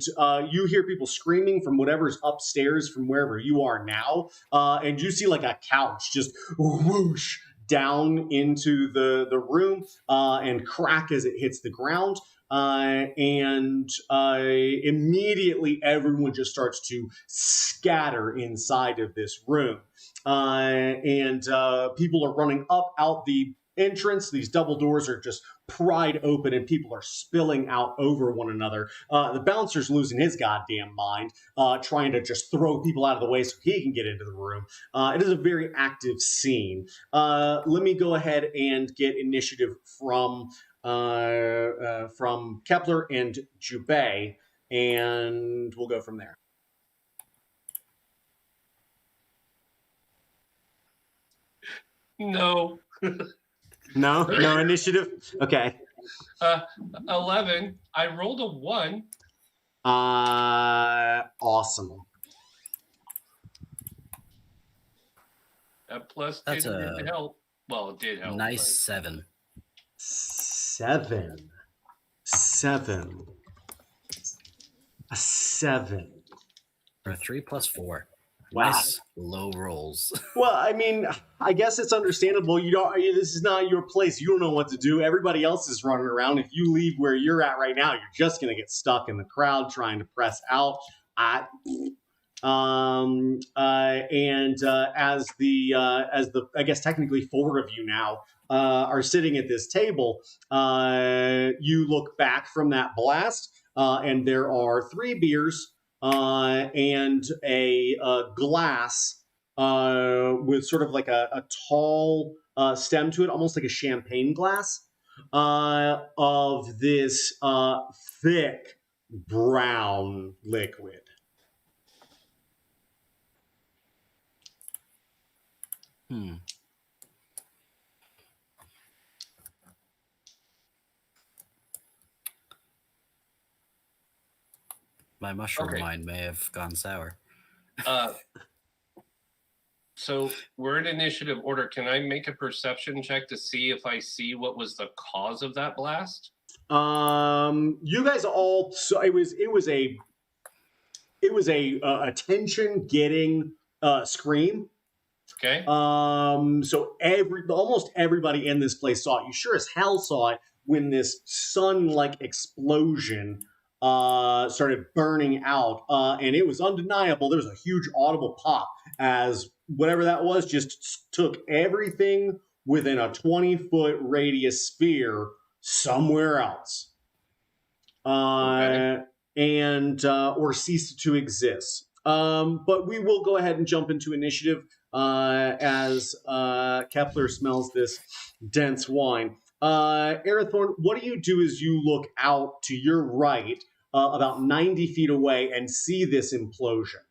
you hear people screaming from whatever's upstairs from wherever you are now, and you see like a couch just whoosh down into the room and crack as it hits the ground. And immediately everyone just starts to scatter inside of this room. And people are running up out the entrance. These double doors are just pried open and people are spilling out over one another. The bouncer's losing his goddamn mind, trying to just throw people out of the way so he can get into the room. It is a very active scene. Let me go ahead and get initiative from Kepler and Jubei, and we'll go from there. No. No initiative. Okay. 11. I rolled a 1. Awesome. That plus That's didn't help. Well, it did help. Nice 7. 7. A 7. Or 3 plus 4. Wow. Nice low rolls. Well, I mean, I guess it's understandable. You don't. This is not your place. You don't know what to do. Everybody else is running around. If you leave where you're at right now, you're just going to get stuck in the crowd trying to press out. As the I guess technically four of you now are sitting at this table, you look back from that blast, and there are 3 beers and a glass with sort of like a tall stem to it, almost like a champagne glass, of this thick brown liquid. My mushroom Okay. mind may have gone sour. So we're in initiative order. Can I make a perception check to see if I see what was the cause of that blast? You guys all. So it was a attention getting scream. Okay. So almost everybody in this place saw it. You sure as hell saw it when this sun-like explosion started burning out, and it was undeniable. There was a huge audible pop as whatever that was just took everything within a 20-foot radius sphere somewhere else, Okay. and or ceased to exist. But we will go ahead and jump into initiative as Kepler smells this dense wine. Arathorn, what do you do as you look out to your right, about 90 feet away, and see this implosion?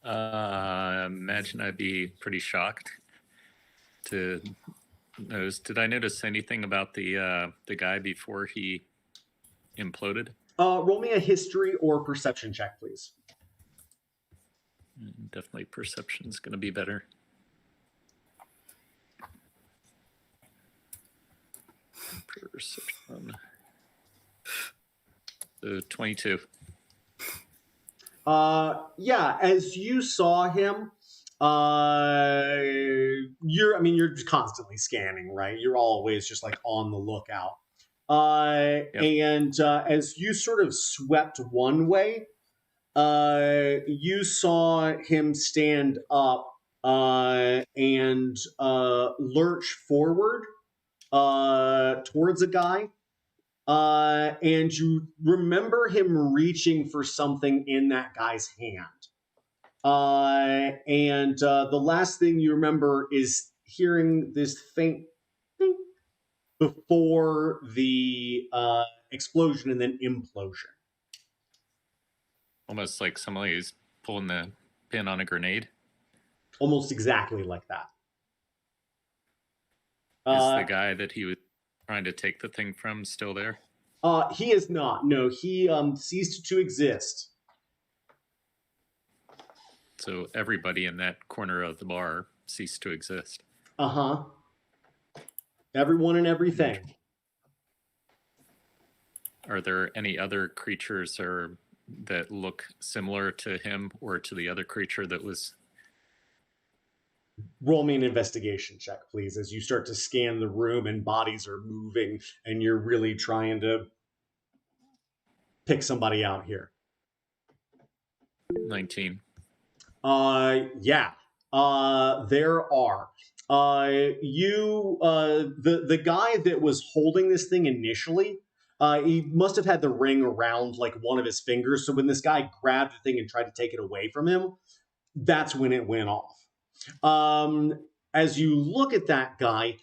Imagine I'd be pretty shocked to notice. Did I notice anything about the guy before he imploded? Roll me a history or perception check, please. Definitely perception's going to be better. Perception. So 22. Yeah, as you saw him, you're just constantly scanning, right? You're always just like on the lookout. And as you sort of swept one way, you saw him stand up and lurch forward towards a guy. And you remember him reaching for something in that guy's hand. And the last thing you remember is hearing this faint ding before the explosion and then implosion. Almost like somebody's pulling the pin on a grenade. Almost exactly like that. Is the guy that he was trying to take the thing from still there? He is not. No, he ceased to exist. So everybody in that corner of the bar ceased to exist. Uh-huh. Everyone and everything. Are there any other creatures that look similar to him or to the other creature that was... Roll me an investigation check, please, as you start to scan the room and bodies are moving and you're really trying to pick somebody out here. 19. Yeah. There are. The guy that was holding this thing initially, he must have had the ring around like one of his fingers. So when this guy grabbed the thing and tried to take it away from him, that's when it went off. As you look at that guy,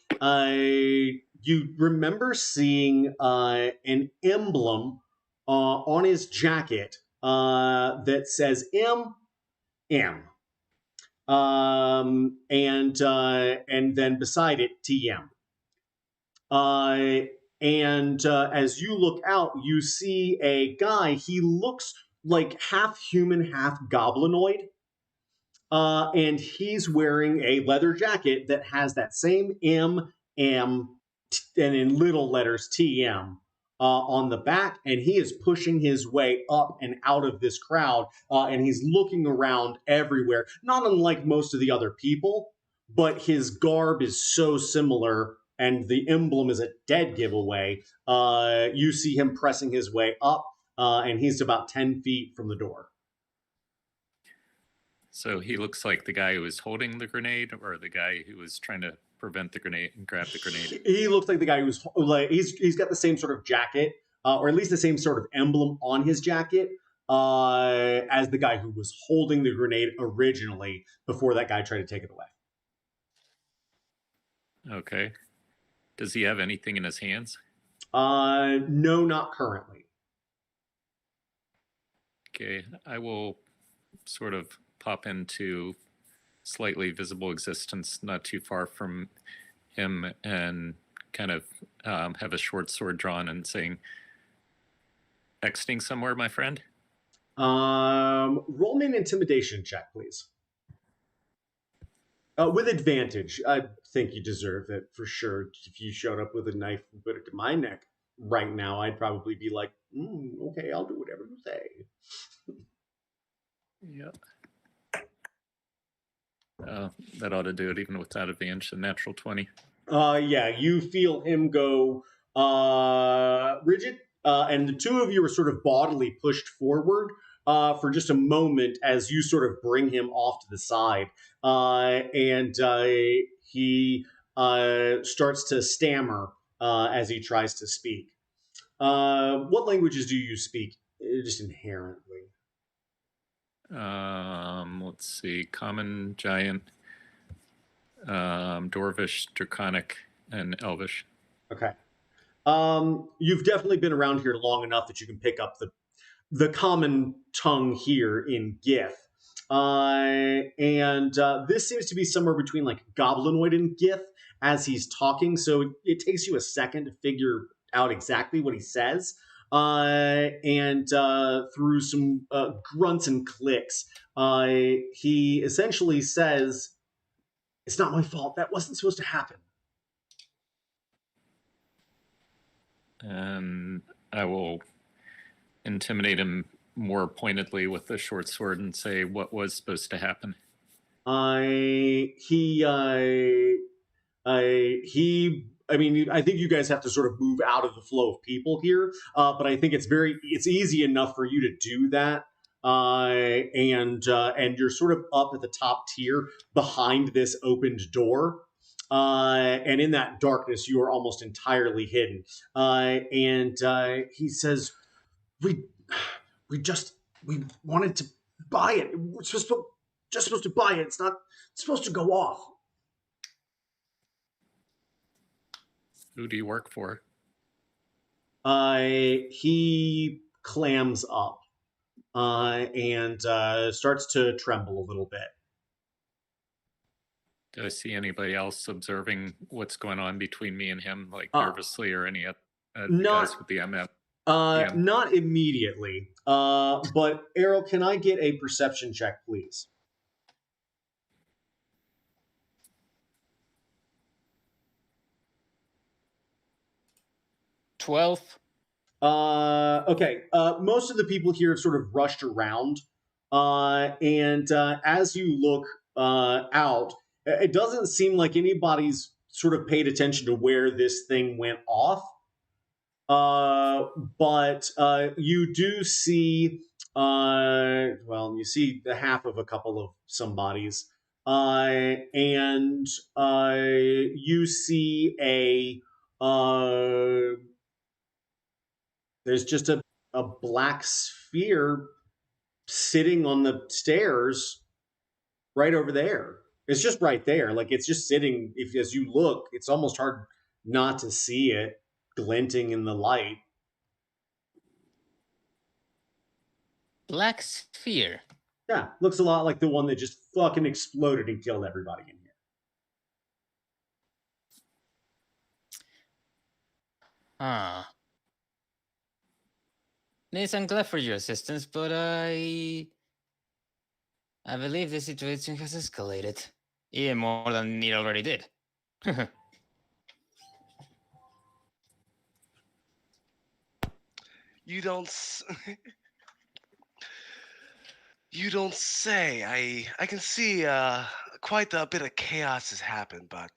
you remember seeing an emblem on his jacket that says M. And then beside it, TM. As you look out, you see a guy. He looks like half human, half goblinoid. And he's wearing a leather jacket that has that same M, and in little letters TM on the back, and he is pushing his way up and out of this crowd, and he's looking around everywhere, not unlike most of the other people, but his garb is so similar, and the emblem is a dead giveaway. You see him pressing his way up, and he's about 10 feet from the door. So he looks like the guy who was holding the grenade, or the guy who was trying to prevent the grenade and grab the grenade. He looks like the guy who's like he's got the same sort of jacket, or at least the same sort of emblem on his jacket as the guy who was holding the grenade originally before that guy tried to take it away. Okay. Does he have anything in his hands? No, not currently. Okay, I will sort of pop into slightly visible existence not too far from him and kind of have a short sword drawn and saying, exiting somewhere, my friend? Roll me an intimidation check, please. With advantage. I think you deserve it for sure. If you showed up with a knife and put it to my neck right now, I'd probably be like, okay, I'll do whatever you say. Yeah. That ought to do it even without advantage, a natural 20. Yeah, you feel him go rigid, and the two of you are sort of bodily pushed forward for just a moment as you sort of bring him off to the side. And he starts to stammer as he tries to speak. What languages do you speak just inherently? Let's see, Common, Giant, Dwarvish, Draconic, and Elvish. Okay. You've definitely been around here long enough that you can pick up the common tongue here in Gith. And this seems to be somewhere between like Goblinoid and Gith as he's talking, so it takes you a second to figure out exactly what he says. And through some grunts and clicks, he essentially says, "It's not my fault. That wasn't supposed to happen." And I will intimidate him more pointedly with the short sword and say what was supposed to happen. I mean, I think you guys have to sort of move out of the flow of people here, but I think it's easy enough for you to do that. And you're sort of up at the top tier behind this opened door. And in that darkness, you are almost entirely hidden. And he says, we wanted to buy it. We're just supposed to buy it. It's not supposed to go off. Who do you work for? He clams up and starts to tremble a little bit. Do I see anybody else observing what's going on between me and him, like nervously, or any of the guys with the MF? Not immediately. But Errol, can I get a perception check, please? Okay. Most of the people here have sort of rushed around, and as you look out, it doesn't seem like anybody's sort of paid attention to where this thing went off. But you do see, you see the half of a couple of some bodies, and you see there's just a black sphere sitting on the stairs right over there. It's just right there. Like, it's just sitting. As you look, it's almost hard not to see it glinting in the light. Black sphere. Yeah, looks a lot like the one that just fucking exploded and killed everybody in here. Nathan, I'm glad for your assistance, but I believe the situation has escalated even more than it already did. You don't. You don't say. I can see quite a bit of chaos has happened, but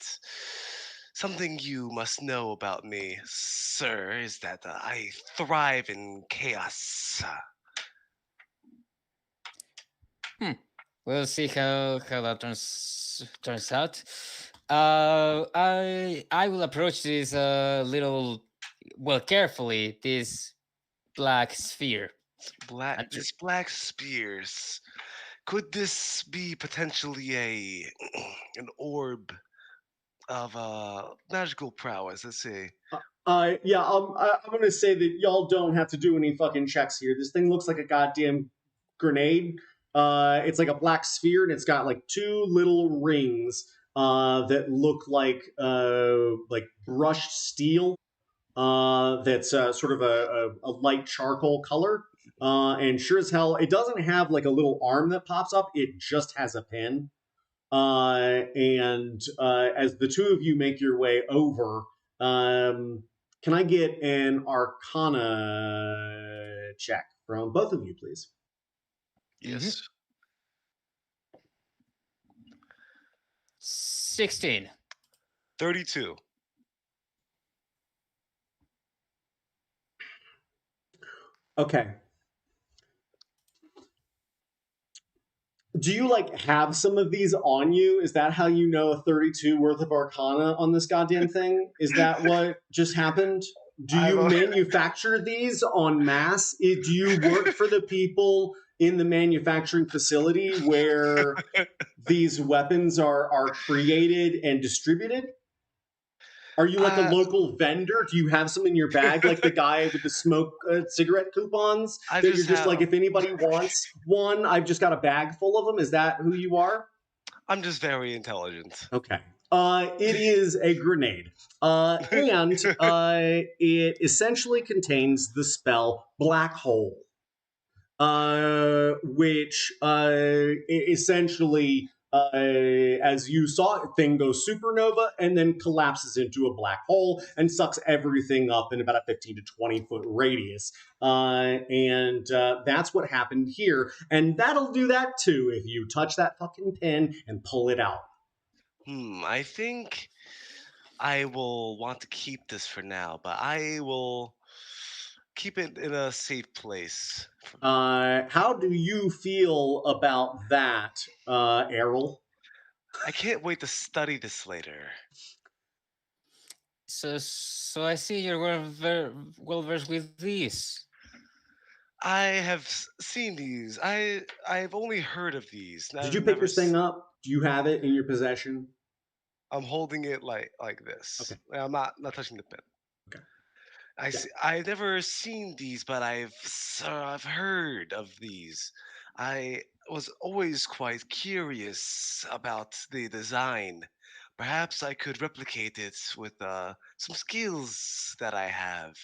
something you must know about me, sir, is that I thrive in chaos. We'll see how that turns out. I will approach this little, well, carefully, this black sphere. And This black spears. Could this be potentially a an orb of magical prowess? Let's see. Yeah, I'm gonna say that y'all don't have to do any fucking checks here. This thing looks like a goddamn grenade. It's like a black sphere, and it's got like two little rings that look like brushed steel. That's sort of a light charcoal color. And sure as hell, it doesn't have like a little arm that pops up. It just has a pin. And as the two of you make your way over, can I get an Arcana check from both of you, please? Yes. 16. 32. Okay. Do you like have some of these on you? Is that how you know a 32 worth of Arcana on this goddamn thing? Is that what just happened? Do you manufacture these en masse? Do you work for the people in the manufacturing facility where these weapons are created and distributed? Are you like a local vendor? Do you have some in your bag, like the guy with the smoke cigarette coupons? I That just you're just have- like, if anybody wants one, I've just got a bag full of them. Is that who you are? I'm just very intelligent. Okay. It is a grenade. And it essentially contains the spell Black Hole, which essentially, as you saw, thing goes supernova and then collapses into a black hole and sucks everything up in about a 15 to 20 foot radius. And that's what happened here. And that'll do that too if you touch that fucking pin and pull it out. I think I will want to keep this for now, but I will keep it in a safe place. How do you feel about that, Errol? I can't wait to study this later. So I see you're well versed with these. I have seen these. I've only heard of these. Did you pick this thing up? Do you have it in your possession? I'm holding it like this. Okay. I'm not touching the pen. Okay. I've never seen these, but I've heard of these. I was always quite curious about the design. Perhaps I could replicate it with some skills that I have.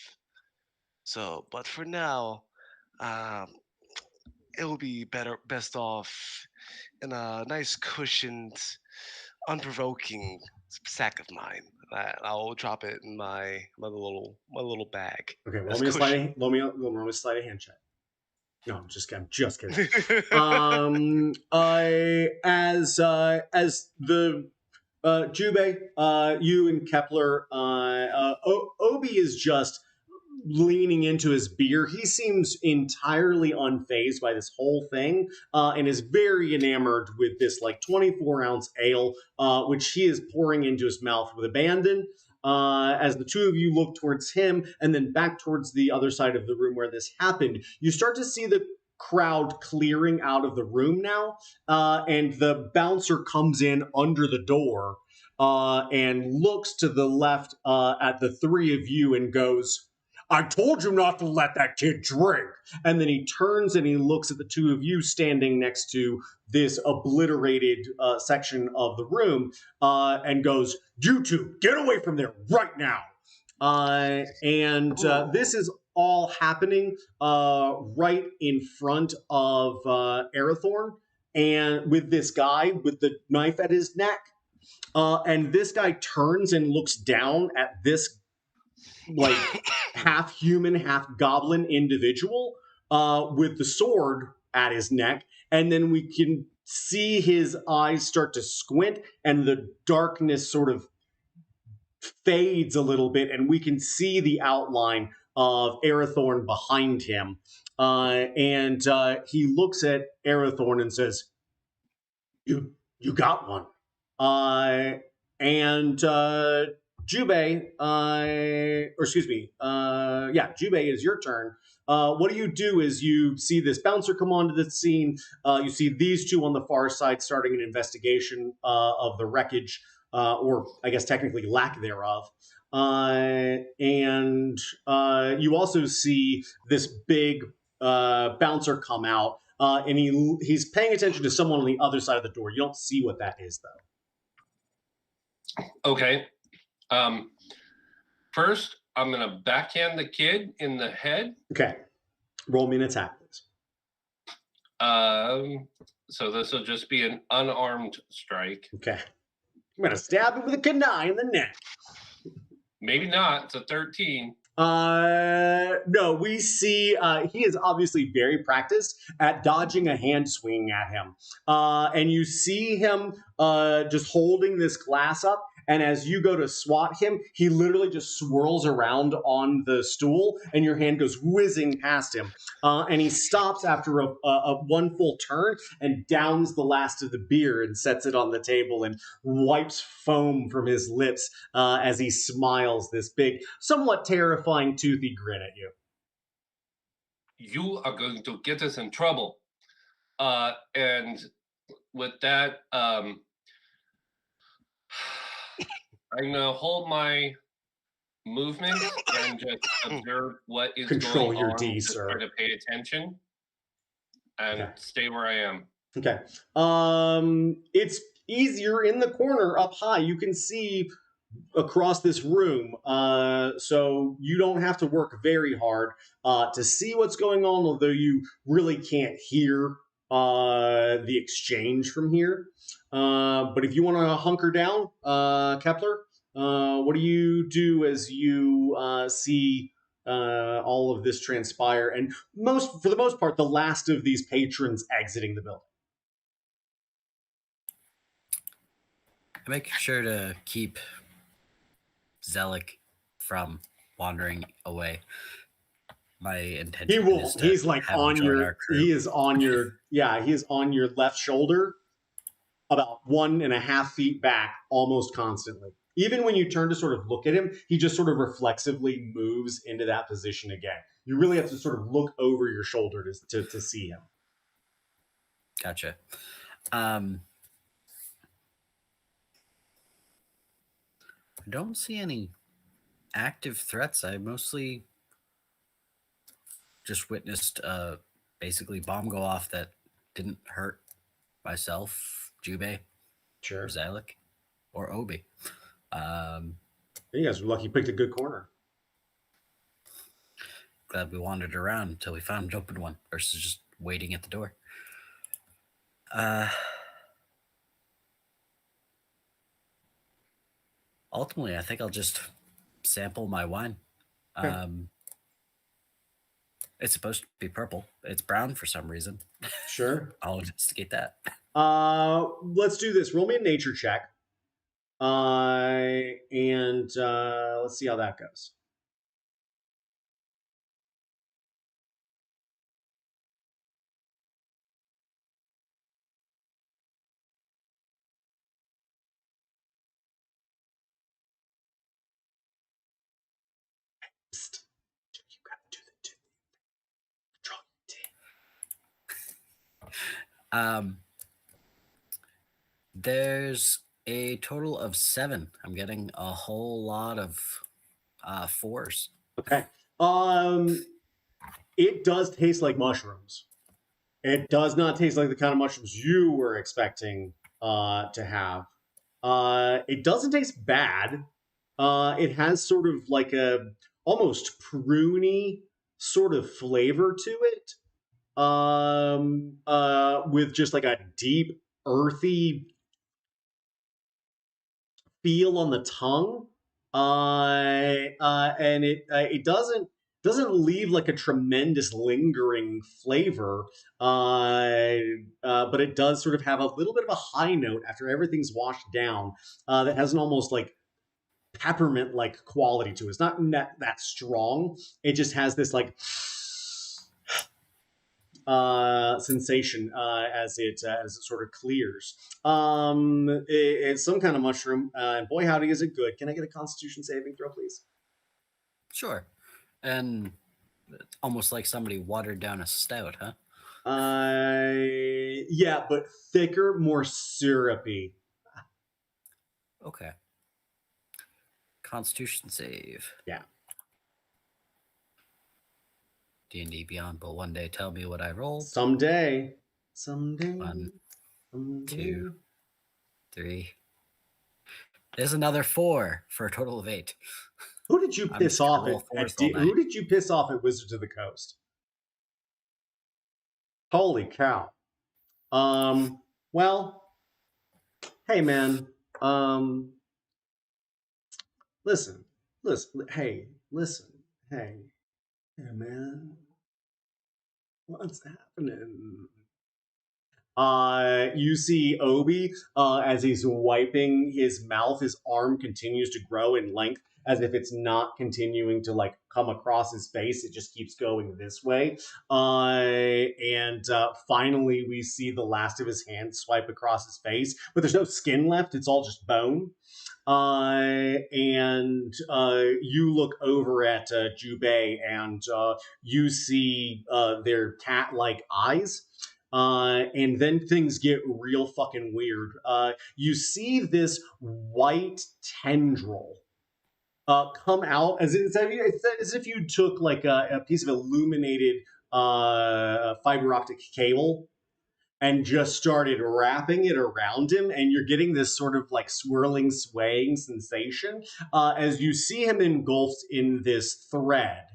So, but for now, um, it will be best off in a nice cushioned, unprovoking sack of mine. I'll drop it in my little bag. Okay, well, That's let me slide a hand check. No, I'm just kidding. As the Jubei, you and Kepler, Obi is just leaning into his beer. He seems entirely unfazed by this whole thing, and is very enamored with this like 24-ounce ale, which he is pouring into his mouth with abandon. As the two of you look towards him and then back towards the other side of the room where this happened, you start to see the crowd clearing out of the room now, and the bouncer comes in under the door and looks to the left at the three of you and goes, "I told you not to let that kid drink." And then he turns and he looks at the two of you standing next to this obliterated section of the room and goes, "You two, get away from there right now." This is all happening right in front of Arathorn, and with this guy with the knife at his neck. And this guy turns and looks down at this like half human, half goblin individual with the sword at his neck, and then we can see his eyes start to squint, and the darkness sort of fades a little bit, and we can see the outline of Arathorn behind him. And he looks at Arathorn and says, "You got one." And Jubei, or excuse me, Jubei, is your turn. What do you do as you see this bouncer come onto the scene? You see these two on the far side starting an investigation of the wreckage, or I guess technically lack thereof. And you also see this big bouncer come out, and he's paying attention to someone on the other side of the door. You don't see what that is, though. Okay. First, I'm going to backhand the kid in the head. Okay. Roll me an attack, please. So this will just be an unarmed strike. Okay. I'm going to stab him with a kunai in the neck. Maybe not. It's a 13. No, we see he is obviously very practiced at dodging a hand swing at him. And you see him just holding this glass up, and as you go to swat him, he literally just swirls around on the stool, and your hand goes whizzing past him. And he stops after a one full turn and downs the last of the beer and sets it on the table and wipes foam from his lips as he smiles this big, somewhat terrifying, toothy grin at you. You are going to get us in trouble. And with that, I'm going to hold my movement and just observe what is Control going your on. D, Just sir. try to pay attention and Okay. stay where I am. Okay. It's easier in the corner up high. You can see across this room, so you don't have to work very hard to see what's going on, although you really can't hear the exchange from here. But if you want to hunker down, Kepler, what do you do as you see all of this transpire, and for the most part, the last of these patrons exiting the building? I make sure to keep Zelik from wandering away. My intention He will. is to He's like have him on join your. our crew. He is on your. Yeah, he is on your left shoulder, about 1.5 feet back, almost constantly. Even when you turn to sort of look at him, he just sort of reflexively moves into that position again. You really have to sort of look over your shoulder to see him. Gotcha. I don't see any active threats. I mostly just witnessed basically bomb go off that didn't hurt myself, Jubei, Sure. or Zelik, or Obi. You guys were lucky you picked a good corner. Glad we wandered around until we found an open one versus just waiting at the door. Ultimately, I think I'll just sample my wine. Okay. It's supposed to be purple. It's brown for some reason. Sure. I'll investigate that. Let's do this. Roll me a nature check. And let's see how that goes. Psst. You gotta do the Control. There's a total of 7. I'm getting a whole lot of 4s. Okay. It does taste like mushrooms. It does not taste like the kind of mushrooms you were expecting to have. It doesn't taste bad. It has sort of like a almost pruny sort of flavor to it. With just like a deep, earthy feel on the tongue. And it doesn't leave like a tremendous lingering flavor, but it does sort of have a little bit of a high note after everything's washed down, that has an almost like peppermint like quality to it. It's not that strong. It just has this like sensation as it sort of clears. It's some kind of mushroom, and boy howdy is it good. Can I get a Constitution saving throw, please? Sure. And almost like somebody watered down a stout, huh? Yeah, but thicker, more syrupy. Okay. Constitution save. Yeah. D&D Beyond will one day tell me what I rolled. Someday. 1, 2, 3. There's another 4 for a total of 8. Who did you I'm piss just gonna off roll at? fours all Who night. did you piss off at Wizards of the Coast? Holy cow! Well, hey man. Listen. Hey, listen. Hey, man. What's happening? You see Obi, as he's wiping his mouth, his arm continues to grow in length as if it's not continuing to like come across his face. It just keeps going this way. And finally, we see the last of his hand swipe across his face, but there's no skin left. It's all just bone. And you look over at Jubei, and you see their cat-like eyes. And then things get real fucking weird. You see this white tendril come out as if you took like a piece of illuminated fiber optic cable and just started wrapping it around him, and you're getting this sort of like swirling, swaying sensation as you see him engulfed in this thread.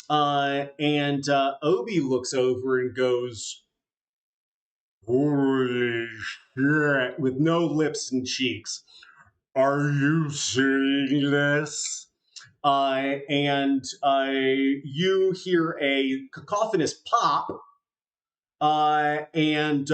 And Obi looks over and goes, "Holy shit," with no lips and cheeks. "Are you seeing this?" And you hear a cacophonous pop, and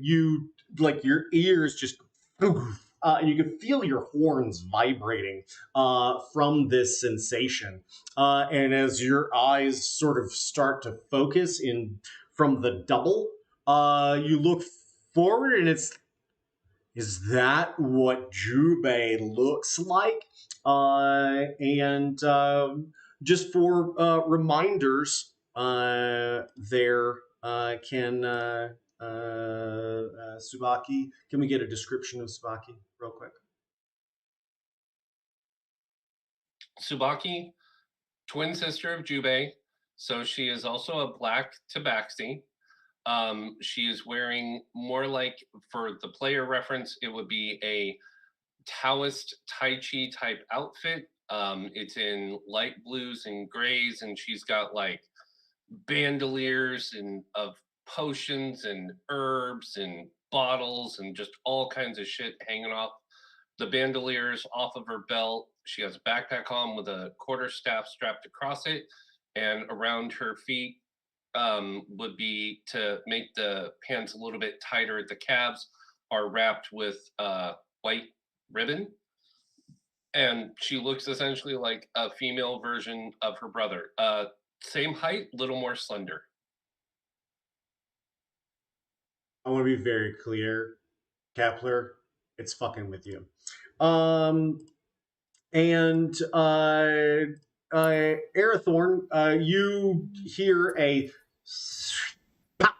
you like your ears just, and you can feel your horns vibrating from this sensation. And as your eyes sort of start to focus in from the double, you look forward, and is that what Jubei looks like? And just for reminders, there can Tsubaki. Can we get a description of Tsubaki real quick? Tsubaki, twin sister of Jubei, so she is also a black tabaxi. She is wearing more like, for the player reference, it would be a Taoist Tai Chi type outfit. It's in light blues and grays, and she's got like bandoliers and of potions and herbs and bottles and just all kinds of shit hanging off the bandoliers off of her belt. She has a backpack on with a quarterstaff strapped across it, and around her feet would be, to make the pants a little bit tighter at the calves, are wrapped with white ribbon. And she looks essentially like a female version of her brother. Same height, little more slender. I want to be very clear, Kepler. It's fucking with you. And Arathorn, you hear a pop,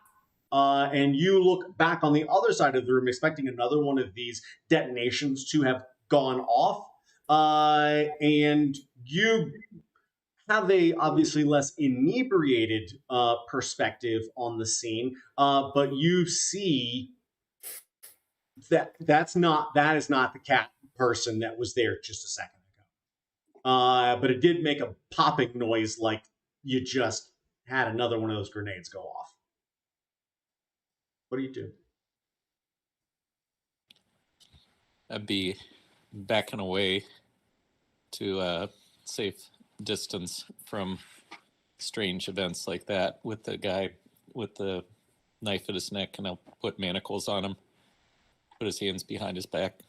and you look back on the other side of the room, expecting another one of these detonations to have gone off. And you have a obviously less inebriated perspective on the scene, but you see that is not the cat person that was there just a second ago. But it did make a popping noise like you just had another one of those grenades go off. What do you do? I'd be backing away to safe distance from strange events like that with the guy with the knife at his neck, and I'll put manacles on him, put his hands behind his back.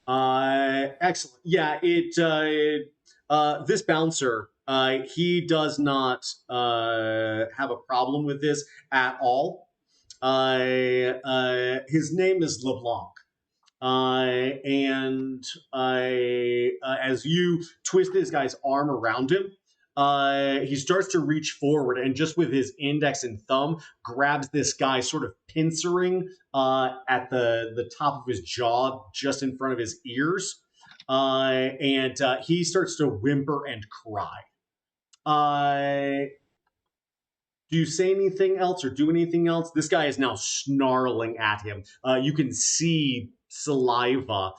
Excellent. Yeah, this bouncer, he does not have a problem with this at all. His name is LeBlanc. And as you twist this guy's arm around him, he starts to reach forward and just with his index and thumb grabs this guy sort of pincering at the top of his jaw just in front of his ears. And he starts to whimper and cry. Do you say anything else or do anything else? This guy is now snarling at him. You can see saliva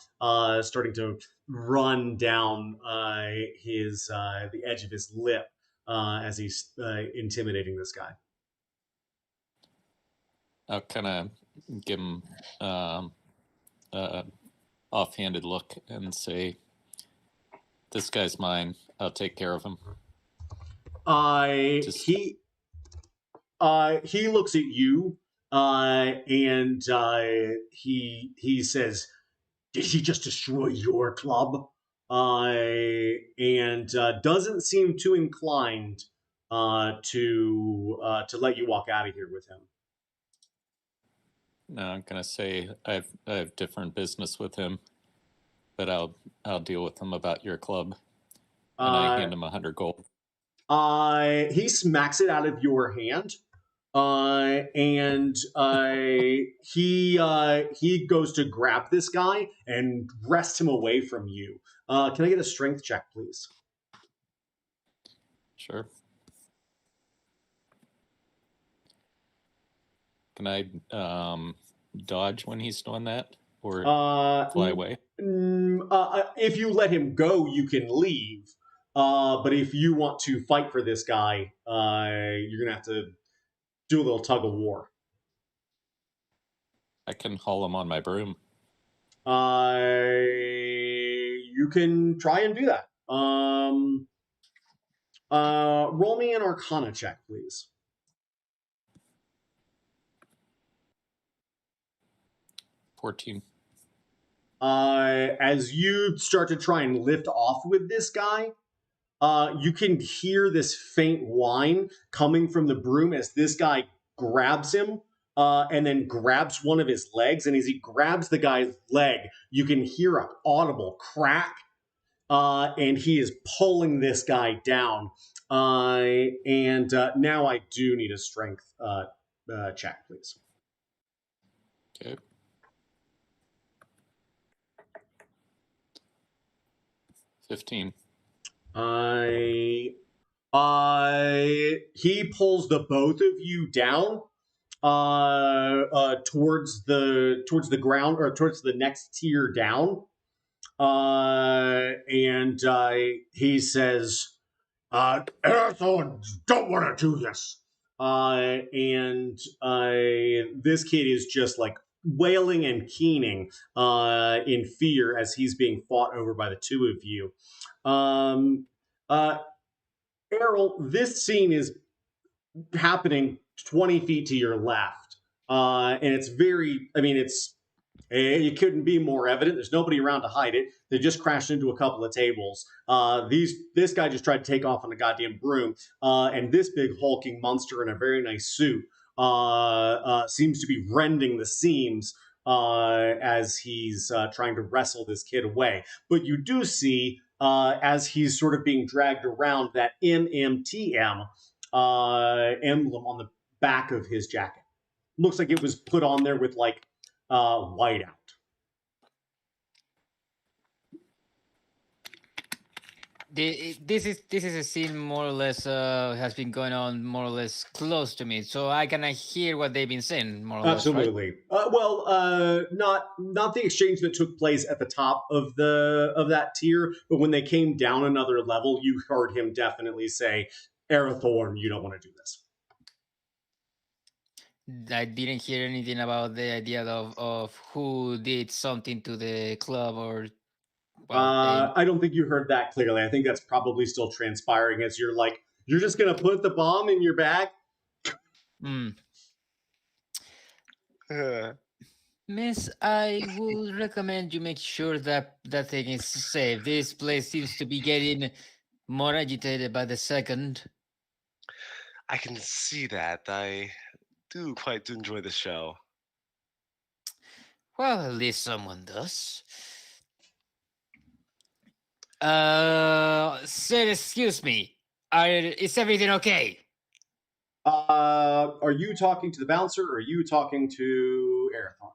starting to run down the edge of his lip as he's intimidating this guy. I'll kind of give him offhanded look and say, "This guy's mine. I'll take care of him." He looks at you and he says, "Did he just destroy your club?" And doesn't seem too inclined to let you walk out of here with him. No, I'm gonna say I have different business with him, but I'll deal with him about your club. And I hand him 100 gold. He smacks it out of your hand. And he goes to grab this guy and wrest him away from you. Can I get a strength check, please? Sure. Can I dodge when he's doing that, or fly away? If you let him go, you can leave. But if you want to fight for this guy, you're gonna have to do a little tug of war. I can haul him on my broom. You can try and do that. Roll me an Arcana check, please. 14. As you start to try and lift off with this guy, you can hear this faint whine coming from the broom as this guy grabs him and then grabs one of his legs. And as he grabs the guy's leg, you can hear an audible crack. And he is pulling this guy down. And now I do need a strength check, please. Okay. 15. He pulls the both of you down towards the ground, or towards the next tier down. And he says, Arathorn, don't want to do this. And this kid is just like wailing and keening in fear as he's being fought over by the two of you. Errol, this scene is happening 20 feet to your left. And it's very, it couldn't be more evident. There's nobody around to hide it. They just crashed into a couple of tables. This guy just tried to take off on a goddamn broom. And this big hulking monster in a very nice suit seems to be rending the seams as he's trying to wrestle this kid away. But you do see, as he's sort of being dragged around, that MMTM emblem on the back of his jacket. Looks like it was put on there with like whiteout. This is a scene more or less has been going on more or less close to me, so I can hear what they've been saying more or Absolutely. less. Right? Not the exchange that took place at the top of that tier, but when they came down another level, you heard him definitely say, "Arathorn, you don't want to do this." I didn't hear anything about the idea of who did something to the club or Well, I don't think you heard that clearly. I think that's probably still transpiring as you're like, you're just gonna put the bomb in your bag? Miss, I would recommend you make sure that that thing is safe. This place seems to be getting more agitated by the second. I can see that. I do quite enjoy the show. Well, at least someone does. Sir, excuse me. Is everything okay? Are you talking to the bouncer or are you talking to Arathon?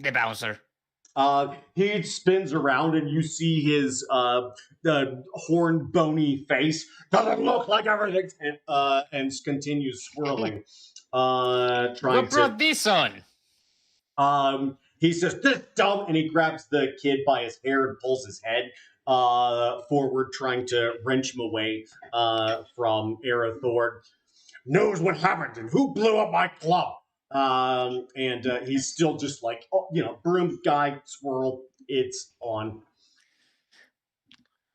The bouncer. He spins around and you see his the horned, bony face. Doesn't look like everything, and continues swirling, trying What to. brought this on? He says, "This dumb," and he grabs the kid by his hair and pulls his head forward, trying to wrench him away from Arathorn. Knows what happened and who blew up my club. And he's still just like, oh, broom guy swirl. It's on.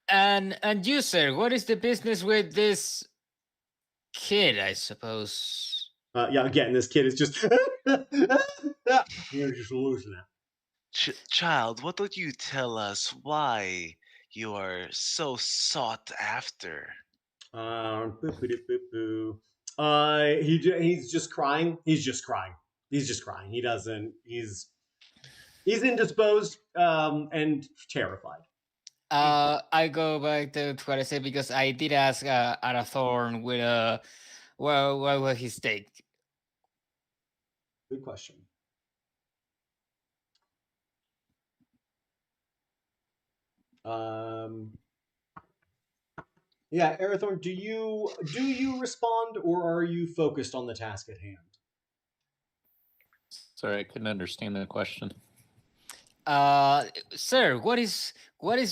And you, sir, what is the business with this kid? I suppose. Yeah, again, this kid is just. You're just losing it. Child, what don't you tell us why you are so sought after? He's just crying. He's just crying. He's just crying. He doesn't. He's indisposed and terrified. I go back to what I said because I did ask Arathorn with what was his take. Good question. Yeah, Arathorn, do you respond or are you focused on the task at hand? Sorry, I couldn't understand the question. Sir, what is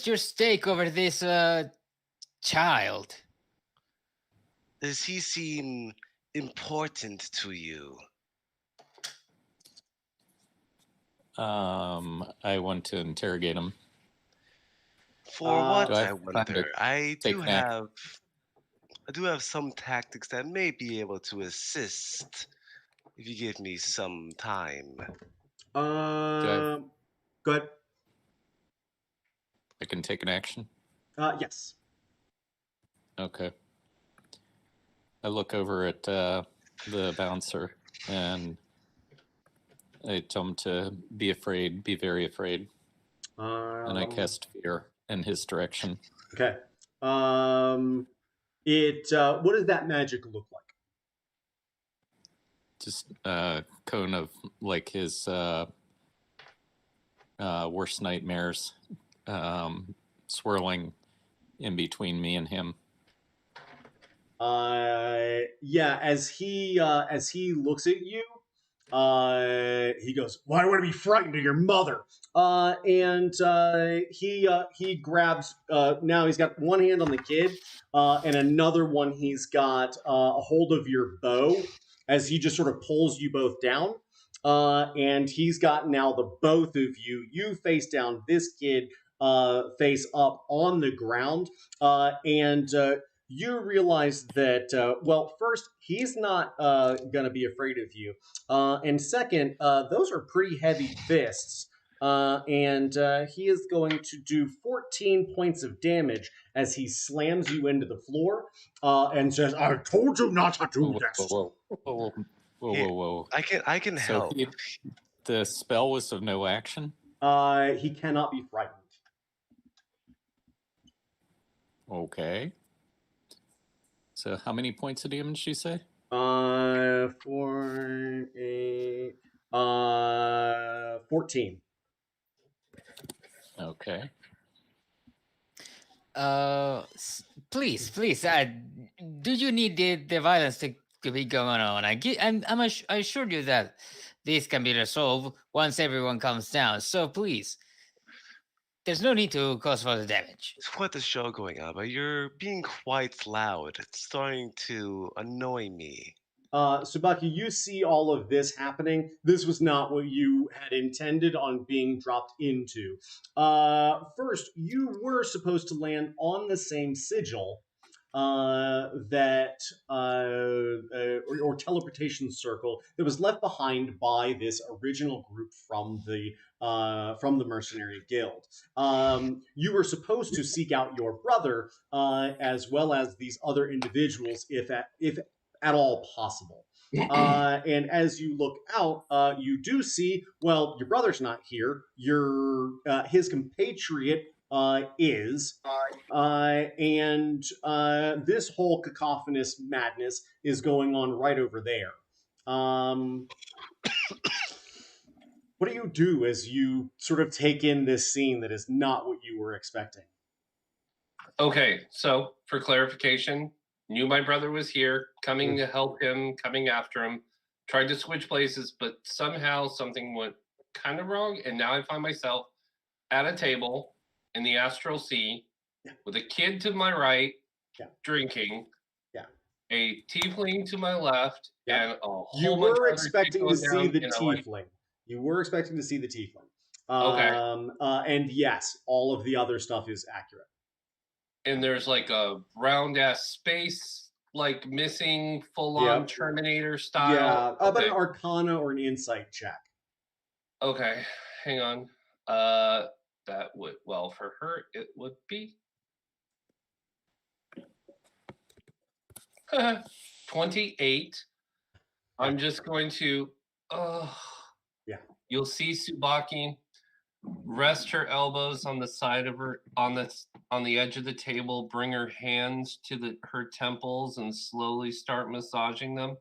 your stake over this child? Does he seem important to you? I want to interrogate him. For what, Do I I have time to wonder? I take do an act? have some tactics that may be able to assist if you give me some time. Go ahead. I can take an action? Yes. Okay. I look over at the bouncer and I tell him to be afraid, be very afraid. And I cast fear in his direction. Okay. What does that magic look like? Just a cone of like his worst nightmares swirling in between me and him. Yeah, as he looks at you, he goes, "Why would I be frightened of your mother?" And he grabs. Now he's got one hand on the kid, and another one he's got a hold of your bow as he just sort of pulls you both down. And he's got now the both of you face down, this kid face up on the ground, and you realize that, well, first, he's not going to be afraid of you. And second, those are pretty heavy fists. And he is going to do 14 points of damage as he slams you into the floor and says, "I told you not to do this." Whoa. I can help. The spell was of no action? He cannot be frightened. Okay. So how many points of damage did you say? 4, 8, 14. Okay. Please, do you need the violence to be going on? I assure you that this can be resolved once everyone comes down. So please, there's no need to cause further damage. It's quite the show going on, but you're being quite loud. It's starting to annoy me. Tsubaki, you see all of this happening. This was not what you had intended on being dropped into. First, you were supposed to land on the same sigil or teleportation circle that was left behind by this original group from the mercenary guild. You were supposed to seek out your brother as well as these other individuals, if at all possible. And as you look out, you do see, well, your brother's not here. His compatriot is. And this whole cacophonous madness is going on right over there. What do you do as you sort of take in this scene that is not what you were expecting? Okay, so for clarification, knew my brother was here, coming to help him, coming after him, tried to switch places, but somehow something went kind of wrong, and now I find myself at a table in the Astral Sea with a kid to my right drinking, a tiefling to my left, and a whole You bunch were of other shit expecting to going see down, the and I'm like, tiefling. You were expecting to see the tiefling. Okay. And yes, all of the other stuff is accurate. and there's like a round ass space, like missing full on Terminator style. Yeah, about Okay. an Arcana or an Insight check. Okay, hang on. That would, well, for her it would be 28. I'm just going to. You'll see Tsubaki rest her elbows on the side of her on the edge of the table, bring her hands to her temples, and slowly start massaging them.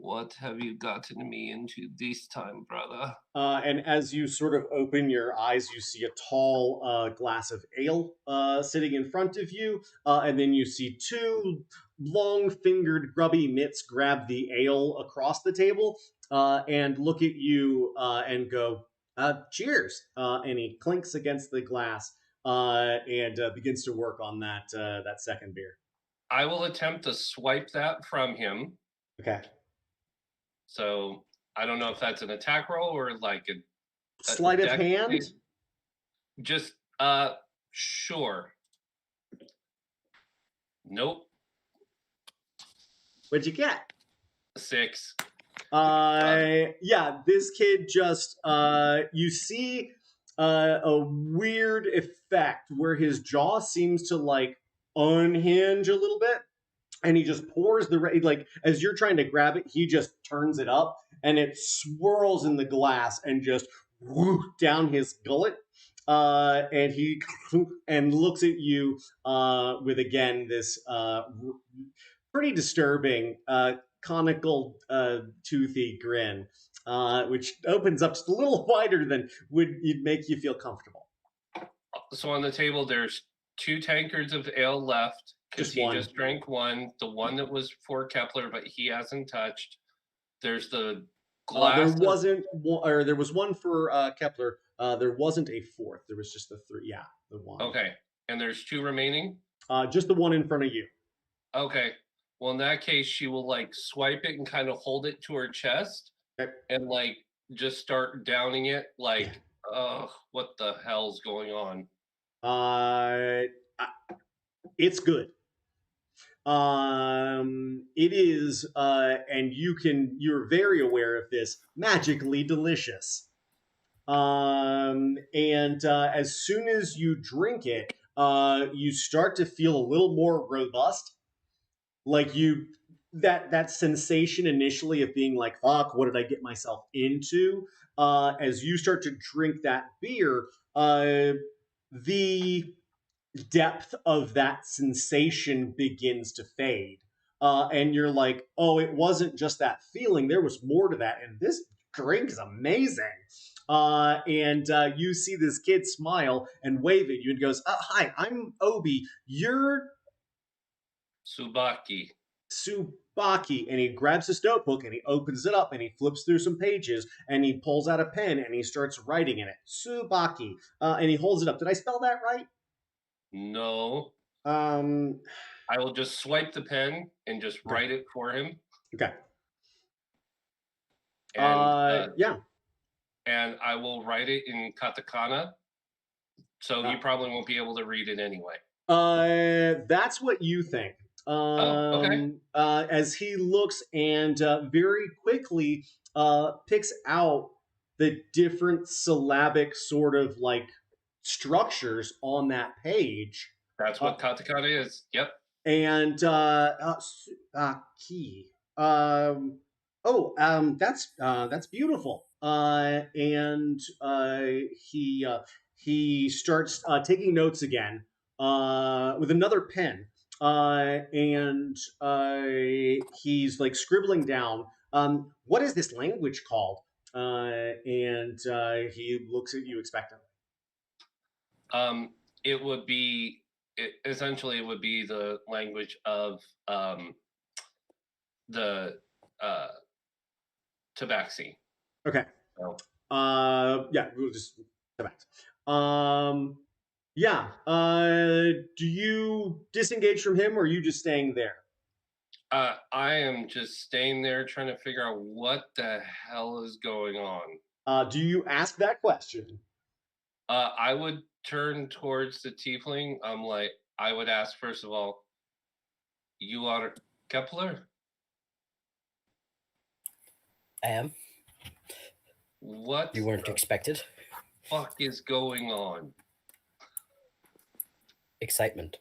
What have you gotten me into this time, brother? And as you sort of open your eyes, you see a tall glass of ale sitting in front of you, and then you see two long-fingered, grubby mitts grab the ale across the table and look at you and go, cheers. And he clinks against the glass and begins to work on that second beer. I will attempt to swipe that from him. Okay. So I don't know if that's an attack roll or like a sleight of hand. Just sure. Nope. What'd you get? 6. Yeah, this kid just you see a weird effect where his jaw seems to like unhinge a little bit, and he just pours like as you're trying to grab it, he just turns it up and it swirls in the glass and just down his gullet. And he looks at you with again this pretty disturbing conical toothy grin, which opens up just a little wider than would make you feel comfortable. So on the table, there's 2 tankards of ale left because he just drank one. The one that was for Kepler, but he hasn't touched. There's the glass. There was one for Kepler. There wasn't a fourth. There was just the 3. Yeah, the one. Okay, and there's 2 remaining. Just the one in front of you. Okay. Well, in that case, she will like swipe it and kind of hold it to her chest and like just start downing it. Like, what the hell's going on? It's good. It is, and you're very aware of this, magically delicious. And as soon as you drink it, you start to feel a little more robust. Like that sensation initially of being like, fuck, what did I get myself into? As you start to drink that beer, the depth of that sensation begins to fade. And you're like, oh, it wasn't just that feeling. There was more to that. And this drink is amazing. And you see this kid smile and wave at you and goes, hi, I'm Obi. You're Tsubaki. And he grabs his notebook and he opens it up and he flips through some pages and he pulls out a pen and he starts writing in it. Tsubaki. And he holds it up. Did I spell that right? No. I will just swipe the pen and just write it for him. Okay. And yeah. and I will write it in katakana, so he probably won't be able to read it anyway. That's what you think. Okay. As he looks and very quickly picks out the different syllabic sort of like structures on that page. That's what katakana is. Yep. And key. That's beautiful. And he starts taking notes again with another pen. And he's like scribbling down. What is this language called? And he looks at you expectantly. It would be essentially it would be the language of the tabaxi. Okay. So, Yeah, we'll just go back. Yeah. Do you disengage from him, or are you just staying there? I am just staying there trying to figure out what the hell is going on. Do you ask that question? I would turn towards the tiefling. I would ask first of all, you are Kepler? I am. What You weren't the expected. fuck is going on? Excitement.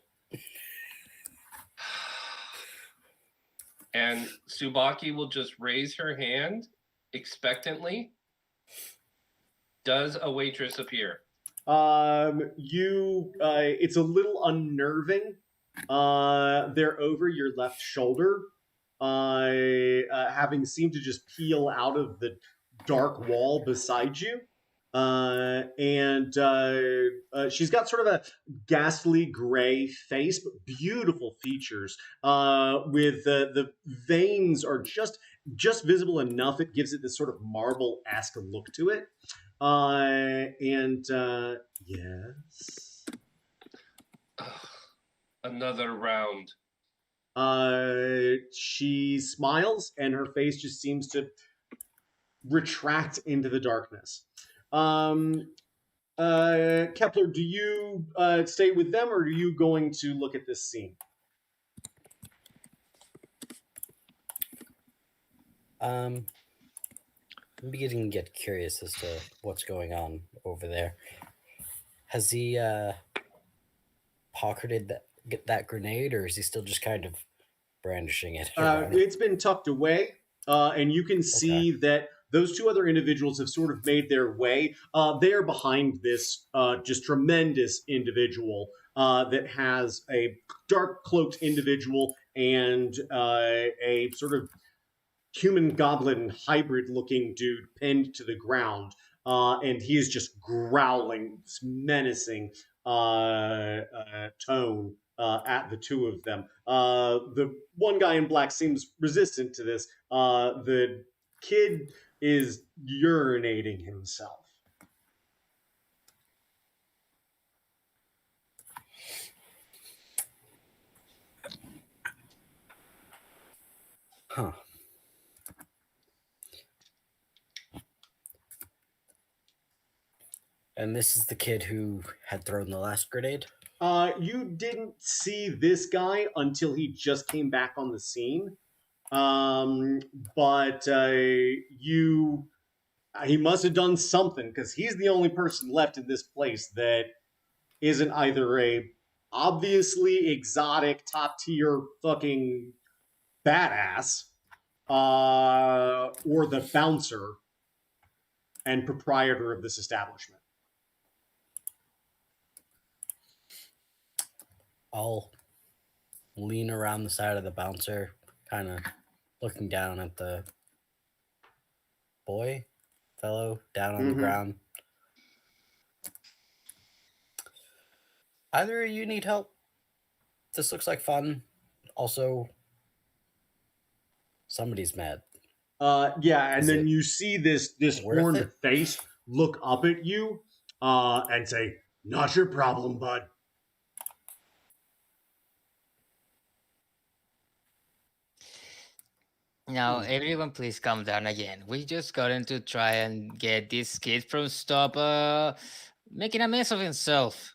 And Tsubaki will just raise her hand expectantly. Does a waitress appear? It's a little unnerving. They're over your left shoulder, having seemed to just peel out of the dark wall beside you. And she's got sort of a ghastly gray face, but beautiful features. With the veins are just visible enough; it gives it this sort of marble-esque look to it. Yes. Another round. She smiles, and her face just seems to retract into the darkness. Kepler, do you stay with them, or are you going to look at this scene? I'm beginning to get curious as to what's going on over there. Has he pocketed that grenade, or is he still just kind of brandishing it? It's been tucked away, and you can see that those two other individuals have sort of made their way. They are behind this just tremendous individual that has a dark cloaked individual and a sort of human goblin hybrid looking dude pinned to the ground. And he is just growling, this menacing tone at the two of them. The one guy in black seems resistant to this. The kid is urinating himself. Huh. And this is the kid who had thrown the last grenade? You didn't see this guy until he just came back on the scene. But he must have done something, because he's the only person left in this place that isn't either a obviously exotic top tier fucking badass or the bouncer and proprietor of this establishment. I'll lean around the side of the bouncer, kind of looking down at the fellow down on the ground. Either of you need help? This looks like fun. Also, somebody's mad. Yeah, and then you see this horned face look up at you and say, "Not your problem, bud." Now, everyone, please calm down again. We just got in to try and get this kid from stop making a mess of himself.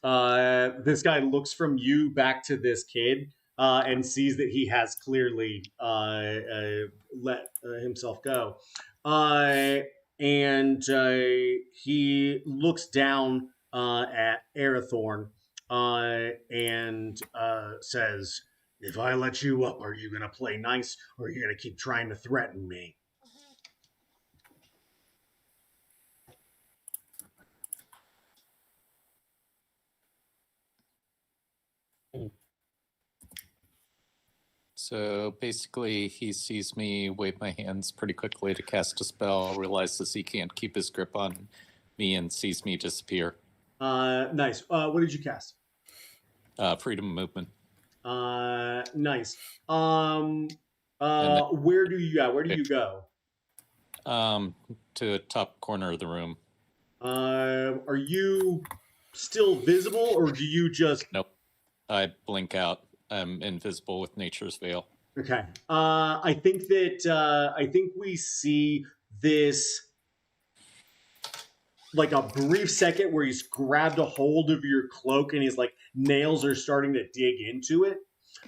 This guy looks from you back to this kid and sees that he has clearly let himself go. And he looks down at Arathorn and says, "If I let you up, are you going to play nice or are you going to keep trying to threaten me?" So basically, he sees me wave my hands pretty quickly to cast a spell, realizes he can't keep his grip on me, and sees me disappear. Nice. What did you cast? Freedom of movement. Nice. then- Where do you go? To the top corner of the room. Are you still visible, or do you just? Nope. I blink out. I'm invisible with nature's veil. Okay. I think we see this like a brief second where he's grabbed a hold of your cloak and his like nails are starting to dig into it.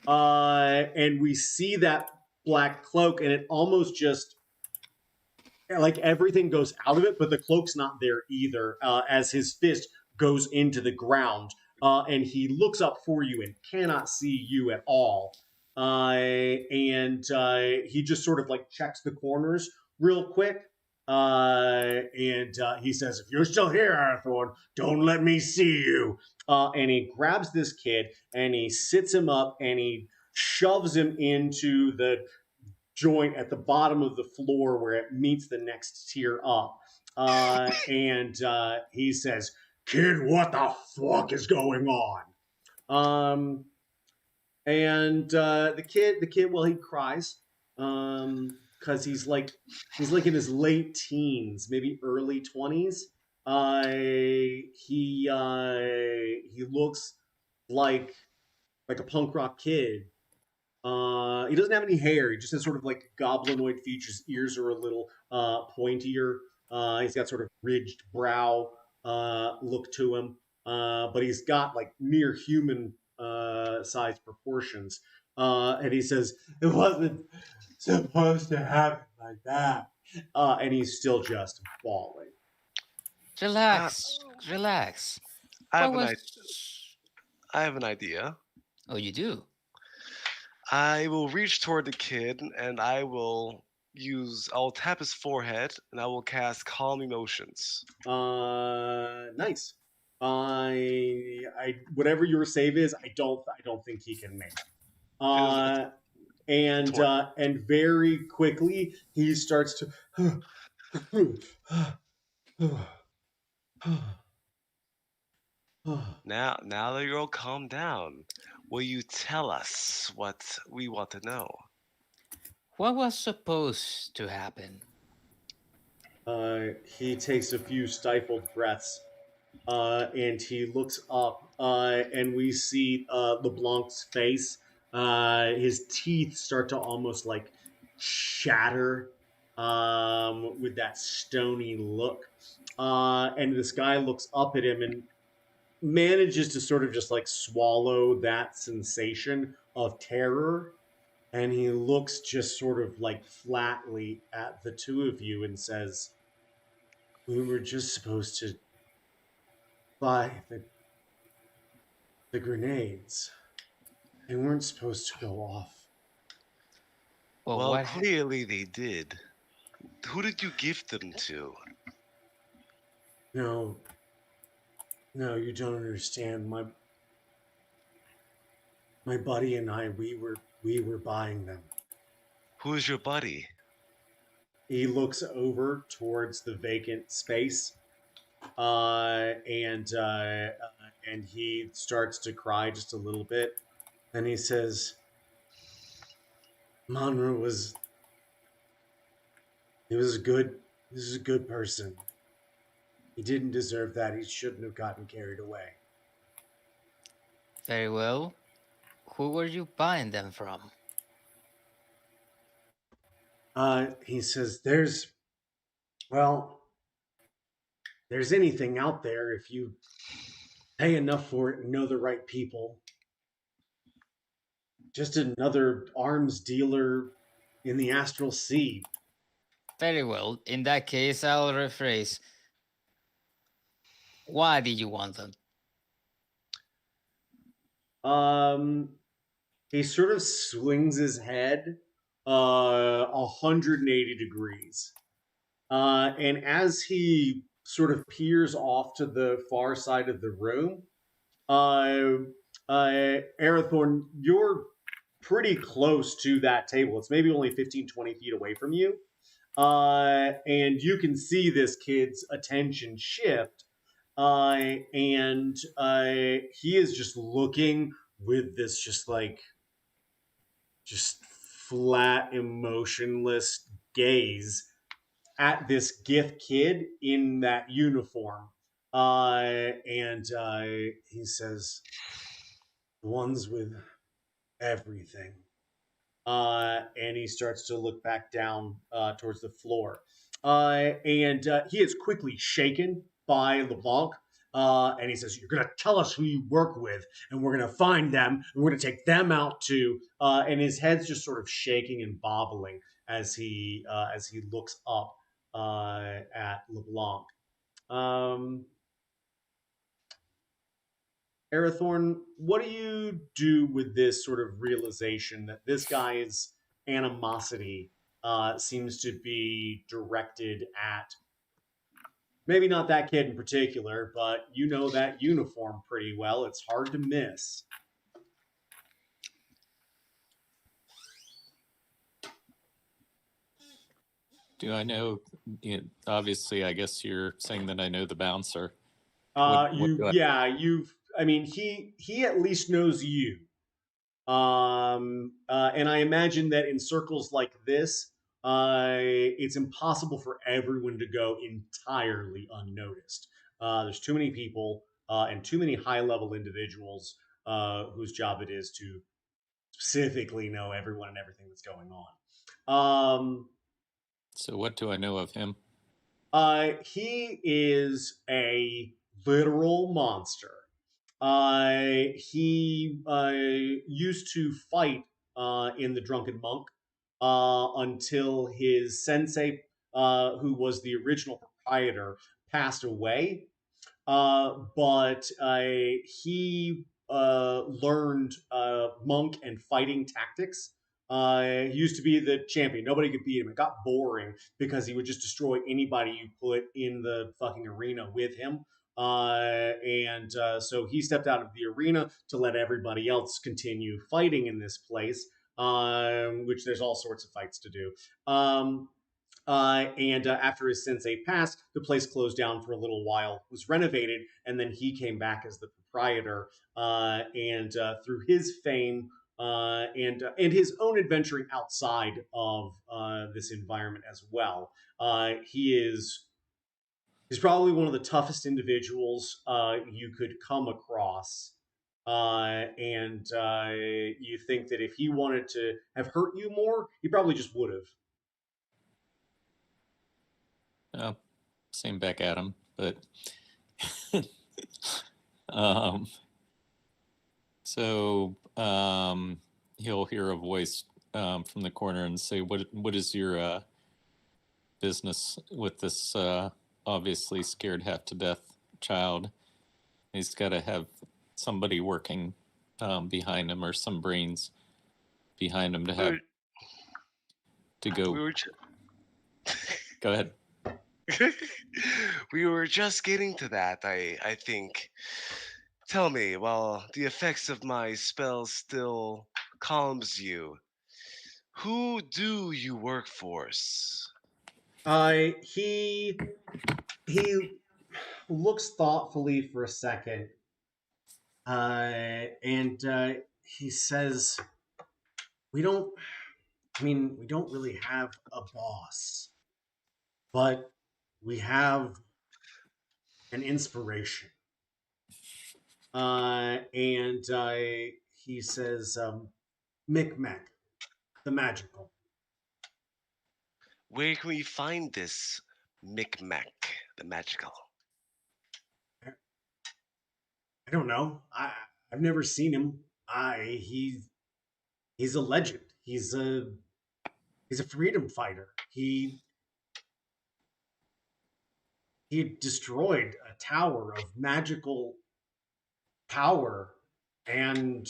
And we see that black cloak and it almost just like everything goes out of it, but the cloak's not there either, as his fist goes into the ground. And he looks up for you and cannot see you at all. And he just sort of like checks the corners real quick. And he says, "If you're still here, Arathorn, don't let me see you." And he grabs this kid and he sits him up and he shoves him into the joint at the bottom of the floor where it meets the next tier up. And he says, "Kid, what the fuck is going on?" And the kid, well, he cries because he's like in his late teens, maybe early 20s. He looks like a punk rock kid. He doesn't have any hair. He just has sort of like goblinoid features. Ears are a little pointier. He's got sort of ridged brow look to him. But he's got like near human sized proportions. And he says, "It wasn't supposed to happen like that." And he's still just bawling. Relax, relax. I have What an was- I have an idea. Oh, you do? I will reach toward the kid and I'll tap his forehead and I will cast Calm Emotions. Nice. Whatever your save is, I don't think he can make. And very quickly he starts to. Now that you're all calmed down, will you tell us what we want to know? What was supposed to happen? He takes a few stifled breaths, and he looks up, and we see LeBlanc's face. His teeth start to almost like shatter with that stony look. And this guy looks up at him and manages to sort of just like swallow that sensation of terror. And he looks just sort of like flatly at the two of you and says, "We were just supposed to buy the grenades. They weren't supposed to go off." Well, what clearly they did. Who did you give them to? No, you don't understand. My buddy and I, we were buying them. Who is your buddy? He looks over towards the vacant space, and he starts to cry just a little bit, and he says, "Monroe was a good person. He didn't deserve that. He shouldn't have gotten carried away." Very well. Who were you buying them from? He says, there's anything out there if you pay enough for it and know the right people. Just another arms dealer in the astral sea. Very well. In that case, I'll rephrase. Why did you want them? He sort of swings his head 180 degrees. And as he sort of peers off to the far side of the room, Arathorn, you're pretty close to that table. It's maybe only 15, 20 feet away from you. And you can see this kid's attention shift. And he is just looking with this just flat, emotionless gaze at this gift kid in that uniform. And he says, ones with everything. And he starts to look back down towards the floor. And he is quickly shaken by LeBlanc. And he says, you're going to tell us who you work with, and we're going to find them, and we're going to take them out too. And his head's just sort of shaking and bobbling as he looks up at LeBlanc. Arathorn, what do you do with this sort of realization that this guy's animosity seems to be directed at maybe not that kid in particular, but you know that uniform pretty well. It's hard to miss. Do I know? Obviously, I guess you're saying that I know the bouncer. He at least knows you. And I imagine that in circles like this, it's impossible for everyone to go entirely unnoticed. There's too many people and too many high-level individuals whose job it is to specifically know everyone and everything that's going on. So what do I know of him? He is a literal monster. He used to fight in the Drunken Monk until his sensei, who was the original proprietor, passed away. But he learned monk and fighting tactics. He used to be the champion. Nobody could beat him. It got boring because he would just destroy anybody you put in the fucking arena with him. So he stepped out of the arena to let everybody else continue fighting in this place, which there's all sorts of fights to do. After his sensei passed, the place closed down for a little while, was renovated, and then he came back as the proprietor. Through his fame and his own adventuring outside of this environment as well, he's probably one of the toughest individuals you could come across. You think that if he wanted to have hurt you more, he probably just would have. Same back at him, but he'll hear a voice from the corner and say, "What is your business with this obviously scared half to death child? He's got to have somebody working behind him, or some brains behind him to have to go." Go ahead. We were just getting to that, I think. Tell me, while the effects of my spell still calms you, who do you work for? He looks thoughtfully for a second, and he says, we don't really have a boss, but we have an inspiration." He says, Micmac, the magical. Where can we find this Micmac, the magical? I don't know. I've never seen him. He's a legend. He's a freedom fighter. He destroyed a tower of magical power, and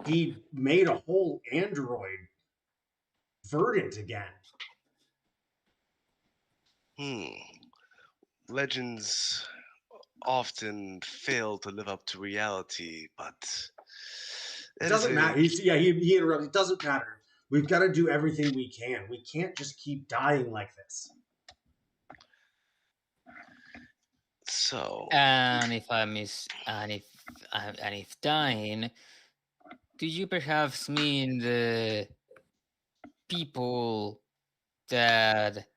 he made a whole android verdant again. Legends often fail to live up to reality, but It doesn't matter. He interrupted. It doesn't matter. We've got to do everything we can. We can't just keep dying like this. So, And if dying, do you perhaps mean the people that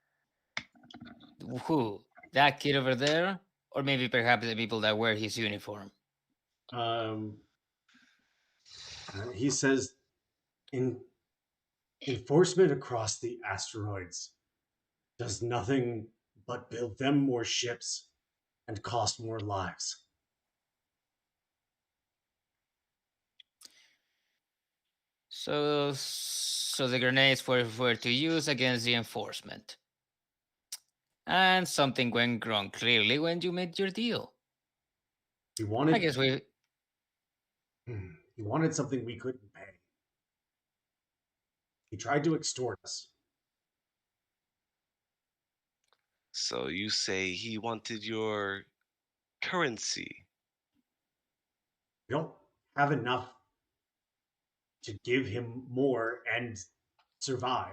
that kid over there, or maybe perhaps the people that wear his uniform? He says, enforcement across the asteroids does nothing but build them more ships and cost more lives. So the grenades were to use against the enforcement. And something went wrong clearly when you made your deal. He I wanted guess he wanted something we couldn't pay. He tried to extort us. so you say he wanted your currency. We don't have enough to give him more and survive.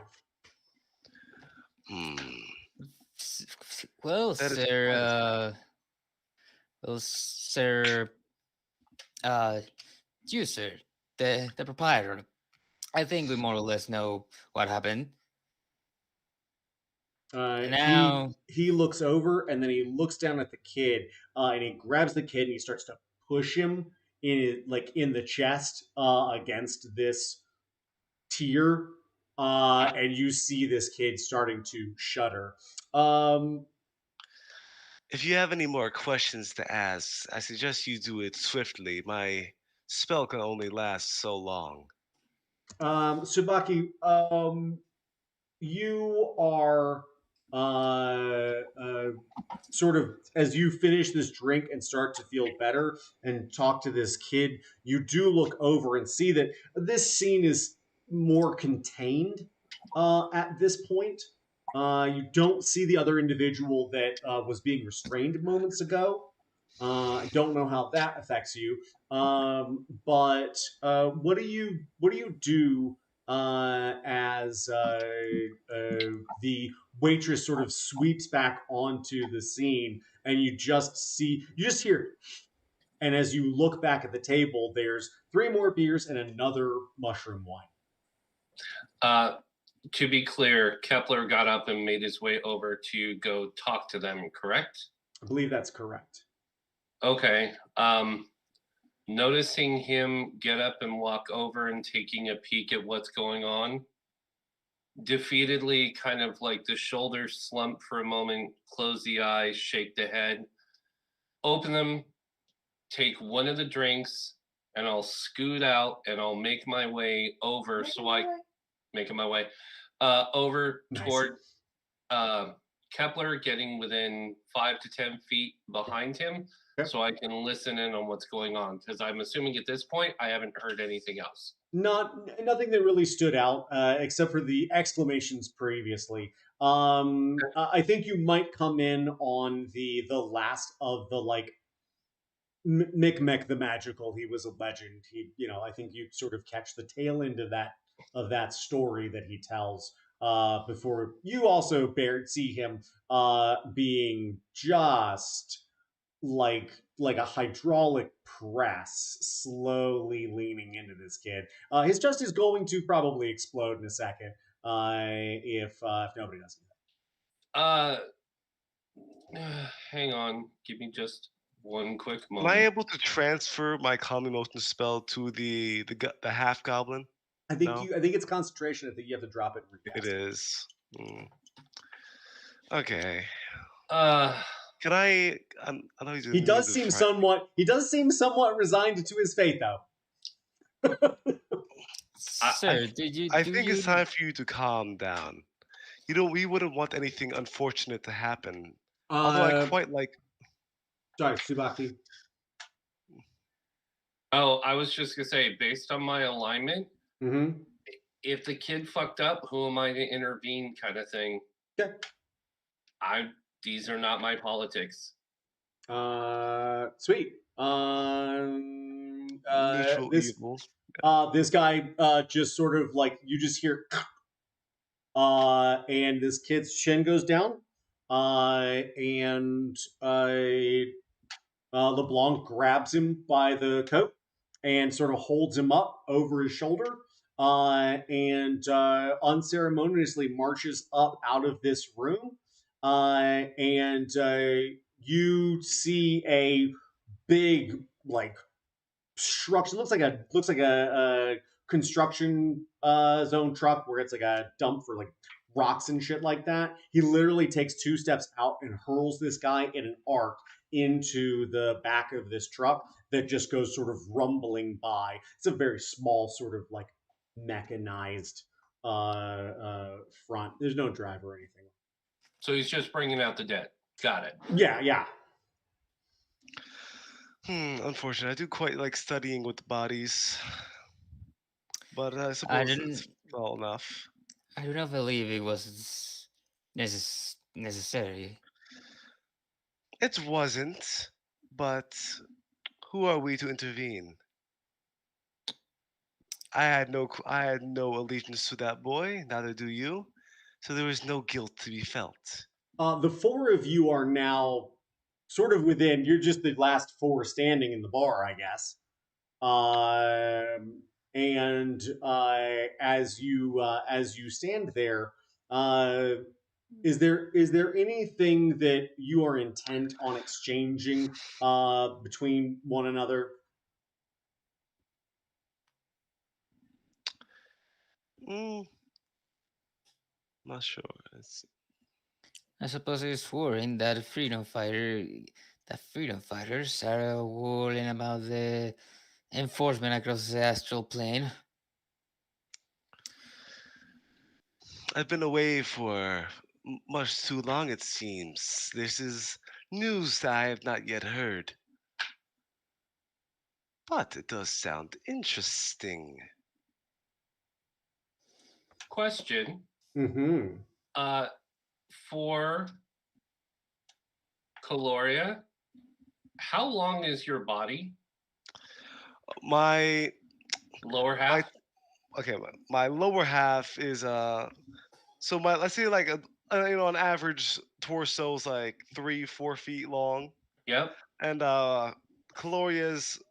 Well, That is sir, you, sir, the proprietor. I think we more or less know what happened. Now, he looks over and then he looks down at the kid and he grabs the kid and he starts to push him in the chest against this tier, and you see this kid starting to shudder. If you have any more questions to ask, I suggest you do it swiftly. My spell can only last so long. Subaki, you are sort of, as you finish this drink and start to feel better and talk to this kid, you do look over and see that this scene is more contained at this point. You don't see the other individual that was being restrained moments ago. I don't know how that affects you, but what do you do as the waitress sort of sweeps back onto the scene, and you just hear, and as you look back at the table, there's 3 more beers and another mushroom wine. To be clear, Kepler got up and made his way over to go talk to them, correct? I believe that's correct. Okay. Noticing him get up and walk over and taking a peek at what's going on, defeatedly kind of like the shoulders slump for a moment, close the eyes, shake the head, open them, take one of the drinks, and I'll scoot out and I'll make my way over making my way over Nice. toward Kepler, getting within 5 to 10 feet behind him, so I can listen in on what's going on. Because I'm assuming at this point I haven't heard anything else. Nothing that really stood out except for the exclamations previously. I think you might come in on the last of the Micmac the Magical. He was a legend. I think you sort of catch the tail end of that story that he tells before you also see him being just like a hydraulic press, slowly leaning into this kid. His chest is going to probably explode in a second if nobody does anything. Hang on, give me just one quick Am moment. I able to transfer my calm emotion spell to the half goblin? I think it's concentration. I think you have to drop it. It is. Mm. Okay. I I know he's He does seem somewhat resigned to his fate, though. Sir, I think it's time for you to calm down. You know, we wouldn't want anything unfortunate to happen. Although I quite like. Sorry, Tsubaki. I was just gonna say, based on my alignment, Mm-hmm. if the kid fucked up, who am I to intervene? Kind of thing. Okay. These are not my politics. Sweet. Neutral evil. This guy just sort of like you just hear, and this kid's chin goes down, and LeBlanc grabs him by the coat and sort of holds him up over his shoulder, and unceremoniously marches up out of this room, and you see a big like structure. Looks like a construction zone truck where it's like a dump for like rocks and shit like that. He literally takes 2 steps out and hurls this guy in an arc into the back of this truck that just goes sort of rumbling by. It's a very small sort of like mechanized front. There's no driver or anything. So he's just bringing out the dead. Got it. Yeah. Unfortunately, I do quite like studying with the bodies, but I suppose it's well enough. I do not believe it was necessary. It wasn't, but who are we to intervene? I had no allegiance to that boy. Neither do you. So there is no guilt to be felt. The 4 of you are now sort of within. You're just the last 4 standing in the bar, I guess. And as you stand there, is there anything that you are intent on exchanging between one another? Not sure. I suppose it's worrying that the freedom fighters are worrying about the enforcement across the astral plane. I've been away for much too long, it seems. This is news that I have not yet heard. But it does sound interesting. Question. Mm-hmm. For Caloria, how long is your body? My lower half. My lower half is so my let's say like an average torso is like 3-4 feet long. Yep. And Caloria's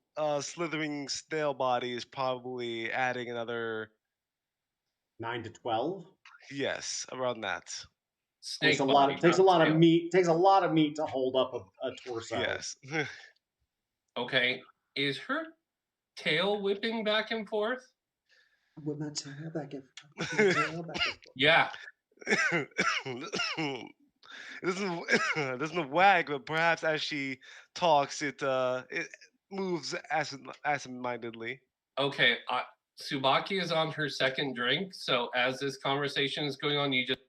slithering snail body is probably adding another 9 to 12. Yes, around that. Takes a lot of meat. Takes a lot of meat to hold up a torso. Yes. Okay. Is her tail whipping back and forth? Whip my tail back and forth. Yeah. It doesn't wag, but perhaps as she talks, it moves absent-mindedly. Okay. Tsubaki is on her second drink, so as this conversation is going on, you just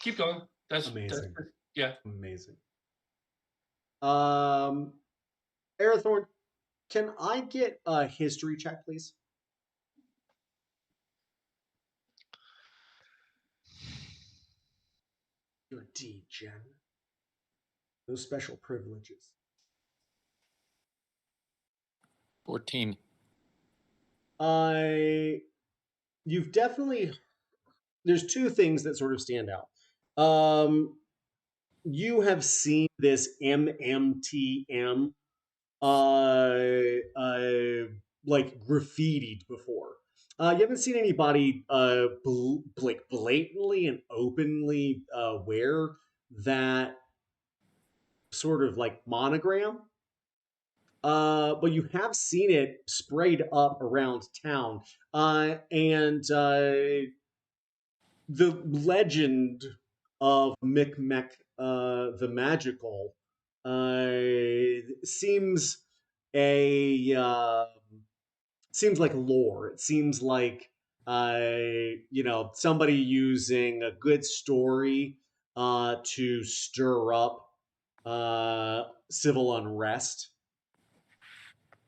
keep going. That's amazing. Yeah. Amazing. Arathorn, can I get a history check, please? You're a D-gen. Those special privileges. 14. You've definitely. There's 2 things that sort of stand out. You have seen this MMTM like graffitied before. You haven't seen anybody like blatantly and openly wear that sort of like monogram. but you have seen it sprayed up around town. And the legend of Micmac the Magical seems a seems like lore. It seems like somebody using a good story to stir up civil unrest.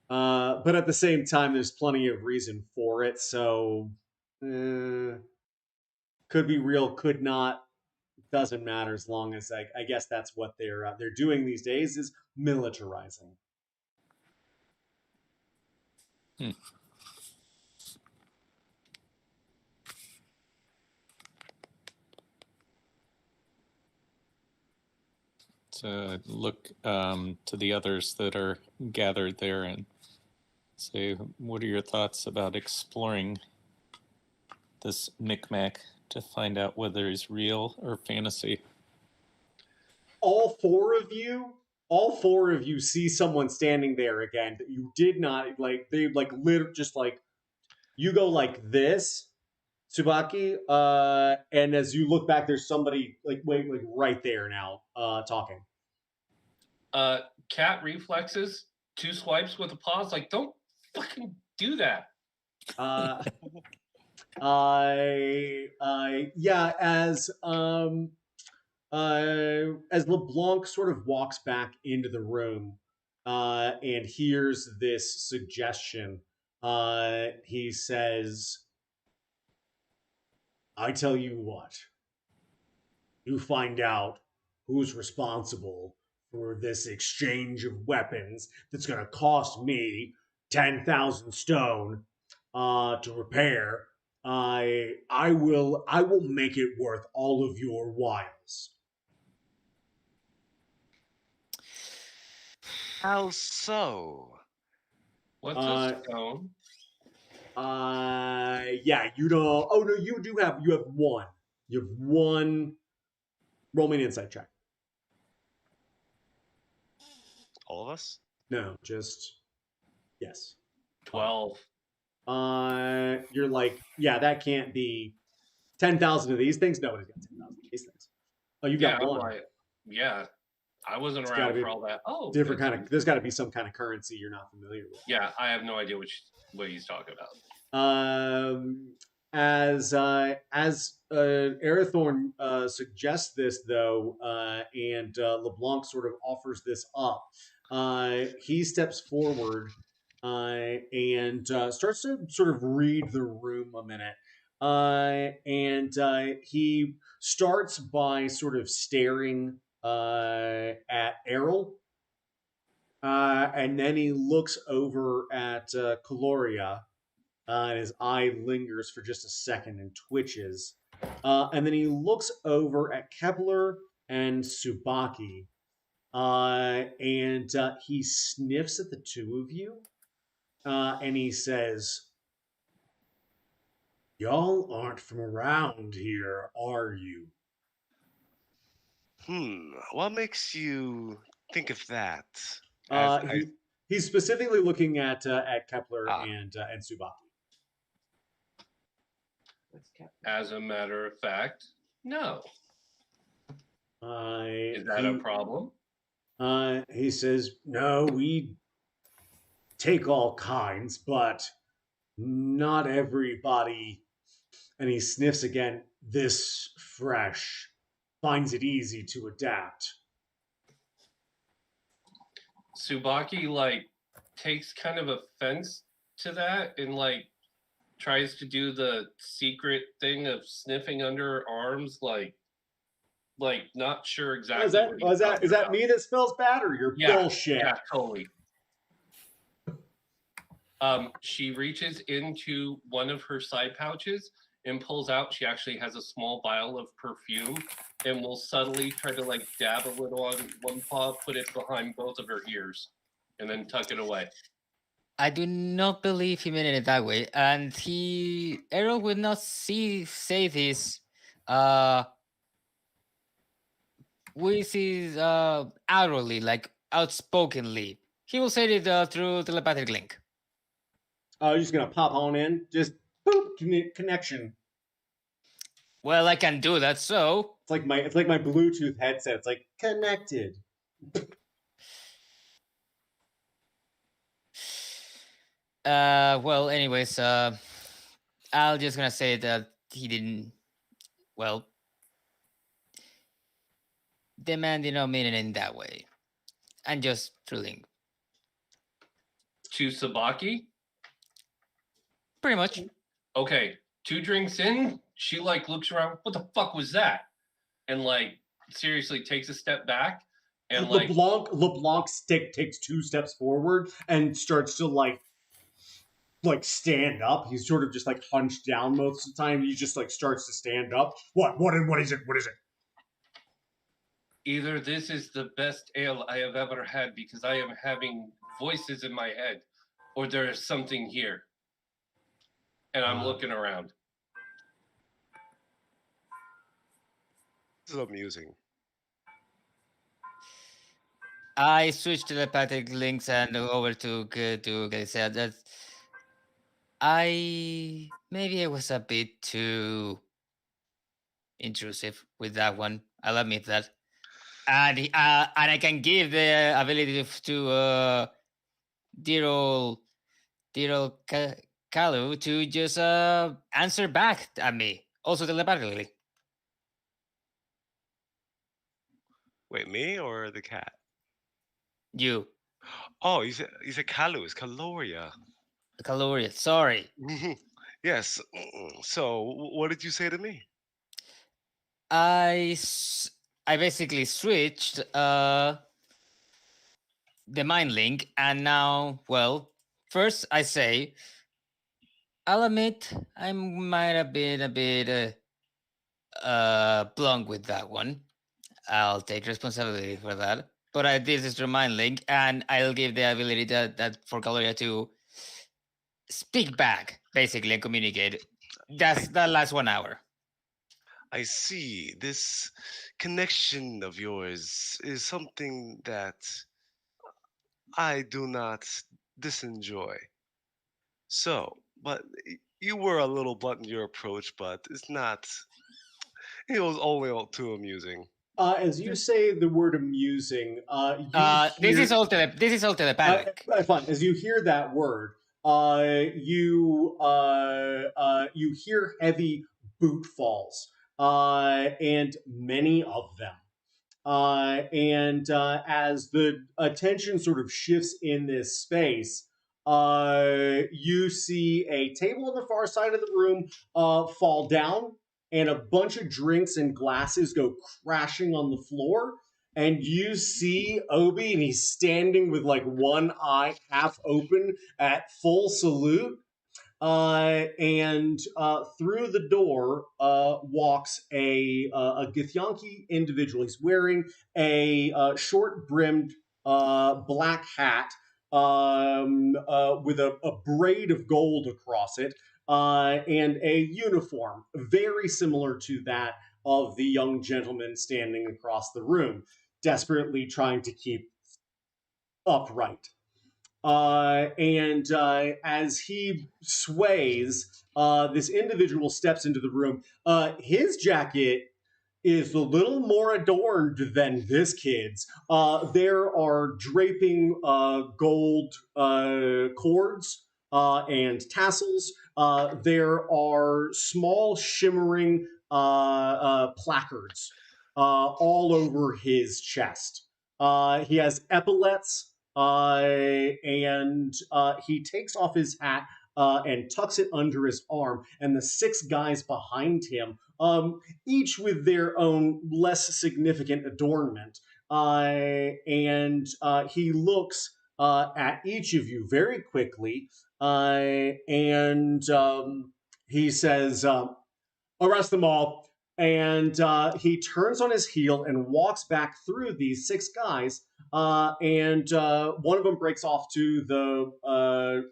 But at the same time, there's plenty of reason for it. So could be real, could not. Doesn't matter as long as I guess that's what they're doing these days is militarizing. Hmm. So look to the others that are gathered there and say, what are your thoughts about exploring this Micmac to find out whether he's real or fantasy? All four of you see someone standing there again that you did not like. They like literally just like you go like this, Tsubaki, and as you look back, there's somebody like right there now, talking. Cat reflexes, 2 swipes with a pause. Like, don't fucking do that. Yeah, as LeBlanc sort of walks back into the room and hears this suggestion, he says, I tell you what, you find out who's responsible for this exchange of weapons that's going to cost me 10,000 stone to repair. I will make it worth all of your whiles. How so? What's a stone? Yeah, you don't. Oh no, you have one. You have one. Roll me an insight check. All of us? No, just yes. 12. You're like, yeah, that can't be 10,000 of these things. Nobody's got 10,000 of these things. Oh, you got one. Like, yeah, I wasn't It's around gotta be for all that. Oh, different kind of. There's got to be some kind of currency you're not familiar with. Yeah, I have no idea what he's talking about. As Arathorn suggests this though, and LeBlanc sort of offers this up, he steps forward and starts to sort of read the room a minute. And he starts by sort of staring at Errol, and then he looks over at Caloria, and his eye lingers for just a second and twitches. And then he looks over at Kepler and Tsubaki, and he sniffs at the two of you, and he says, y'all aren't from around here, are you? What makes you think of that? He's specifically looking at Kepler and Tsubaki. As a matter of fact, no. Is that a problem? He says, no, we take all kinds, but not everybody, and he sniffs again, this fresh, finds it easy to adapt. Tsubaki, like, takes kind of offense to that and, like, tries to do the secret thing of sniffing under her arms, like not sure exactly. Is that me that smells bad, or your bullshit? Yeah, totally. She reaches into one of her side pouches and pulls out. She actually has a small vial of perfume, and will subtly try to like dab a little on one paw, put it behind both of her ears, and then tuck it away. I do not believe he meant it that way, and Errol would not say this with his outwardly, like outspokenly. He will say it through telepathic link. You're just gonna pop on in, just boop, connection. Well, I can do that. So It's like my Bluetooth headset. It's like connected. well, anyways, I'll just gonna say that he didn't. Well, the man did not mean it in that way. And just through link, To Sabaki. pretty much. Okay, 2 drinks in, she like looks around. What the fuck was that? And like seriously takes a step back and like LeBlanc takes 2 steps forward and starts to like stand up. He's sort of just like hunched down most of the time. He just like starts to stand up. What is it? What is it? either this is the best ale I have ever had because I am having voices in my head, or there is something here. And I'm looking around. This is amusing. I switched telepathic links and over to said that maybe I was a bit too intrusive with that one. I'll admit that. And I can give the ability to dear old Kalu to just answer back at me, also telepathically. Wait, me or the cat? You, Oh, you said Kalu. It's Kaloria. Kaloria. Sorry. Yes. So, what did you say to me? I basically switched the mind link, and now, well, first I say, I'll admit I might have been a bit blunt with that one. I'll take responsibility for that. But this is through mind link, and I'll give the ability that for Kaloria to speak back, basically, and communicate. That lasts 1 hour. I see. This connection of yours is something that I do not disenjoy. So, but you were a little blunt in your approach, but it's not. It was only all too amusing. As you say the word amusing, This is all telepathic. fine. As you hear that word, you hear heavy boot falls, and many of them. And as the attention sort of shifts in this space, you see a table on the far side of the room fall down, and a bunch of drinks and glasses go crashing on the floor. And you see Obi, and he's standing with like one eye half open at full salute. And through the door walks a Githyanki individual. He's wearing a short-brimmed black hat with a braid of gold across it, and a uniform very similar to that of the young gentleman standing across the room, desperately trying to keep upright. And as he sways, this individual steps into the room. His jacket is a little more adorned than this kid's. There are draping gold cords and tassels. There are small shimmering placards all over his chest. He has epaulets. And he takes off his hat and tucks it under his arm, and the 6 guys behind him, each with their own less significant adornment, and he looks at each of you very quickly, and he says, arrest them all. And he turns on his heel and walks back through these 6 guys. And one of them breaks off to the,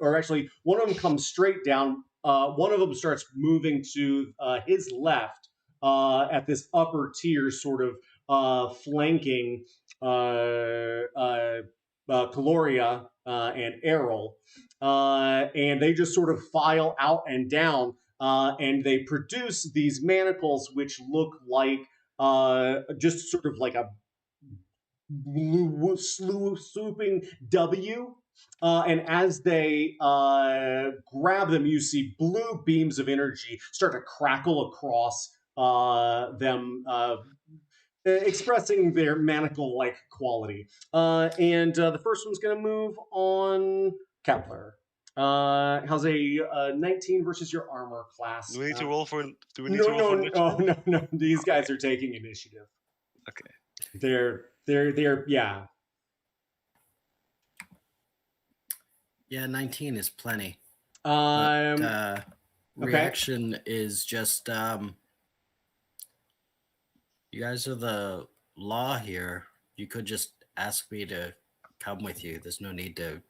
or actually, one of them comes straight down. One of them starts moving to his left at this upper tier, sort of flanking Caloria and Errol, and they just sort of file out and down, and they produce these manacles which look like just sort of like a swooping W. And as they grab them, you see blue beams of energy start to crackle across them, expressing their manacle-like quality. And the first one's going to move on Kepler. How's a 19 versus your armor class? Do we need to roll for? Do we need No, to roll no, for no, initiative? no. These guys are taking initiative. Okay. They're yeah. Yeah, 19 is plenty. Okay. Reaction is just you guys are the law here. You could just ask me to come with you. There's no need to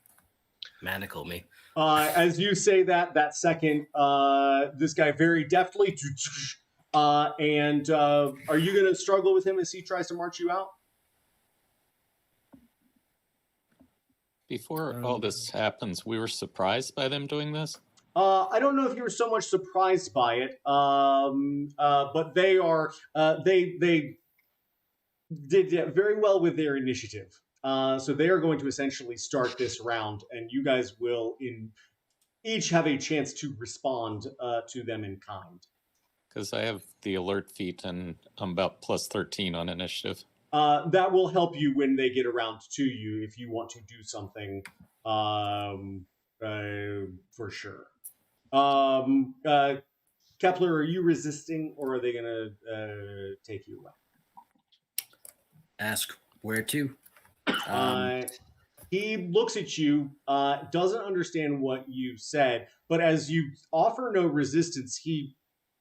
manacle me. As you say that second, this guy very deftly, and are you going to struggle with him as he tries to march you out? Before all this happens, we were surprised by them doing this. I don't know if you were so much surprised by it, but they are they did very well with their initiative. So they are going to essentially start this round, and you guys will each have a chance to respond to them in kind. Because I have the alert feat and I'm about plus 13 on initiative. That will help you when they get around to you if you want to do something for sure. Kepler, are you resisting, or are they going to take you away? Ask where to. He looks at you, doesn't understand what you said, but as you offer no resistance, he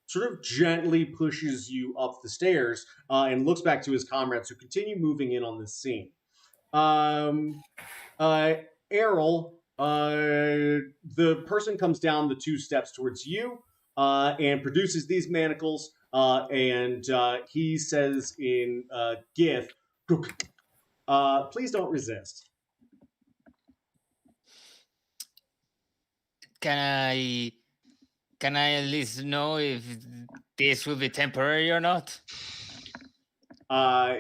sort of gently pushes you up the stairs and looks back to his comrades who continue moving in on this scene. Errol, the person comes down the 2 steps towards you and produces these manacles, and he says in Gith, please don't resist. Can I at least know if this will be temporary or not?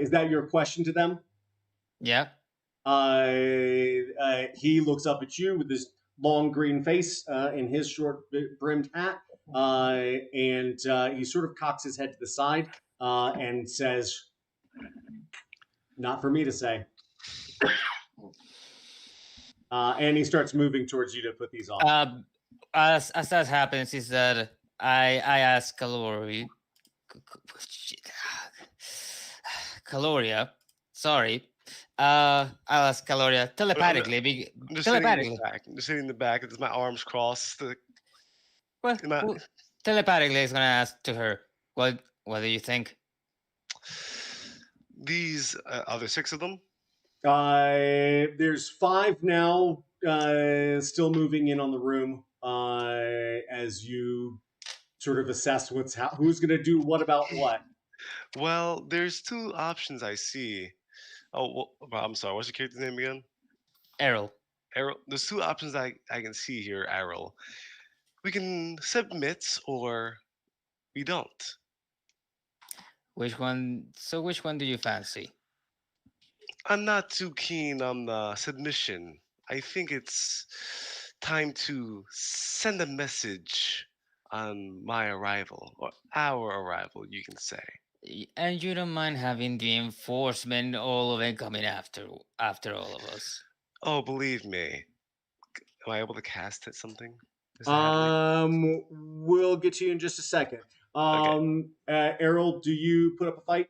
Is that your question to them? Yeah. He looks up at you with his long green face and his short brimmed hat, and he sort of cocks his head to the side and says, "Not for me to say." And he starts moving towards you to put these on. As that happens, is that I ask Caloria, sorry. I'll ask Caloria telepathically. I'm just Telepathically. sitting in the back. It's my arms crossed. Well, Am I- telepathically, is gonna ask to her. What do you think? These are there 6 of them? There's 5 now, still moving in on the room as you sort of assess who's going to do what about what. Well, there's 2 options I see. Oh, well, I'm sorry. What's your character's name again? Errol. Errol. There's 2 options I can see here, Errol. We can submit or we don't. Which one? So which one do you fancy? I'm not too keen on the submission. I think it's time to send a message on my arrival, or our arrival, you can say. And you don't mind having the enforcement, all of it coming after all of us. Oh, believe me. Am I able to cast it something? Is that happening? We'll get to you in just a second. Errol, do you put up a fight?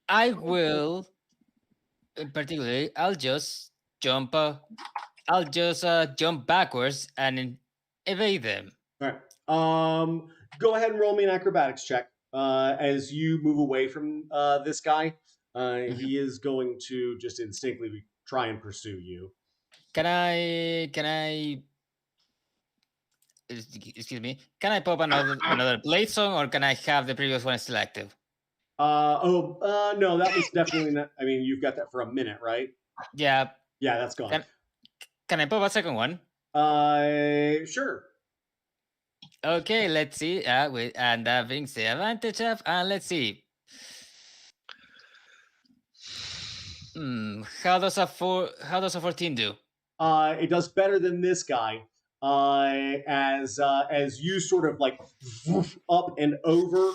I will, particularly, I'll just jump backwards and evade them. All right. Go ahead and roll me an acrobatics check as you move away from this guy. He is going to just instinctively try and pursue you. Can I excuse me. Can I pop another Blade Song, or can I have the previous one still active? No, that was definitely not. I mean, you've got that for a minute, right? Yeah. Yeah, that's gone. Can I pop a second one? Sure. Okay, let's see. And that brings the advantage up. And let's see. How does a 14 do? It does better than this guy. As you sort of like up and over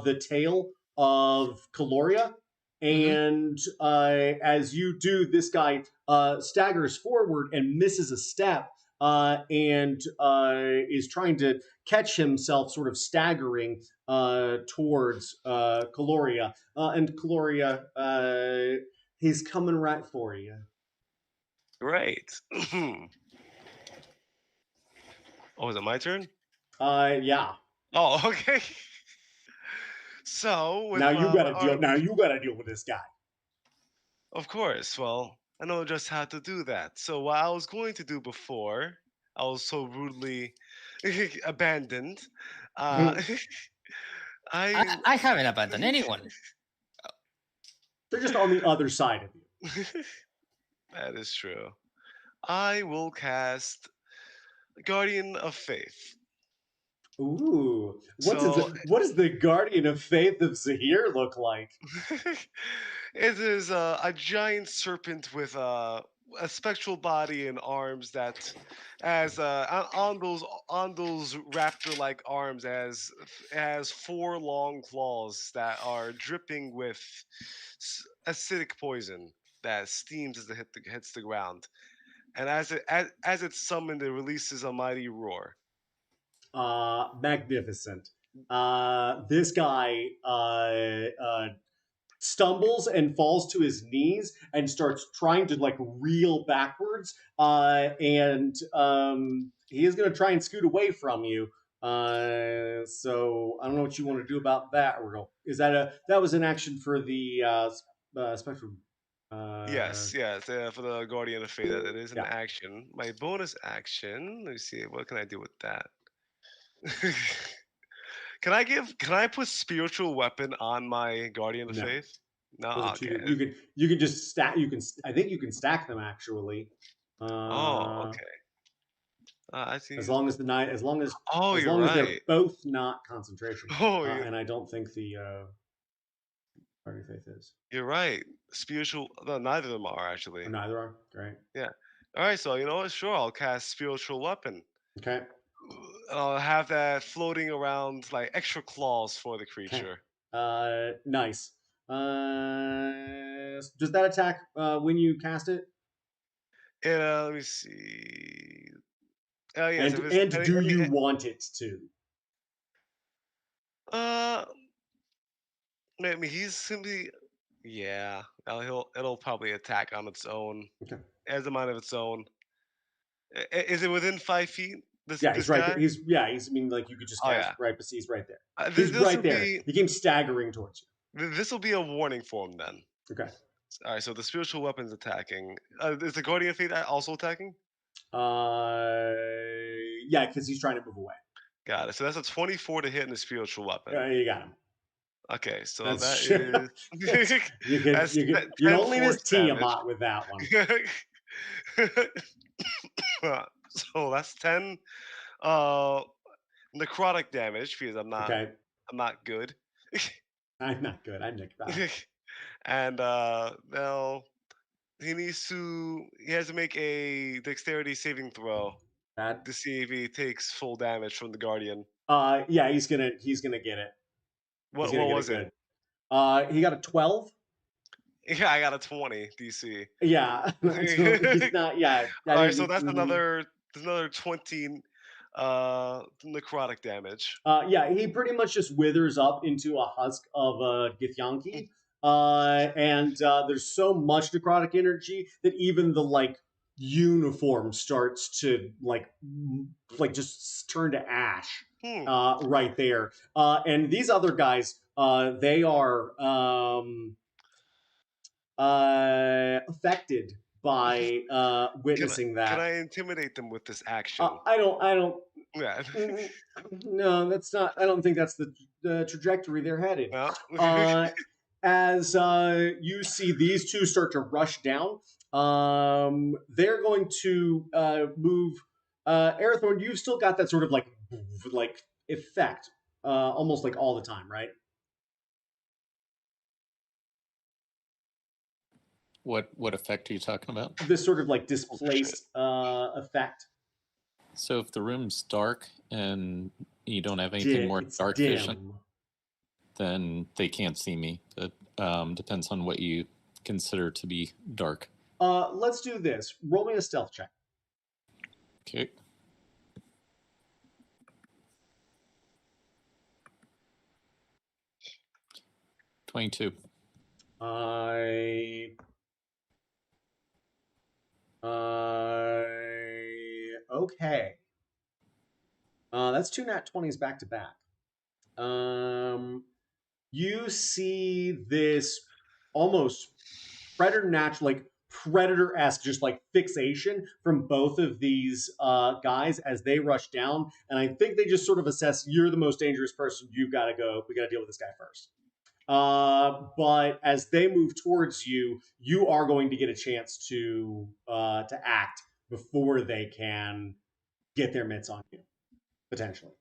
the tail of Caloria, and as you do, this guy staggers forward and misses a step, and is trying to catch himself, sort of staggering towards Caloria, and Caloria, he's coming right for you. Great. Oh, is it my turn? Yeah. Oh, okay. So with, Now you gotta my deal. arm- Now you gotta deal with this guy. Of course. Well, I know just how to do that. So what I was going to do before I was so rudely abandoned, uh, I haven't abandoned anyone. They're just on the other side of you. That is true. I will cast Guardian of Faith. Ooh, So- what does the Guardian of Faith of Zahir look like? It is a giant serpent with a spectral body and arms that has on those raptor-like arms has 4 long claws that are dripping with acidic poison that steams as it hits the ground. And as it's summoned, it releases a mighty roar. Magnificent. This guy stumbles and falls to his knees and starts trying to like reel backwards. And he is going to try and scoot away from you. So I don't know what you want to do about that, Earl. That was an action for the spectrum? Yes, for the Guardian of Fate, it is an Yeah. action. My bonus action, let me see, what can I do with that? Can I put spiritual weapon on my Guardian of No. Faith? No, Those are two- okay. you can just stack. I think you can stack them actually. Oh, okay. I see. As long as the night, as long as Oh, as you're long as they're right. both not concentration. Oh, yeah. And I don't think the Guardian of Faith is. You're right. Spiritual. No, neither of them are actually. Or neither are. Great. All right, so you know what? Sure, I'll cast spiritual weapon. Okay. I'll have that floating around like extra claws for the creature. Nice. Does that attack when you cast it? Let me see. Oh yes. And do you want it to? Maybe he's simply. Yeah, it'll probably attack on its own. Okay. It has a mind of its own. Is it within 5 feet? This He's right guy? there. He's. I mean, like you could just Oh, cast yeah. right, but he's right there. This He's right will there. be He came staggering towards this will be a warning for him then. you. Okay. All right, so the spiritual weapon's attacking. Is the Guardian of Fate also attacking? Yeah, because he's trying to move away. Got it. So that's a 24 to hit in the spiritual weapon. You got him. Okay, so That's that is. You can That's you 10 only miss force damage. Tiamat with that one. So that's 10 necrotic damage because I'm not good. I'm not good. I'm Nick. And now he has to make a dexterity saving throw That to see if he takes full damage from the Guardian. yeah, he's gonna get it. What He's gonna get was it? Good. He got a 12. Yeah, I got a 20 DC. Yeah, so he's not. Yeah. All right, so that's another 20 necrotic damage. Yeah, he pretty much just withers up into a husk of a Githyanki. And there's so much necrotic energy that even the like uniform starts to like just turn to ash right there. And these other guys, they are affected by witnessing that. Can I intimidate them with this action? I don't Yeah. No, that's not. I don't think that's the trajectory they're headed. No. As you see these two start to rush down, they're going to move. Arathorn, you've still got that sort of like effect, almost like all the time, right? What effect are you talking about? This sort of like displaced effect. So if the room's dark and you don't have anything more It's dark dim. vision, then they can't see me. But depends on what you consider to be dark. Let's do this. Roll me a stealth check. Okay. $22. Okay. That's two nat 20s back to back. You see this almost predator-esque, just like fixation from both of these guys as they rush down, and I think they just sort of assess you're the most dangerous person. You've got to go. We got to deal with this guy first. But as they move towards you, you are going to get a chance to act before they can get their mitts on you, potentially.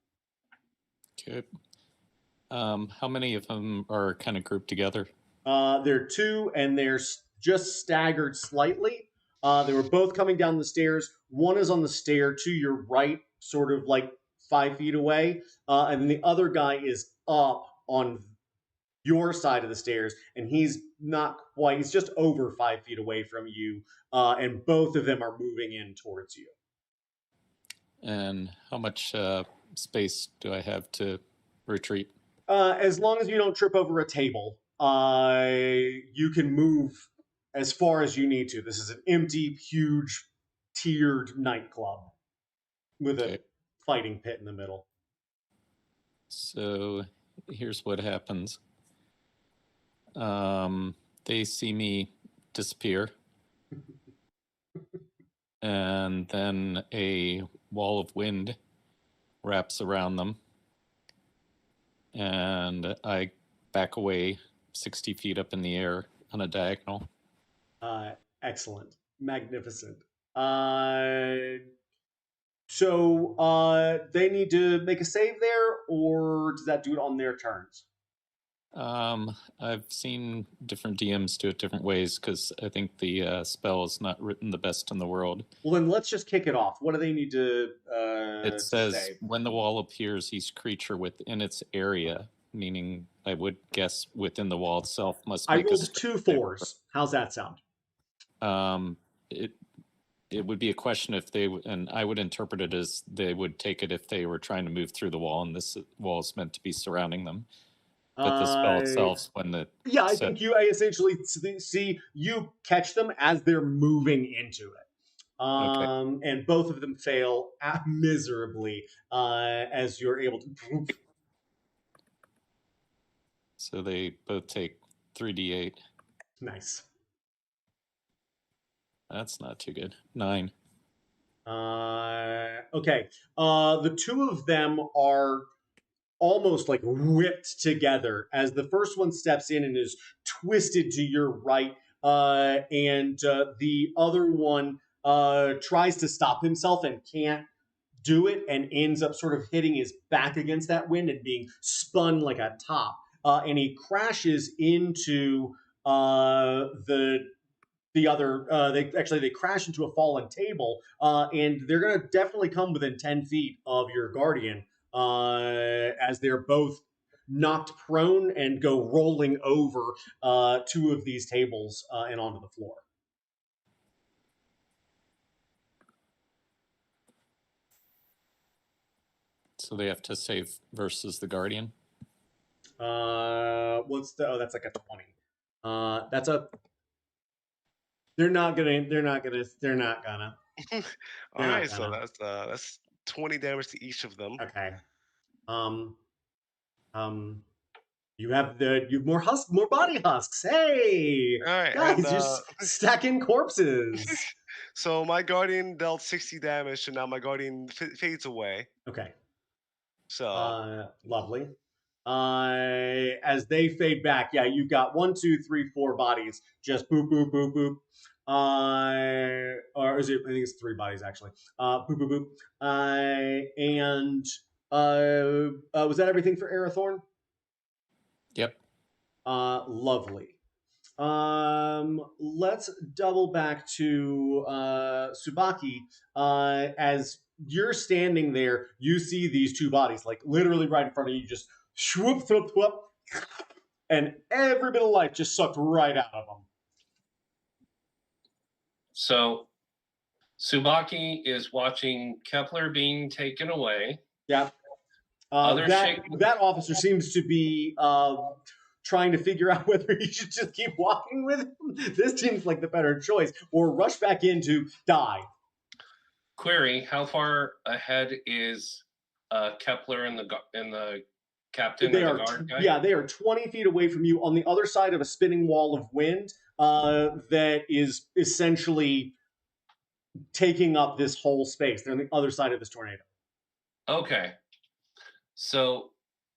Okay. How many of them are kind of grouped together? There are two, and they're just staggered slightly. They were both coming down the stairs. One is on the stair to your right, sort of like 5 feet away, and then the other guy is up on your side of the stairs, and he's not quite. He's just over 5 feet away from you, and both of them are moving in towards you. And how much space do I have to retreat? As long as you don't trip over a table, you can move as far as you need to. This is an empty, huge, tiered nightclub with a fighting pit in the middle. So here's what happens. They see me disappear, and then a wall of wind wraps around them, and I back away 60 feet up in the air on a diagonal. Excellent. Magnificent. So they need to make a save there, or does that do it on their turns? I've seen different DMs do it different ways because I think the spell is not written the best in the world. Well, then let's just kick it off. What do they need to It says save? when the wall appears, each creature within its area, meaning I would guess within the wall itself, must I make rolled a 2 4s. How's that sound? It would be a question if they, and I would interpret it as they would take it if they were trying to move through the wall, and this wall is meant to be surrounding them. But the spell itself, when the I think I essentially see you catch them as they're moving into it. And both of them fail miserably as you're able to. So they both take 3d8. Nice. That's not too good. 9. Okay. The two of them are almost like whipped together as the first one steps in and is twisted to your right, and the other one tries to stop himself and can't do it and ends up sort of hitting his back against that wind and being spun like a top, and he crashes into the other. They crash into a fallen table, and they're going to definitely come within 10 feet of your guardian, as they're both knocked prone and go rolling over two of these tables and onto the floor. So they have to save versus the guardian. That's like a 20. That's a. They're not gonna. All right, so that's 20 damage to each of them. Okay. You have more body husks. Hey, All right, guys, and, you're stacking corpses. So my guardian dealt 60 damage, and now my guardian fades away. Okay. So Lovely. As they fade back, yeah, you've got 1, 2, 3, 4 bodies just boop, boop, boop, boop. Or is it? I think it's 3 bodies actually. Boop, boop, boop. And was that everything for Arathorn? Yep. Lovely. Let's double back to Tsubaki. As you're standing there, you see these 2 bodies, like literally right in front of you, just swoop, swoop, swoop, and every bit of life just sucked right out of them. So Tsubaki is watching Kepler being taken away. Yeah. Other that officer seems to be trying to figure out whether he should just keep walking with him. This seems like the better choice, or rush back in to die. Query: how far ahead is Kepler and the captain? They or are the guard guy? yeah, they are 20 feet away from you on the other side of a spinning wall of wind that is essentially taking up this whole space. They're on the other side of this tornado. Okay. So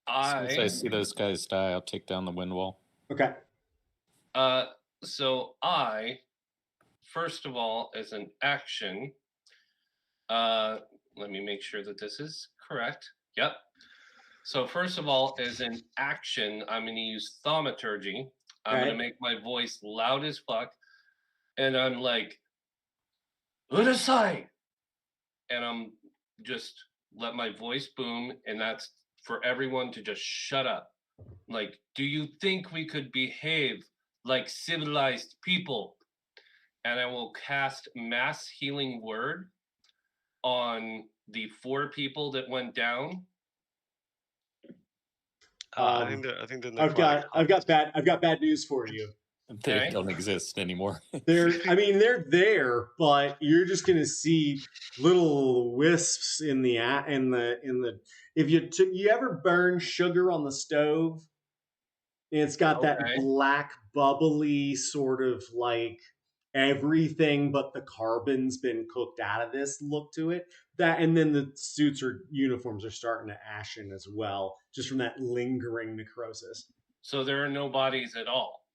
As soon as I see those guys die, I'll take down the wind wall. Okay. So I, first of all, as an action, let me make sure that this is correct. Yep. So first of all, as an action, I'm going to use thaumaturgy. I'm going to make my voice loud as fuck, and I'm like, "Urasai," and I'm just let my voice boom, and that's for everyone to just shut up. Like, do you think we could behave like civilized people? And I will cast Mass Healing Word on the 4 people that went down. I think the I've got bad news for you. They Okay. don't exist anymore. They're there, but you're just gonna see little wisps in the if you ever burn sugar on the stove, it's got that Okay. black bubbly sort of like everything but the carbon's been cooked out of this look to it. That, and then the suits or uniforms are starting to ashen as well, just from that lingering necrosis. So there are no bodies at all.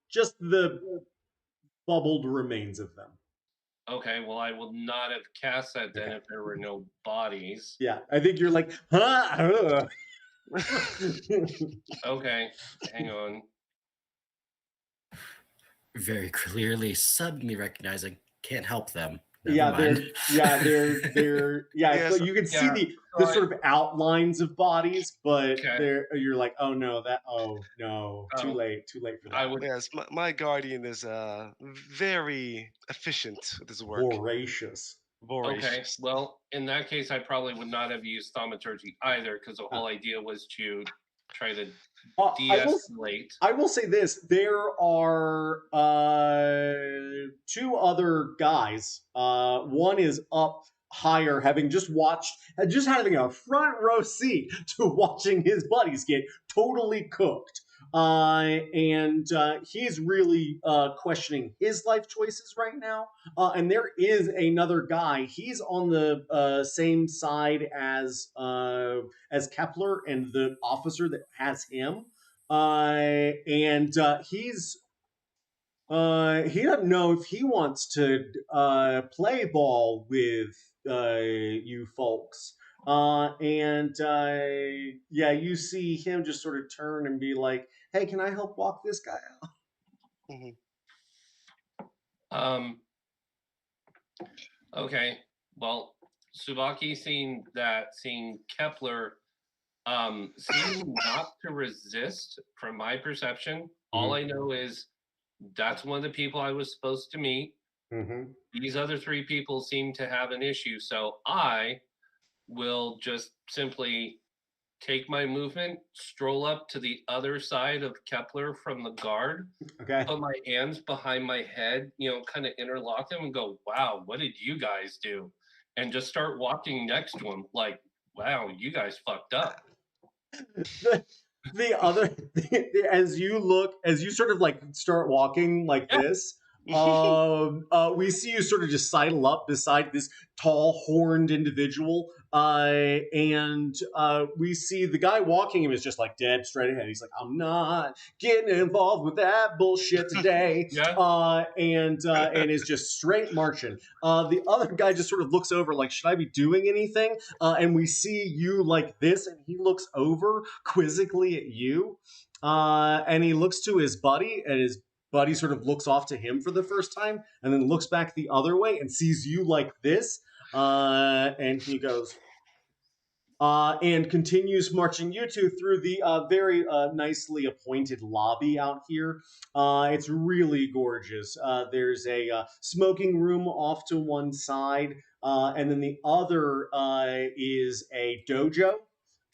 Just the bubbled remains of them. Okay, well, I will not have cast that then if there were no bodies. Yeah, I think you're like, huh? Okay, hang on. Very clearly, suddenly recognizing, can't help them. Yeah, Never mind. they're Yes, so you can see the sort of outlines of bodies, but you're like, oh no, too late for that. Yes, my guardian is very efficient with his work. Voracious. Okay, well, in that case, I probably would not have used thaumaturgy either, because the whole idea was to try to de-escalate. I will say this: there are 2 other guys. One is up higher, having just having a front row seat to watching his buddies get totally cooked. And he's really questioning his life choices right now. And there is another guy. He's on the same side as Kepler and the officer that has him. And he's he doesn't know if he wants to play ball with you folks. You see him just sort of turn and be like, "Hey, can I help walk this guy out?" Mm-hmm. Okay. Well, Tsubaki seeing Kepler seeming not to resist from my perception. All I know is that's one of the people I was supposed to meet. Mm-hmm. These other 3 people seem to have an issue, so I will just simply take my movement, stroll up to the other side of Kepler from the guard, put my hands behind my head, kind of interlock them and go, "Wow, what did you guys do?" And just start walking next to him like, "Wow, you guys fucked up." As you sort of like start walking like this, We see you sort of just sidle up beside this tall, horned individual, and we see the guy walking him is just like dead straight ahead. He's like, "I'm not getting involved with that bullshit today," Yeah. and is just straight marching. The other guy just sort of looks over, like, "Should I be doing anything?" And we see you like this, and he looks over quizzically at you, and he looks to his buddy, and his buddy sort of looks off to him for the first time and then looks back the other way and sees you like this. And he goes, and continues marching you two through the very nicely appointed lobby out here. It's really gorgeous. There's a smoking room off to one side, and then the other is a dojo.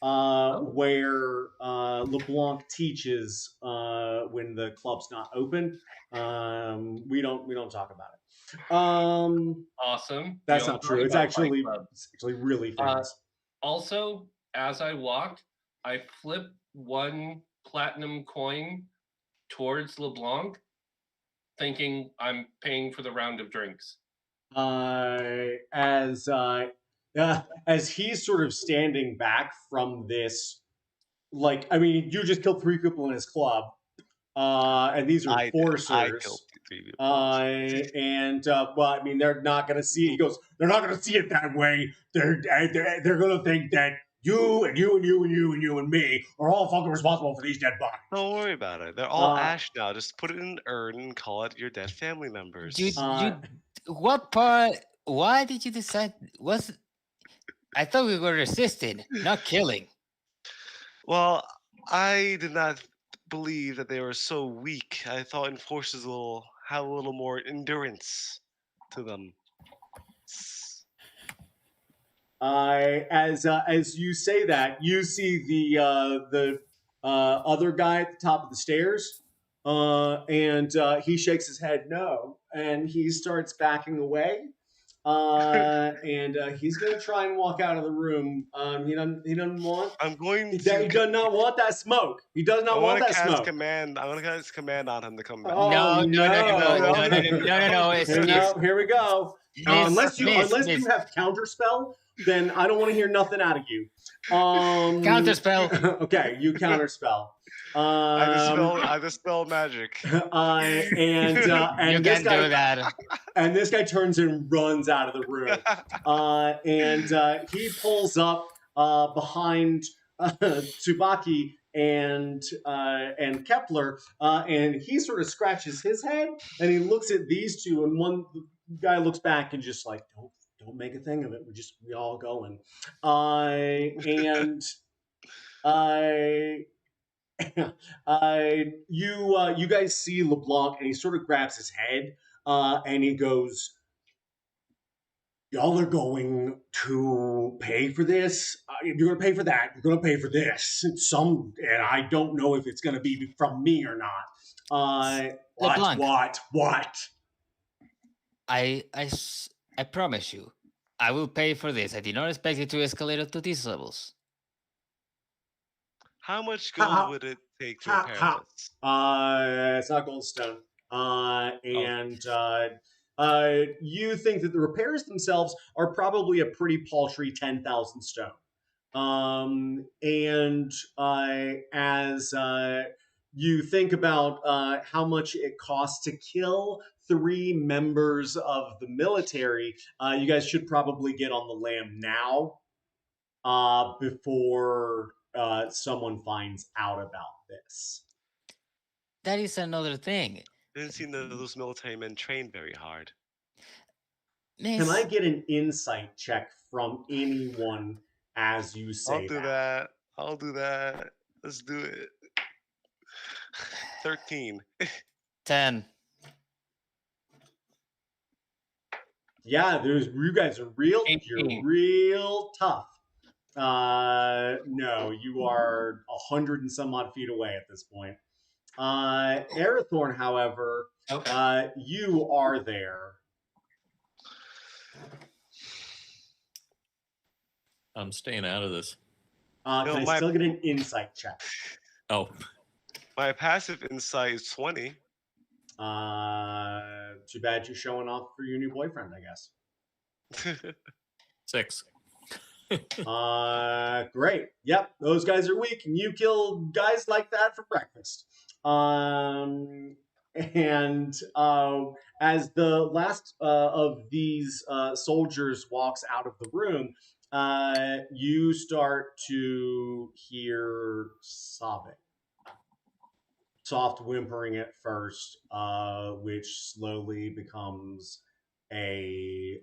Where LeBlanc teaches when the club's not open. We don't talk about it. Awesome. That's You don't not true. talk It's about actually Fight Club. really famous. Also, as I walked, I flipped one platinum coin towards LeBlanc, thinking I'm paying for the round of drinks. As he's sort of standing back from this, like, I mean, you just killed 3 people in his club, and these are I forcers. killed 3 people. Well, I mean, they're not going to see it. He goes, they're not going to see it that way. They're going to think that you and you and you and you and you and me are all fucking responsible for these dead bodies. Don't worry about it. They're all ash now. Just put it in an urn and call it your dead family members. What part? Why did you decide? I thought we were resisting, not killing. Well, I did not believe that they were so weak. I thought enforcers will have a little more endurance to them. As you say that, you see the other guy at the top of the stairs, and he shakes his head no, and he starts backing away, and he's gonna try and walk out of the room. He doesn't want. I'm going He to. does not want that smoke. He does not want that smoke. Command. I want to cast command on him to come back. Oh, No. No, here we go. Unless you have counterspell, then I don't want to hear nothing out of you. Counterspell. Okay, you counterspell. I dispel magic. And You this can't guy, do that. And this guy turns and runs out of the room. And he pulls up behind Tsubaki and Kepler, and he sort of scratches his head, and he looks at these two, and one guy looks back and just like, don't make a thing of it. We all going. You guys see LeBlanc, and he sort of grabs his head, and he goes, "Y'all are going to pay for this. You're going to pay for that. You're going to pay for this. And I don't know if it's going to be from me or not." What? I promise you, I will pay for this. I did not expect it to escalate up to these levels. How much gold would it take to repair this? It's not goldstone. You think that the repairs themselves are probably a pretty paltry 10,000 stone. As you think about how much it costs to kill 3 members of the military, you guys should probably get on the lam now before someone finds out about this. That is another thing. Didn't seem that those military men train very hard. Miss, Can I get an insight check from anyone as you say I'll do that. Let's do it. 13. 10. Yeah, you guys are you're 18. real tough. No, you are 100 and some odd feet away at this point. Arathorn, however, Okay. You are there. I'm staying out of this. Can I still get an insight check? Oh, My passive insight is 20. Too bad you're showing off for your new boyfriend, I guess. 6. Great. Yep, those guys are weak, and you kill guys like that for breakfast. As the last of these soldiers walks out of the room, you start to hear sobbing. Soft whimpering at first, which slowly becomes a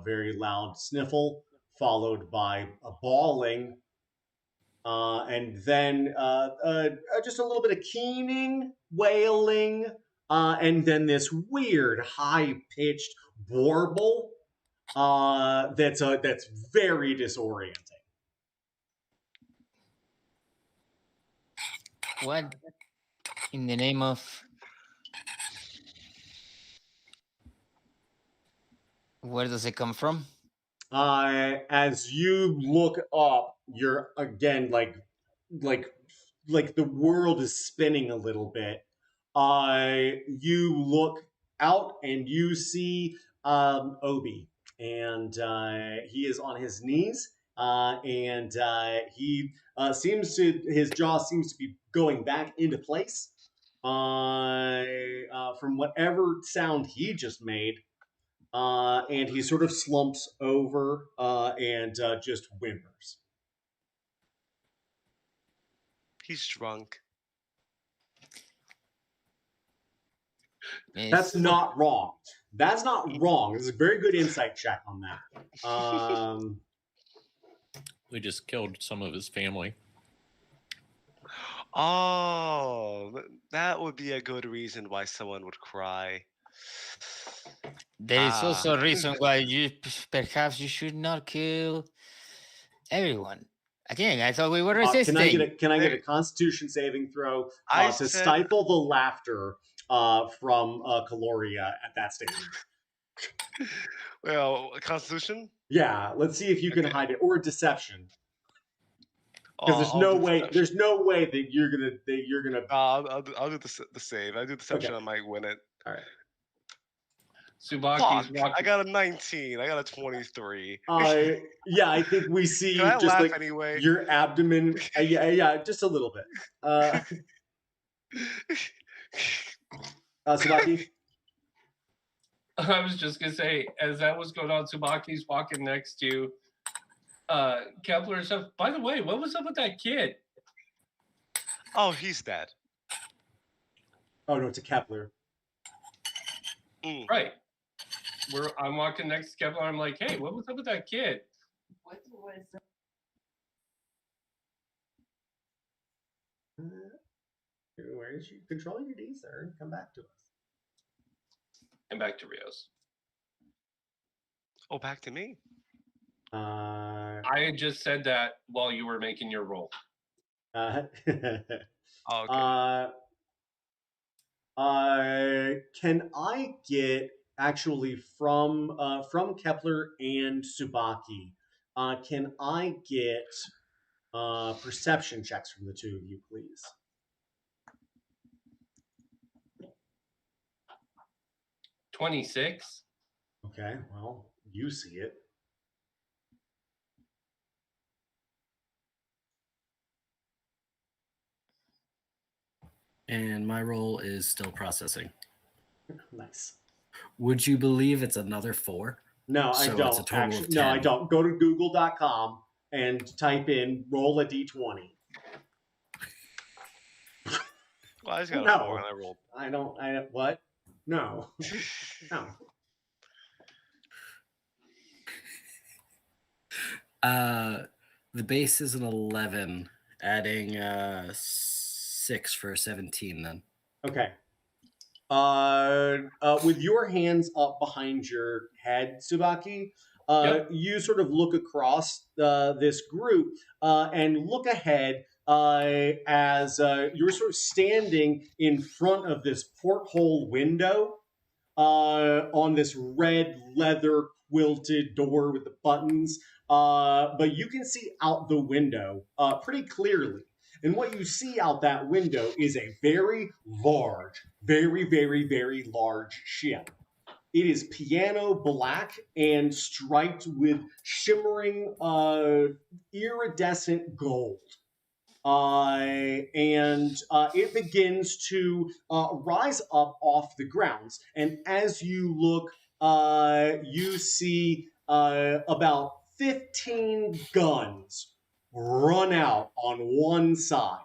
very loud sniffle, followed by a bawling, and then just a little bit of keening, wailing, and then this weird high-pitched warble that's very disorienting. What in the name of... Where does it come from? As you look up, you're again like the world is spinning a little bit. You look out and you see Obi, and he is on his knees, and he his jaw seems to be going back into place from whatever sound he just made. And he sort of slumps over and just whimpers. He's drunk. That's not wrong. That's not wrong. This is a very good insight check on that. We just killed some of his family. Oh, that would be a good reason why someone would cry. There is also a reason why perhaps you should not kill everyone. Again, I thought we were resisting. Can I get a Constitution saving throw to stifle the laughter from Caloria at that stage? Well, Constitution? Yeah, let's see if you can hide it, or Deception. Because there's I'll no way that you're gonna. I'll do the save. I do Deception. Okay. I might win it. All right. Subaki's walking. I got a 19. I got a 23. Yeah, I think we see Can I just laugh like anyway? your abdomen. Yeah, just a little bit. Subaki? I was just gonna say, as that was going on, Subaki's walking next to Kepler and stuff. By the way, what was up with that kid? Oh, he's dead. Oh no, to Kepler. Right. I'm walking next to Kepler. I'm like, hey, what was up with that kid? What was Where is you? Control your D, sir, and come back to us. And back to Rios. Oh, back to me. Uh, I had just said that while you were making your roll. Oh, okay. Can I get actually from Kepler and Subaki? Can I get perception checks from the two of you, please? $26. Okay, well, you see it. And my roll is still processing. Nice. Would you believe it's another 4? No, So I it's don't. a total of Actually, no, I 10. don't. Go to google.com and type in roll a d20. Well, I just got No. a 4 and I rolled. What? No. No. The base is an 11, adding 6 for 17 then. Okay. With your hands up behind your head, Subaki, you sort of look across this group and look ahead as you're sort of standing in front of this porthole window on this red leather quilted door with the buttons. But you can see out the window pretty clearly. And what you see out that window is a very large, very, very, very large ship. It is piano black and striped with shimmering iridescent gold. It begins to rise up off the grounds. And as you look, you see about 15 guns run out on one side.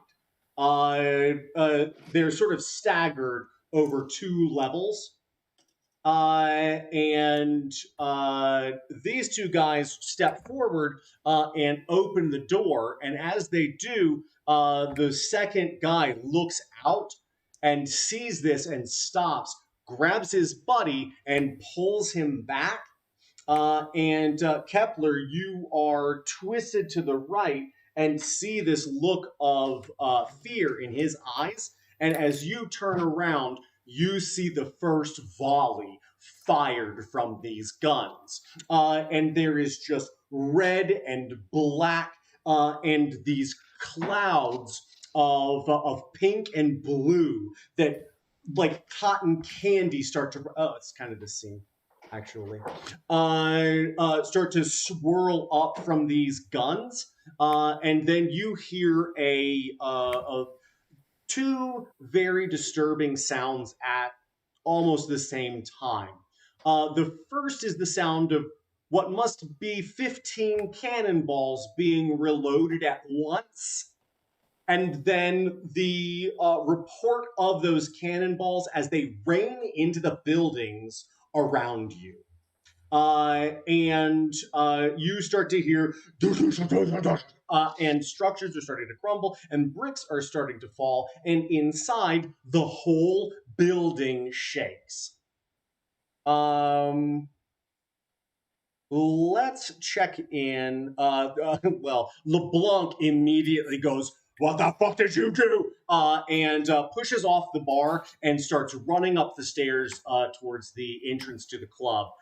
They're sort of staggered over 2 levels. These 2 guys step forward and open the door. And as they do, the second guy looks out and sees this and stops, grabs his buddy and pulls him back. Kepler, you are twisted to the right and see this look of fear in his eyes. And as you turn around, you see the first volley fired from these guns. And there is just red and black and these clouds of pink and blue that, like cotton candy, start to... Oh, it's kind of the scene, actually. Start to swirl up from these guns. And then you hear a 2 very disturbing sounds at almost the same time. The first is the sound of what must be 15 cannonballs being reloaded at once. And then the report of those cannonballs as they rain into the buildings around you. You start to hear, and structures are starting to crumble, and bricks are starting to fall, and inside, the whole building shakes. Let's check in. LeBlanc immediately goes, "What the fuck did you do?" And pushes off the bar and starts running up the stairs towards the entrance to the club.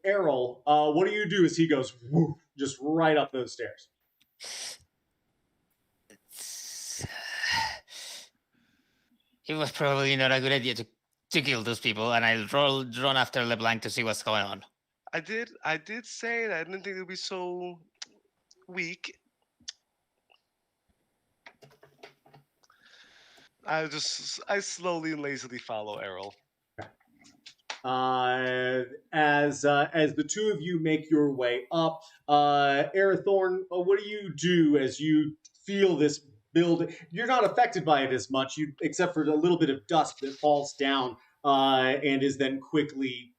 Errol, what do you do as he goes woof, just right up those stairs? It was probably not a good idea to kill those people, and I'll run after LeBlanc to see what's going on. I did say that I didn't think it would be so weak. I slowly and lazily follow Errol. As the 2 of you make your way up, Arathorn, what do you do as you feel this building? You're not affected by it as much, except for a little bit of dust that falls down and is then quickly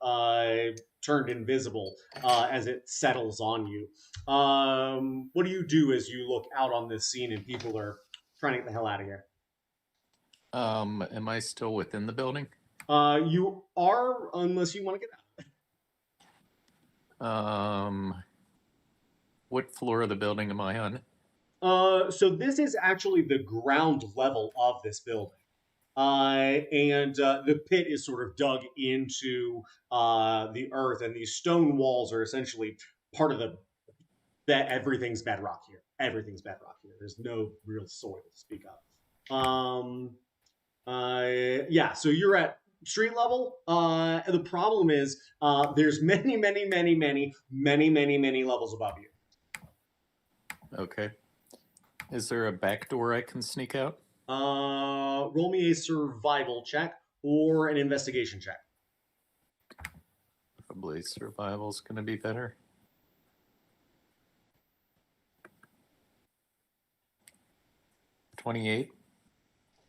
turned invisible as it settles on you. What do you do as you look out on this scene and people are trying to get the hell out of here? Am I still within the building? You are, unless you want to get out. What floor of the building am I on? So this is actually the ground level of this building. The pit is sort of dug into the earth, and these stone walls are essentially part of that everything's bedrock here. Everything's bedrock here. There's no real soil to speak of. So you're at street level. The problem is there's many levels above you. Okay. Is there a back door I can sneak out? Roll me a survival check or an investigation check. Probably survival's going to be better. $28.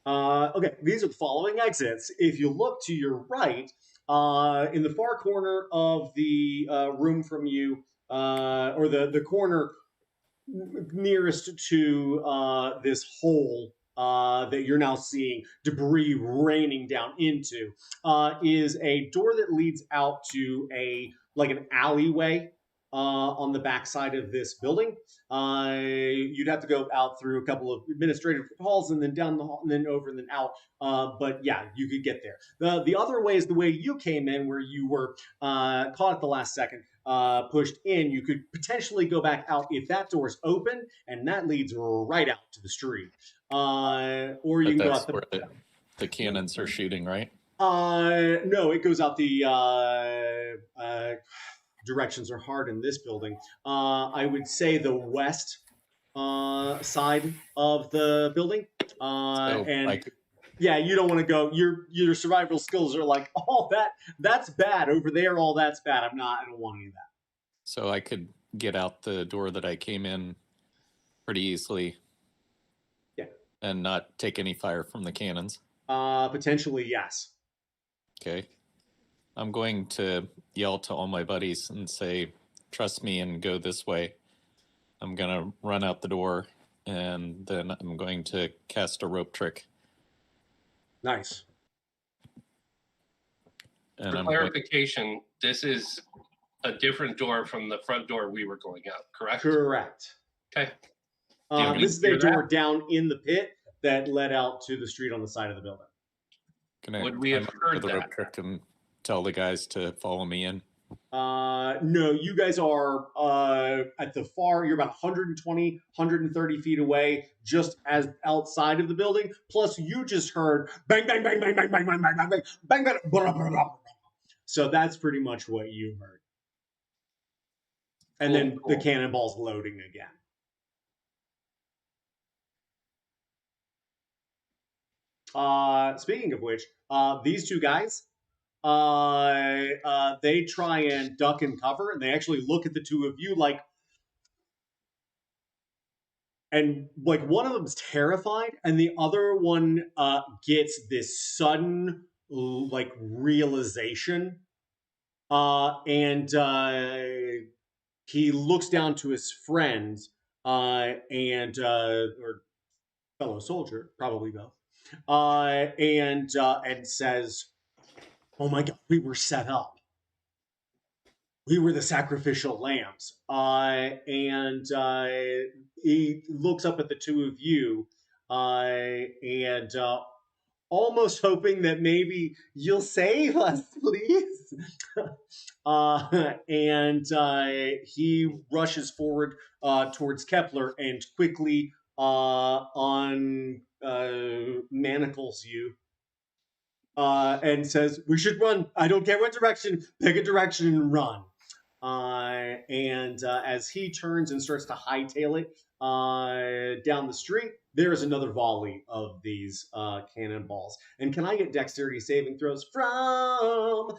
Okay, these are the following exits. If you look to your right, in the far corner of the room from you, or the corner nearest to this hole that you're now seeing debris raining down into, is a door that leads out to an alleyway on the backside of this building. You'd have to go out through a couple of administrative halls and then down the hall and then over and then out. But yeah, you could get there. The other way is the way you came in, where you were caught at the last second. pushed in, you could potentially go back out if that door's open, and that leads right out to the street. Or you But can go that's out the. where the cannons are shooting, right? No, it goes out the. Directions are hard in this building. I would say the west side of the building. So And I could, yeah, you don't want to go. Your survival skills are like, oh, that's bad over there. All that's bad. I don't want any of that. so I could get out the door that I came in pretty easily. Yeah. And not take any fire from the cannons. Potentially, yes. Okay. I'm going to yell to all my buddies and say, trust me and go this way. I'm going to run out the door and then I'm going to cast a rope trick. Nice. And For I'm clarification, this is a different door from the front door we were going out, correct? Correct. Okay. Did we This is hear the door that? down in the pit that led out to the street on the side of the building. going Would to we have heard the rope that? trick and tell the guys to follow me in. No, you guys are at the far, you're about 120, 130 feet away, just as outside of the building. Plus, you just heard bang, bang, bang, bang, bang, bang, bang, bang, bang, bang, bang, bang, blah, blah, blah, blah. So that's pretty much what you heard. And then the cannonball's loading again. Speaking of which, these two guys, they try and duck and cover, and they actually look at the two of you like, and like one of them's terrified, and the other one gets this sudden like realization, and he looks down to his friends and or fellow soldier, probably both, and says, "Oh my God, we were set up. We were the sacrificial lambs." And he looks up at the two of you and almost hoping that maybe you'll save us, please. And he rushes forward towards Kepler and quickly manacles you. And says, "We should run. I don't care what direction. Pick a direction and run." And as he turns and starts to hightail it down the street, there is another volley of these cannonballs. And can I get dexterity saving throws from?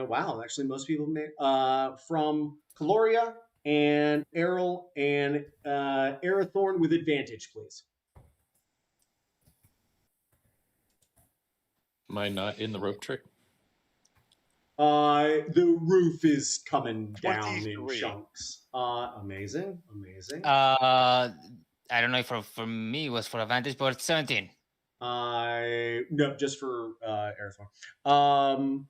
Wow, actually, most people made from Caloria and Errol and Arathorn with advantage, please. Am I not in the rope trick? The roof is coming down in 23. chunks. Amazing. I don't know if for me it was for advantage, but 17. No, just for Arathorn.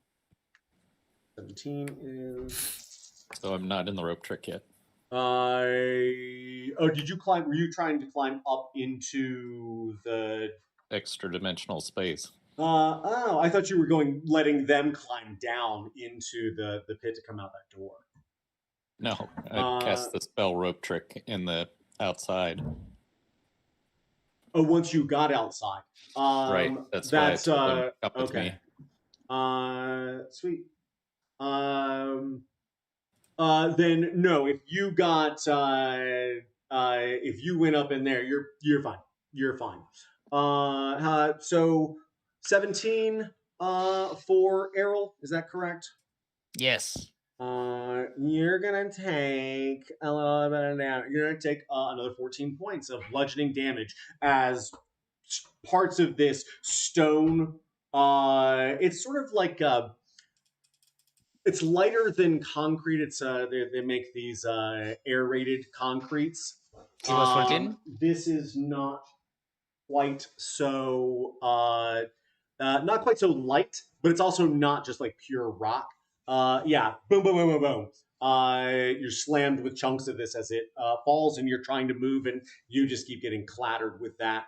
17 is. So I'm not in the rope trick yet. Did you climb? Were you trying to climb up into the Extra dimensional space. I thought you were letting them climb down into the pit to come out that door. No, I cast the spell rope trick in the outside. Oh, once you got outside. Right. That's why I told them up with okay. me. Sweet. Then no, if you got if you went up in there, you're fine. You're fine. So 17 for Errol, is that correct? Yes. You're gonna take a little bit of damage. You're gonna take another 14 points of bludgeoning damage as parts of this stone. It's sort of like it's lighter than concrete. It's they make these aerated concretes. It was 14? This is not quite so not quite so light, but it's also not just like pure rock. Yeah, boom, boom, boom, boom, boom. You're slammed with chunks of this as it falls, and you're trying to move, and you just keep getting clattered with that.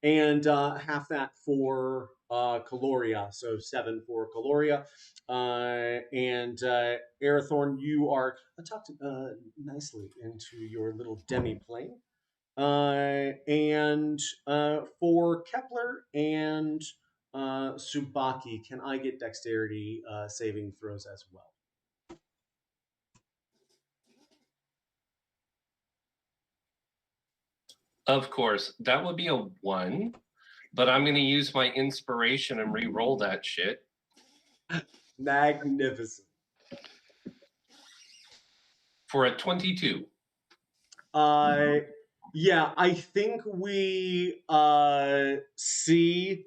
and half that for Caloria. So 7 for Caloria. And Arathorn, you are tucked nicely into your little demi-plane. And for Kepler and Subaki, can I get dexterity saving throws as well? Of course, that would be a 1, but I'm going to use my inspiration and re-roll that shit. Magnificent. For a 22. Yeah, I think we see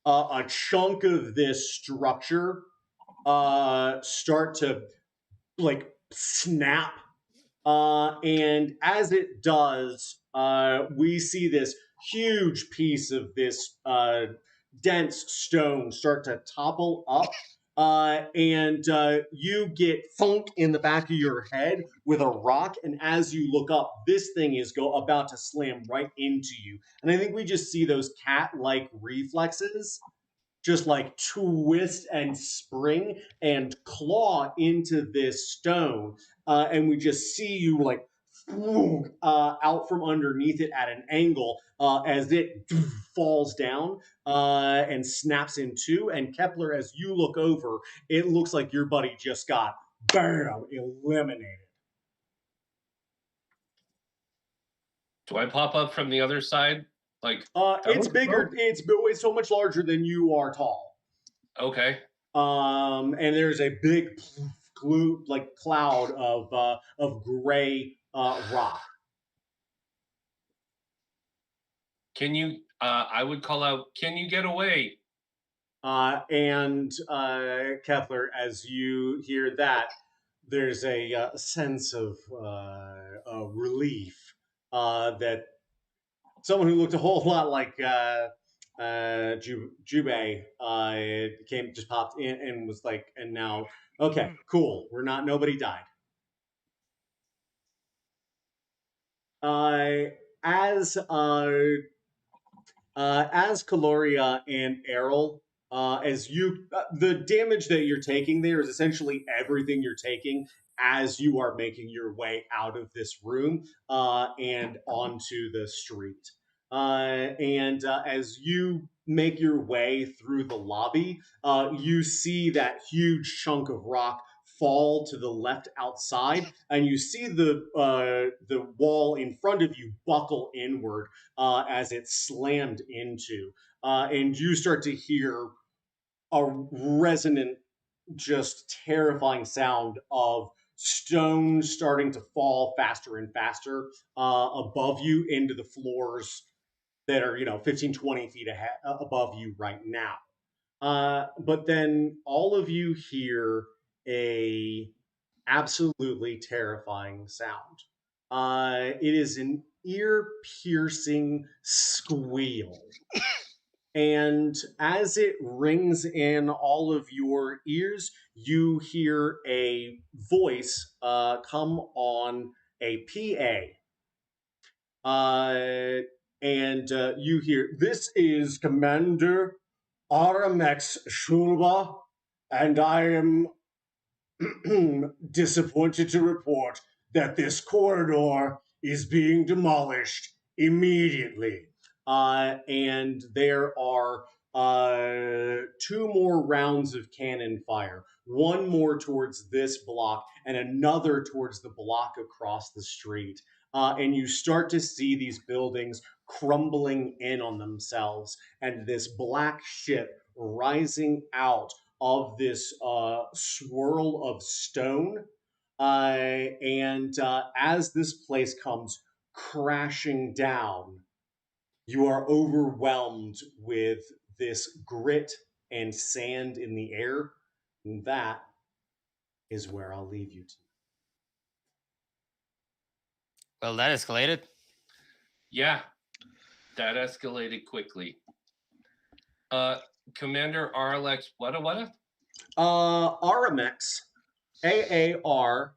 a chunk of this structure start to like snap. And as it does, we see this huge piece of this dense stone start to topple up. And you get thunk in the back of your head with a rock. And as you look up, this thing is about to slam right into you. And I think we just see those cat-like reflexes just like twist and spring and claw into this stone. And we just see you like out from underneath it at an angle as it falls down and snaps in two. And Kepler, as you look over, it looks like your buddy just got bam eliminated. Do I pop up from the other side? Like it's bigger. It's so much larger than you are tall. Okay. And there's a big glue like cloud of gray rock. Can you? I would call out. Can you get away? And Kepler, as you hear that, there's a sense of relief that someone who looked a whole lot like Jubei just popped in and was like, and now, okay, cool, nobody died. As Caloria and Errol, as you, the damage that you're taking there is essentially everything you're taking as you are making your way out of this room and onto the street. And as you make your way through the lobby, you see that huge chunk of rock fall to the left outside, and you see the wall in front of you buckle inward as it's slammed into, and you start to hear a resonant, just terrifying sound of stone starting to fall faster and faster above you into the floors that are 15, 20 feet ahead, above you right now. But then all of you hear a absolutely terrifying sound. It is an ear-piercing squeal. And as it rings in all of your ears, you hear a voice come on a PA. And you hear, "This is Commander Aramex Shulba, and I am disappointed to report that this corridor is being demolished immediately." And there are 2 more rounds of cannon fire, one more towards this block and another towards the block across the street. And you start to see these buildings crumbling in on themselves, and this black ship rising out of this swirl of stone. And as this place comes crashing down, you are overwhelmed with this grit and sand in the air. And that is where I'll leave you to. Well, that escalated. Yeah, that escalated quickly. Commander Arlex, what? Aramex, Aaramex,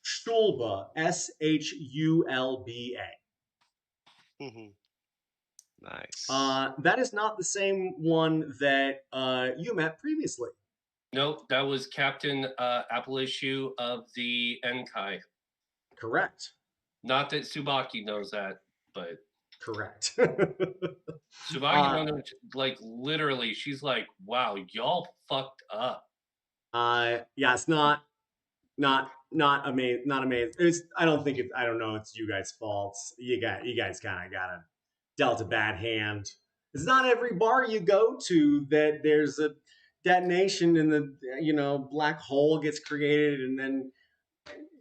Shulba, Shulba. Mhm. Nice. That is not the same one that you met previously. Nope, that was Captain Appalachiu of the Enkai. Correct. Not that Tsubaki knows that, but Correct. Tsubaki knows, like, literally, she's like, wow, y'all fucked up. Yeah, it's not amazing. Not amazing. I don't think it's. I don't know. It's you guys' faults. You guys kind of got dealt a bad hand. It's not every bar you go to that there's a detonation and the black hole gets created and then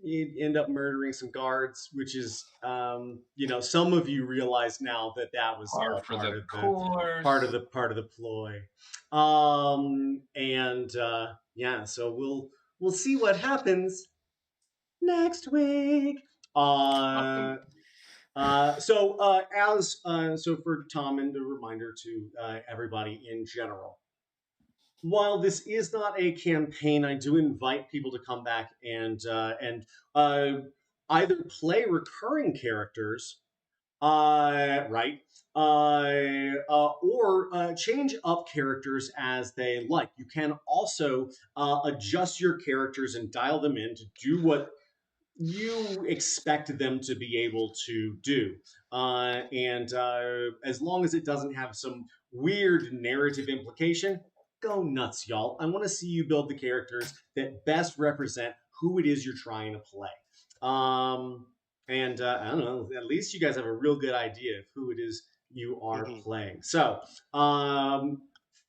you end up murdering some guards, which is some of you realize now that was all Par for the part course. of the ploy. Yeah, so we'll see what happens next week. Awesome. So for Tom, and a reminder to everybody in general, while this is not a campaign, I do invite people to come back and either play recurring characters, right, or change up characters as they like. You can also adjust your characters and dial them in to do what you expect them to be able to do. And as long as it doesn't have some weird narrative implication, go nuts, y'all. I want to see you build the characters that best represent who it is you're trying to play. And I don't know, at least you guys have a real good idea of who it is you are playing. So,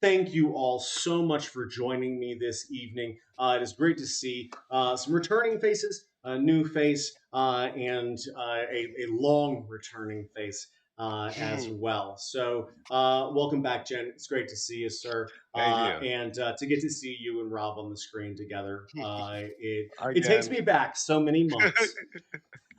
thank you all so much for joining me this evening. It is great to see some returning faces, a new face, and a long returning face as well. So, welcome back, Jen. It's great to see you, sir. Thank you. And to get to see you and Rob on the screen together, it takes Again. me back so many months.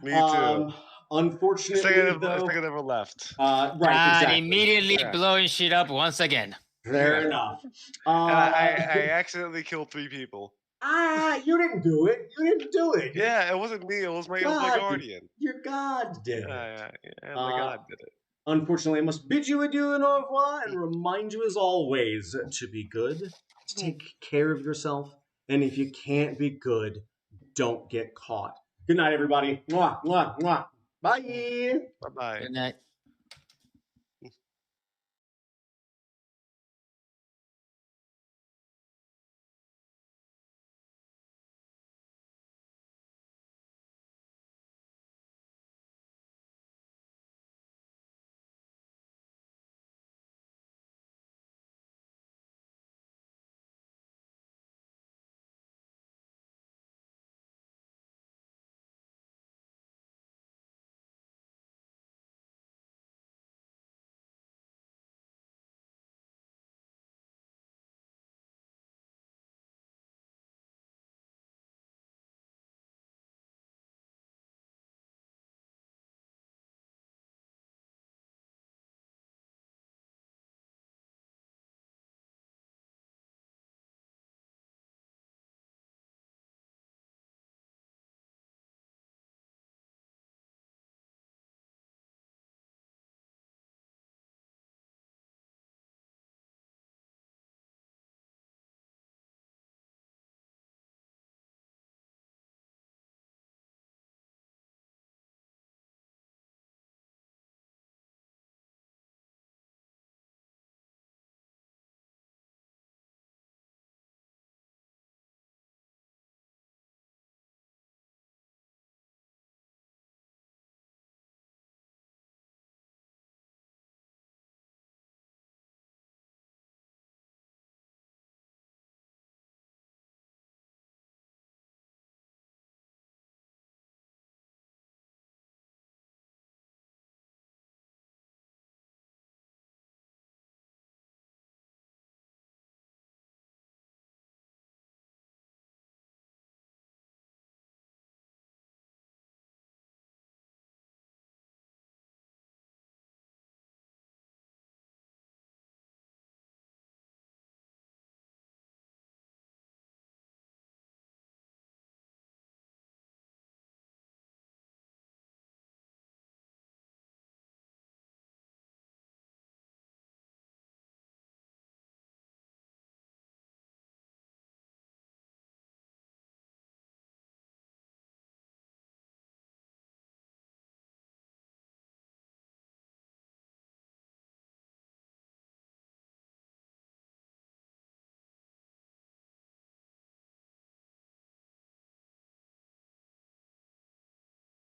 Me too. Unfortunately, It's though, like I never left. right, And exactly. immediately Yeah. blowing shit up once again. Fair Yeah. enough. And I accidentally killed 3 people. You didn't do it. You didn't do it. Yeah, it wasn't me. It was my God, guardian. Your God did it. Yeah, my God did it. Unfortunately, I must bid you adieu and au revoir and remind you as always to be good, to take care of yourself, and if you can't be good, don't get caught. Good night, everybody. Mwah, mwah, mwah. Bye. Bye-bye. Good night.